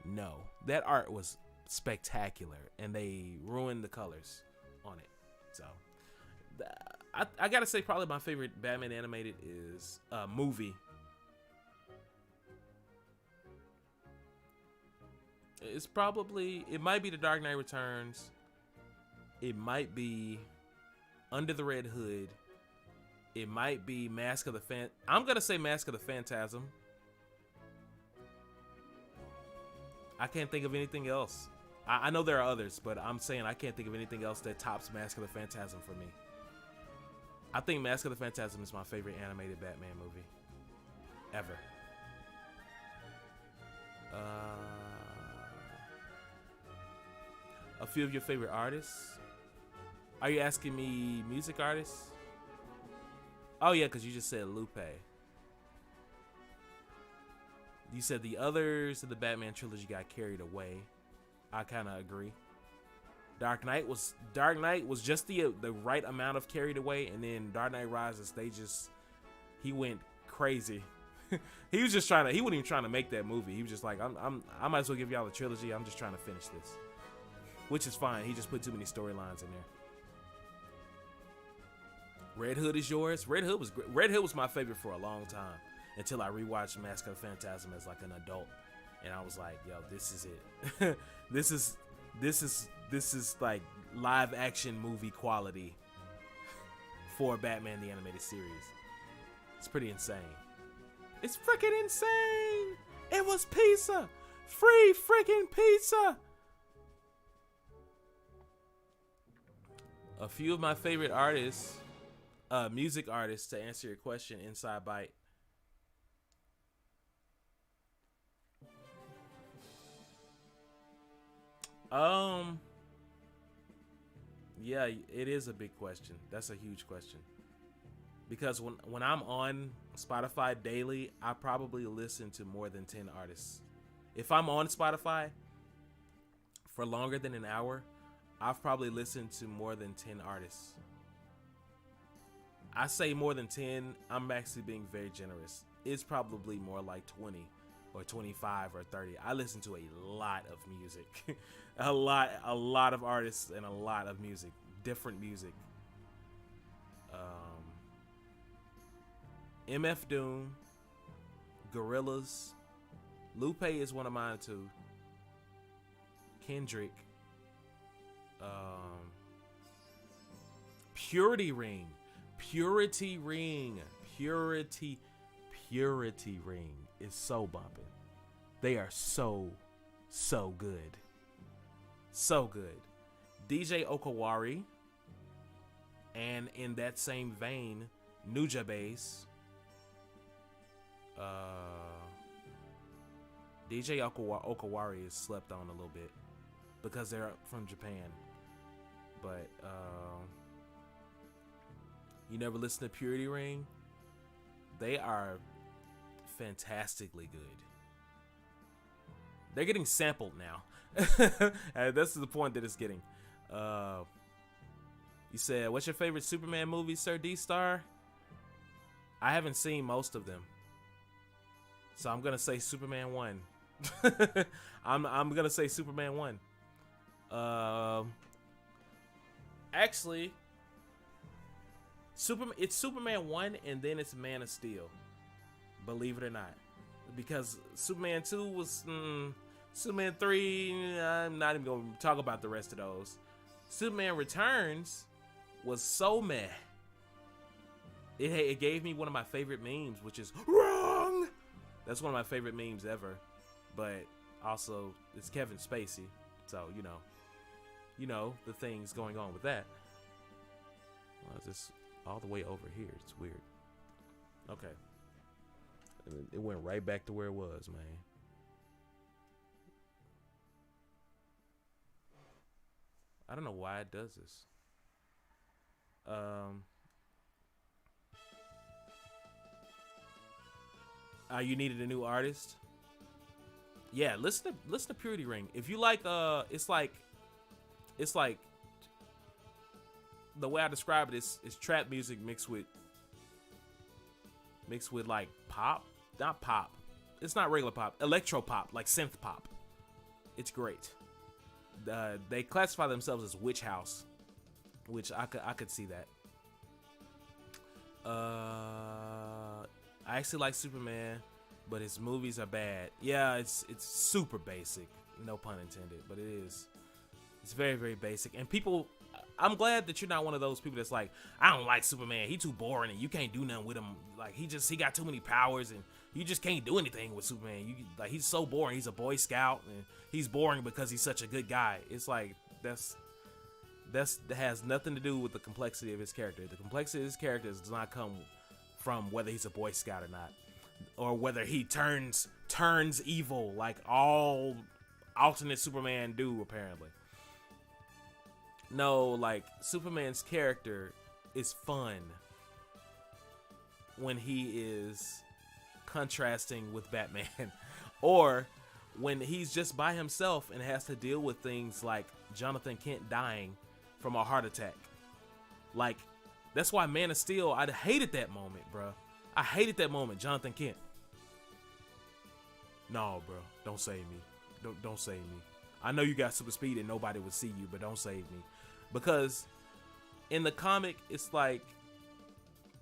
No, that art was spectacular, and they ruined the colors on it. So I gotta say, probably my favorite Batman animated is movie. It might be The Dark Knight Returns. It might be Under the Red Hood. It might be Mask of the I'm gonna say Mask of the Phantasm. I can't think of anything else. I know there are others, but I'm saying I can't think of anything else that tops Mask of the Phantasm for me. I think Mask of the Phantasm is my favorite animated Batman movie ever. A few of your favorite artists? Are you asking me music artists? Oh yeah, because you just said Lupe. You said the others of the Batman trilogy got carried away. I kind of agree. Dark Knight was just the right amount of carried away, and then Dark Knight Rises, he went crazy. He was just he wasn't even trying to make that movie. He was just like, I might as well give y'all a trilogy. I'm just trying to finish this, which is fine. He just put too many storylines in there. Red Hood is yours. Red Hood was my favorite for a long time until I rewatched Mask of the Phantasm as like an adult, and I was like, yo, this is it. This is like live action movie quality for Batman the Animated Series. It's pretty insane. It's freaking insane. It was pizza. Free freaking pizza. A few of my favorite artists, music artists, to answer your question, Inside Bite. Yeah, it is a big question. That's a huge question. Because when I'm on Spotify daily, I probably listen to more than 10 artists. If I'm on Spotify for longer than an hour, I've probably listened to more than 10 artists. I say more than 10, I'm actually being very generous. It's probably more like 20 or 25 or 30. I listen to a lot of music. a lot of artists and a lot of music, different music. MF Doom, Gorillaz, Lupe is one of mine too. Kendrick, Purity Ring is so bumping. They are so good. So good. DJ Okawari, and in that same vein, Nuja Bass. DJ Okawari is slept on a little bit because they're from Japan. But you never listen to Purity Ring? They are fantastically good. They're getting sampled now. And that's the point that it's getting. You said, what's your favorite Superman movie, Sir D-Star? I haven't seen most of them. So I'm going to say Superman 1. I'm going to say Superman 1. Actually, it's Superman 1 and then it's Man of Steel. Believe it or not. Because Superman 2 was... Superman 3, I'm not even going to talk about the rest of those. Superman Returns was so meh. It gave me one of my favorite memes, which is wrong. That's one of my favorite memes ever. But also, it's Kevin Spacey. So, you know the things going on with that. Why is this all the way over here? It's weird. Okay. It went right back to where it was, man. I don't know why it does this. You needed a new artist? Yeah, listen to Purity Ring. If you like, it's like the way I describe it is trap music mixed with like pop, not pop. It's not regular pop, electro pop, like synth pop. It's great. They classify themselves as Witch House, which I could see that. I actually like Superman, but his movies are bad. Yeah, it's super basic, no pun intended, but it is. It's very, very basic, and people, I'm glad that you're not one of those people that's like, I don't like Superman. He too boring and you can't do nothing with him. Like he got too many powers and you just can't do anything with Superman. Like he's so boring. He's a Boy Scout and he's boring because he's such a good guy. It's like that has nothing to do with the complexity of his character. The complexity of his character does not come from whether he's a Boy Scout or not, or whether he turns evil like all alternate Superman do apparently. No, like Superman's character is fun when he is contrasting with Batman or when he's just by himself and has to deal with things like Jonathan Kent dying from a heart attack. Like that's why Man of Steel, I hated that moment, bro. I hated that moment, Jonathan Kent. No, bro, don't save me. Don't save me. I know you got super speed and nobody would see you, but don't save me. Because in the comic, it's like,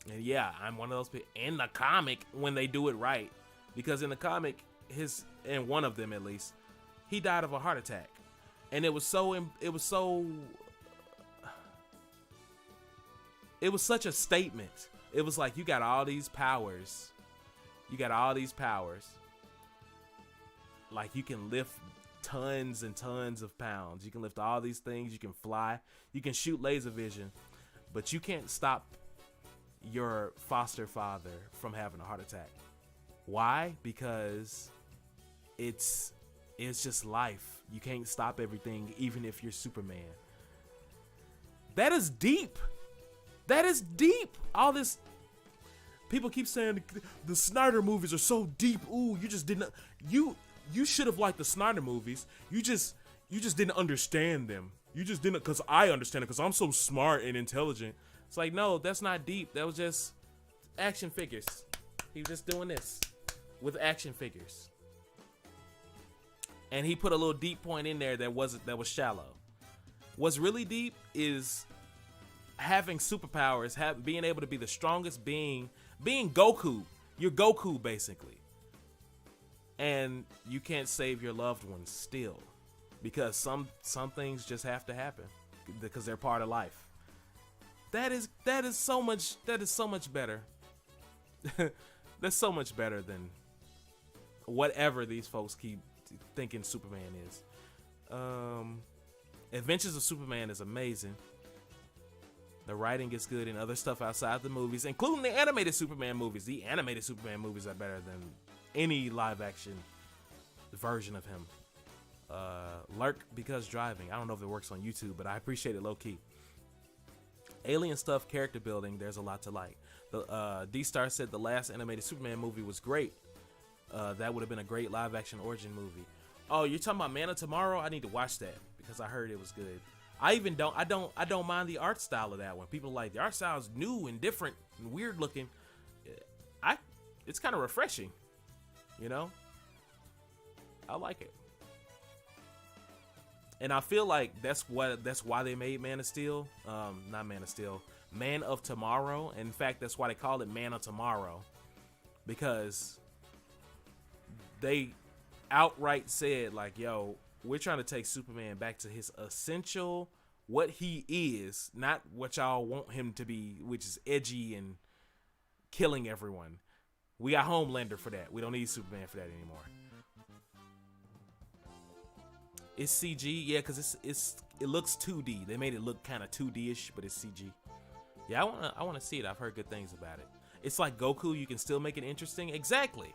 and yeah, I'm one of those people in the comic when they do it right. Because in the comic, and one of them at least, he died of a heart attack. And it was such a statement. It was like, you got all these powers. Like you can lift tons and tons of pounds. You can lift all these things. You can fly. You can shoot laser vision. But you can't stop your foster father from having a heart attack. Why? Because it's just life. You can't stop everything, even if you're Superman. That is deep. That is deep. All this. People keep saying the Snyder movies are so deep. Ooh, you just didn't. You should have liked the Snyder movies. You just didn't understand them. You just didn't, because I understand it because I'm so smart and intelligent. It's like, no, that's not deep. That was just action figures. He was just doing this with action figures. And he put a little deep point in there that was shallow. What's really deep is having superpowers, being able to be the strongest being Goku. You're Goku basically. And you can't save your loved ones still, because some things just have to happen because they're part of life. That is so much better. That's so much better than whatever these folks keep thinking Superman is. Adventures of Superman is amazing. The writing is good and other stuff outside the movies, including the animated Superman movies. The animated Superman movies are better than any live action version of him. Lurk because driving. I don't know if it works on YouTube, but I appreciate it low key. Alien stuff, character building, there's a lot to like. The D-Star said the last animated Superman movie was great. That would have been a great live action origin movie. Oh, you're talking about Man of Tomorrow? I need to watch that because I heard it was good. I don't mind the art style of that one. People like the art style is new and different and weird looking. It's kind of refreshing, you know. I like it, and I feel like that's why they made Man of Steel. Not Man of Steel, Man of Tomorrow. In fact, that's why they call it Man of Tomorrow, because they outright said like, yo, we're trying to take Superman back to his essential, what he is, not what y'all want him to be, which is edgy and killing everyone. We got Homelander for that. We don't need Superman for that anymore. It's CG, yeah, because it looks 2D. They made it look kind of 2D-ish, but it's CG. Yeah, I wanna see it. I've heard good things about it. It's like Goku. You can still make it interesting. Exactly.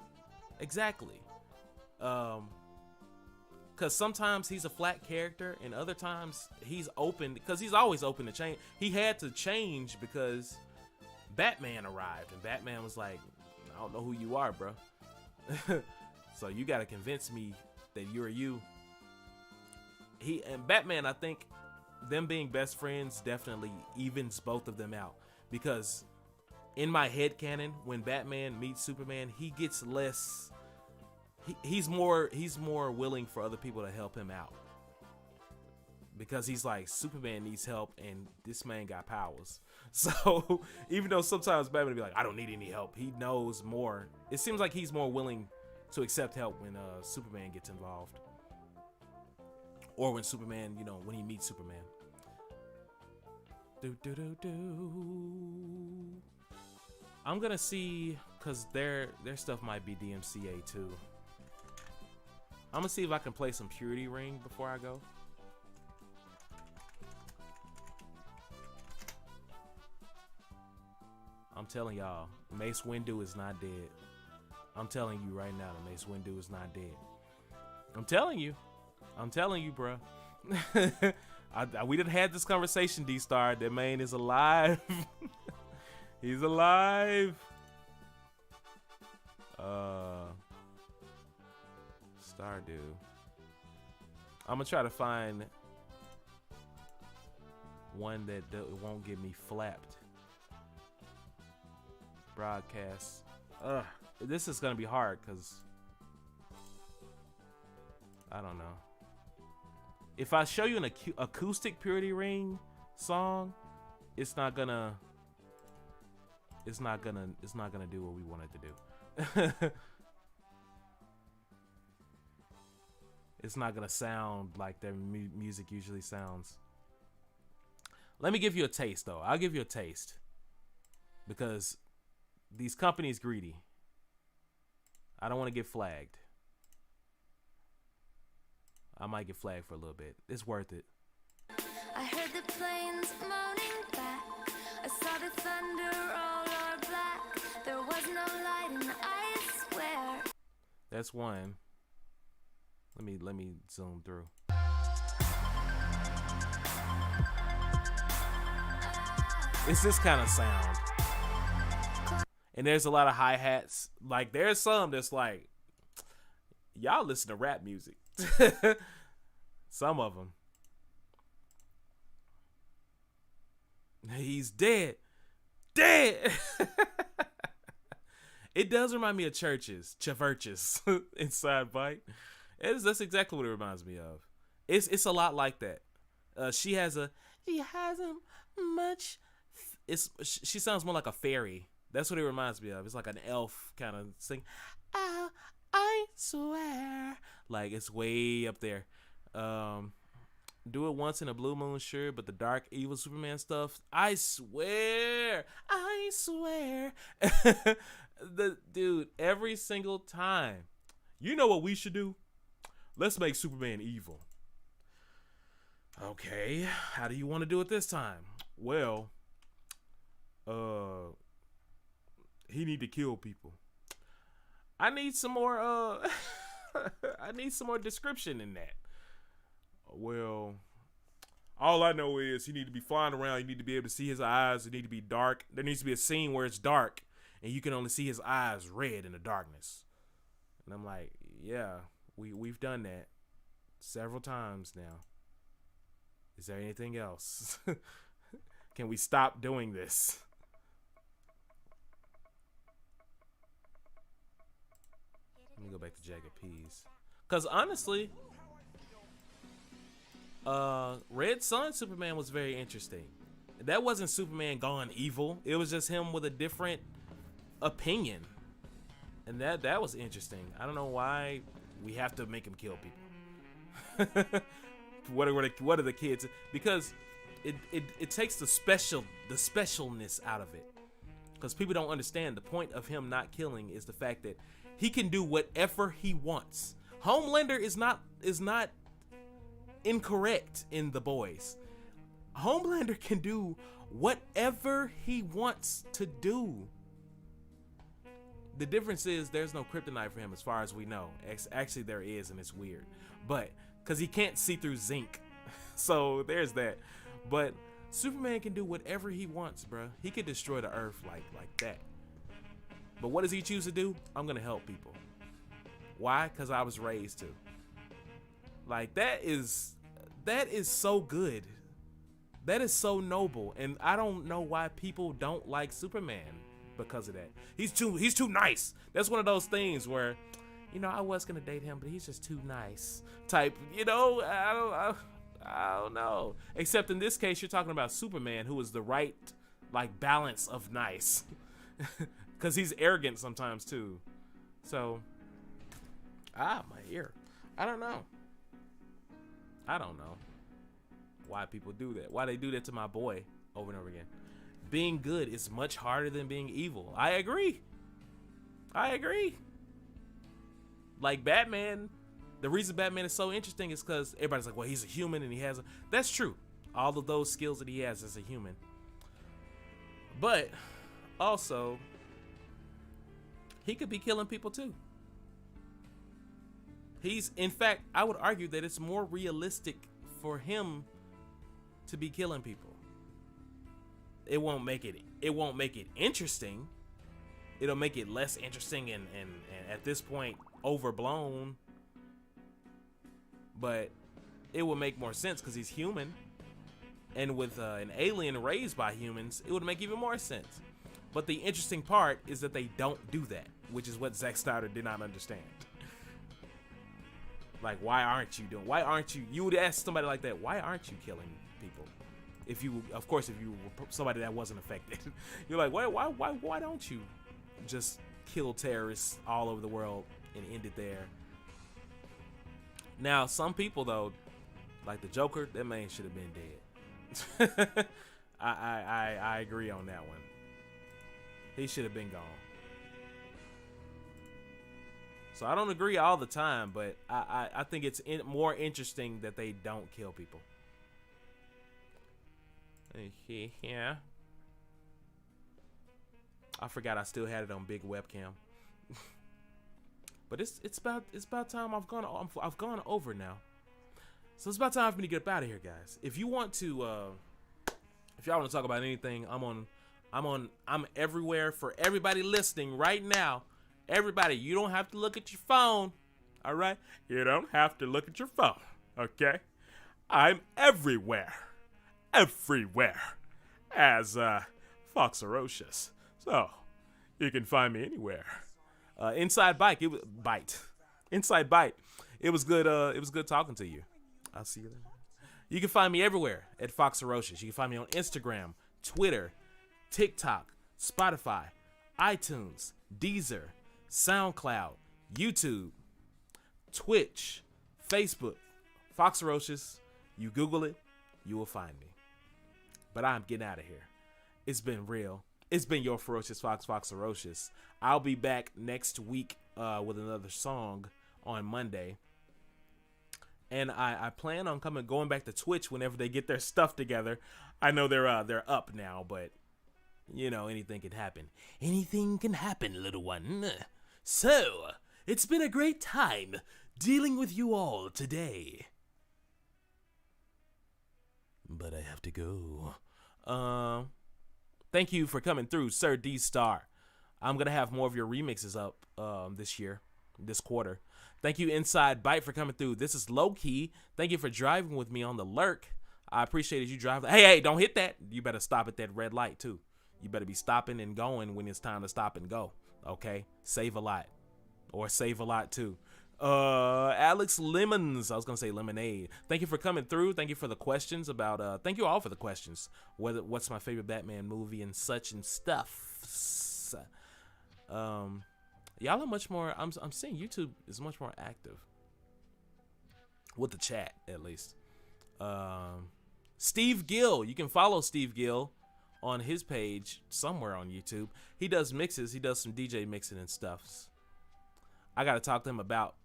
Because sometimes he's a flat character, and other times he's open, because he's always open to change. He had to change because Batman arrived, and Batman was like, I don't know who you are, bro. So you got to convince me that you're you. And Batman, I think them being best friends definitely evens both of them out, because in my head canon, when Batman meets Superman, he gets less. He's more willing for other people to help him out, because he's like, Superman needs help and this man got powers. So even though sometimes Batman will be like, I don't need any help, he knows more. It seems like he's more willing to accept help when Superman gets involved, or when Superman, when he meets Superman. Do do do do. I'm gonna see, cause their stuff might be DMCA too. I'm gonna see if I can play some Purity Ring before I go. I'm telling y'all, Mace Windu is not dead. I'm telling you right now, that Mace Windu is not dead. I'm telling you, bruh. We done had this conversation, D-Star. That man is alive. He's alive. Stardew. I'm gonna try to find one that won't get me flapped. Broadcast. This is gonna be hard because I don't know. If I show you an acoustic Purity Ring song, it's not gonna do what we want it to do. It's not gonna sound like their music usually sounds. Let me give you a taste, though. I'll give you a taste because these companies greedy. I don't want to get flagged. I might get flagged for a little bit. It's worth it. I heard the planes moaning back. I saw the thunder all are black. There was no light and I swear. That's one. Let me zoom through. It's this kind of sound. And there's a lot of hi-hats. Like there's some that's like, y'all listen to rap music. Some of them. He's dead. Dead. It does remind me of churches. Inside Bite. That's exactly what it reminds me of. It's a lot like that. She hasn't much. She sounds more like a fairy. That's what it reminds me of. It's like an elf kind of sing. Oh, I swear. Like it's way up there. Do it once in a blue moon, sure, but the dark evil Superman stuff, I swear. Dude, every single time. You know what we should do? Let's make Superman evil. Okay, how do you want to do it this time? Well, he need to kill people. I need some more I need some more description in that. Well, all I know is he need to be flying around. You need to be able to see his eyes. It need to be dark. There needs to be a scene where it's dark and you can only see his eyes red in the darkness. And I'm like, yeah, we've done that several times now. Is there anything else? Can we stop doing this? Let me go back to Jagged Peas. Because honestly, Red Sun Superman was very interesting. That wasn't Superman gone evil. It was just him with a different opinion. And that was interesting. I don't know why we have to make him kill people. What are the kids? Because it takes the specialness out of it. Because people don't understand the point of him not killing is the fact that he can do whatever he wants. Homelander is not incorrect in The Boys. Homelander can do whatever he wants to do. The difference is there's no kryptonite for him as far as we know. Actually there is, and it's weird. But because he can't see through zinc. So there's that. But Superman can do whatever he wants, bruh. He can destroy the earth like that. But what does he choose to do? I'm gonna help people. Why? Because I was raised to. Like that is so good. That is so noble. And I don't know why people don't like Superman because of that. He's too nice. That's one of those things where, you know, I was gonna date him, but he's just too nice type, you know. I don't know. Except in this case, you're talking about Superman, who is the right like balance of nice. Because he's arrogant sometimes too. So, my ear. I don't know why people do that. Why they do that to my boy. over and over again. Being good is much harder than being evil. I agree. Like Batman, the reason Batman is so interesting is because everybody's like, well, he's a human and he has that's true. All of those skills that he has as a human. But also, he could be killing people too. In fact, I would argue that it's more realistic for him to be killing people. It won't make it interesting. It'll make it less interesting and at this point overblown. But it would make more sense because he's human. And with an alien raised by humans, it would make even more sense. But the interesting part is that they don't do that, which is what Zack Snyder did not understand. Like, why aren't you? You would ask somebody like that, why aren't you killing people? If you were somebody that wasn't affected. You're like, why don't you just kill terrorists all over the world and end it there? Now, some people though, like the Joker, that man should have been dead. I agree on that one. He should have been gone. So I don't agree all the time, but I think it's more interesting that they don't kill people. Yeah. I forgot I still had it on big webcam. But it's about time I've gone over now. So it's about time for me to get up out of here, guys. If you want to if y'all want to talk about anything, I'm everywhere for everybody listening right now. Everybody, you don't have to look at your phone. All right? You don't have to look at your phone. Okay? I'm everywhere. Everywhere. As Foxarocious. So, you can find me anywhere. Inside Bite. Inside Bite. It was good talking to you. I'll see you there. You can find me everywhere at Foxarocious. You can find me on Instagram, Twitter, TikTok, Spotify, iTunes, Deezer, SoundCloud, YouTube, Twitch, Facebook, Foxarocious. You Google it, you will find me. But I'm getting out of here. It's been real. It's been your Ferocious Fox, Foxarocious. I'll be back next week with another song on Monday. And I plan on going back to Twitch whenever they get their stuff together. I know they're up now, but you know, anything can happen. Anything can happen, little one. So, it's been a great time dealing with you all today. But I have to go. Thank you for coming through, Sir D Star. I'm gonna have more of your remixes up this quarter. Thank you, Inside Bite, for coming through. This is Low Key. Thank you for driving with me on the Lurk. I appreciate you driving. Hey, don't hit that. You better stop at that red light too. You better be stopping and going when it's time to stop and go. Okay? Save a lot. Or save a lot too. Alex Lemons. I was gonna say lemonade. Thank you for coming through. Thank you for the questions about thank you all for the questions. What's my favorite Batman movie and such and stuff. Y'all are much more I'm seeing YouTube is much more active. With the chat, at least. Steve Gill. You can follow Steve Gill on his page somewhere on YouTube. He does mixes. He does some DJ mixing and stuff. I got to talk to him about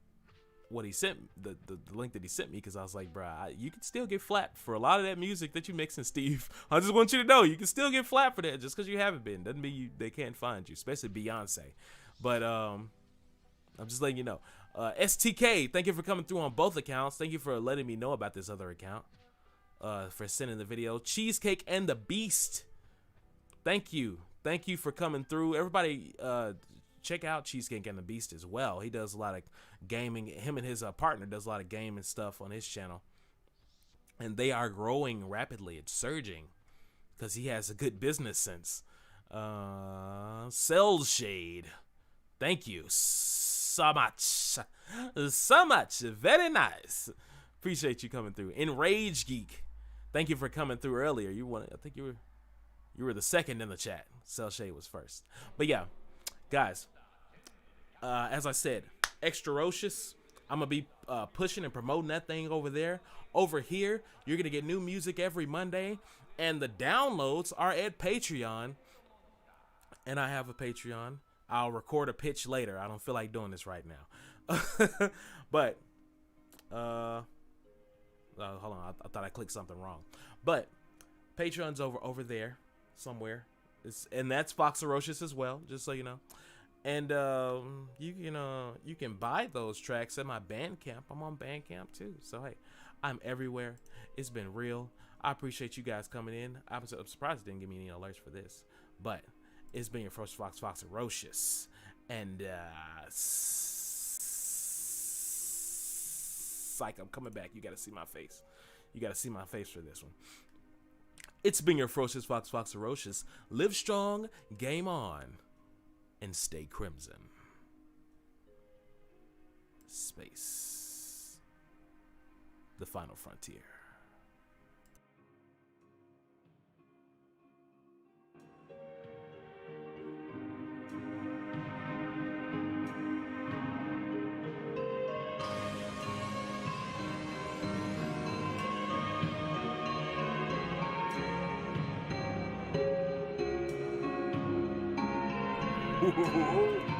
what he sent, the link that he sent me, because I was like, bruh, you can still get flat for a lot of that music that you mixing, Steve. I just want you to know, you can still get flat for that just because you haven't been. Doesn't mean they can't find you, especially Beyonce. But I'm just letting you know. STK, thank you for coming through on both accounts. Thank you for letting me know about this other account. For sending the video. Cheesecake and the Beast. Thank you. Thank you for coming through. Everybody, check out Cheesecake and the Beast as well. He does a lot of gaming. Him and his partner does a lot of gaming stuff on his channel. And they are growing rapidly. It's surging because he has a good business sense. Cell Shade. Thank you so much. So much. Very nice. Appreciate you coming through. Enrage Geek. Thank you for coming through earlier. I think you were the second in the chat. Cell Shade was first. But yeah, guys, as I said, Extrarocious, I'm gonna be pushing and promoting that thing over there. Over here, you're gonna get new music every Monday, and the downloads are at Patreon. And I have a Patreon. I'll record a pitch later. I don't feel like doing this right now. But hold on, I thought I clicked something wrong. But Patreon's over there somewhere. And that's Foxarocious as well, just so you know. And you can buy those tracks at my Bandcamp. I'm on Bandcamp too. So hey, I'm everywhere. It's been real. I appreciate you guys coming in. I'm surprised it didn't give me any alerts for this, but it's been your first Foxarocious, and psych, I'm coming back. You gotta see my face. You gotta see my face for this one. It's been your ferocious Foxarocious. Live strong, game on, and stay crimson. Space. The final frontier. Ooh.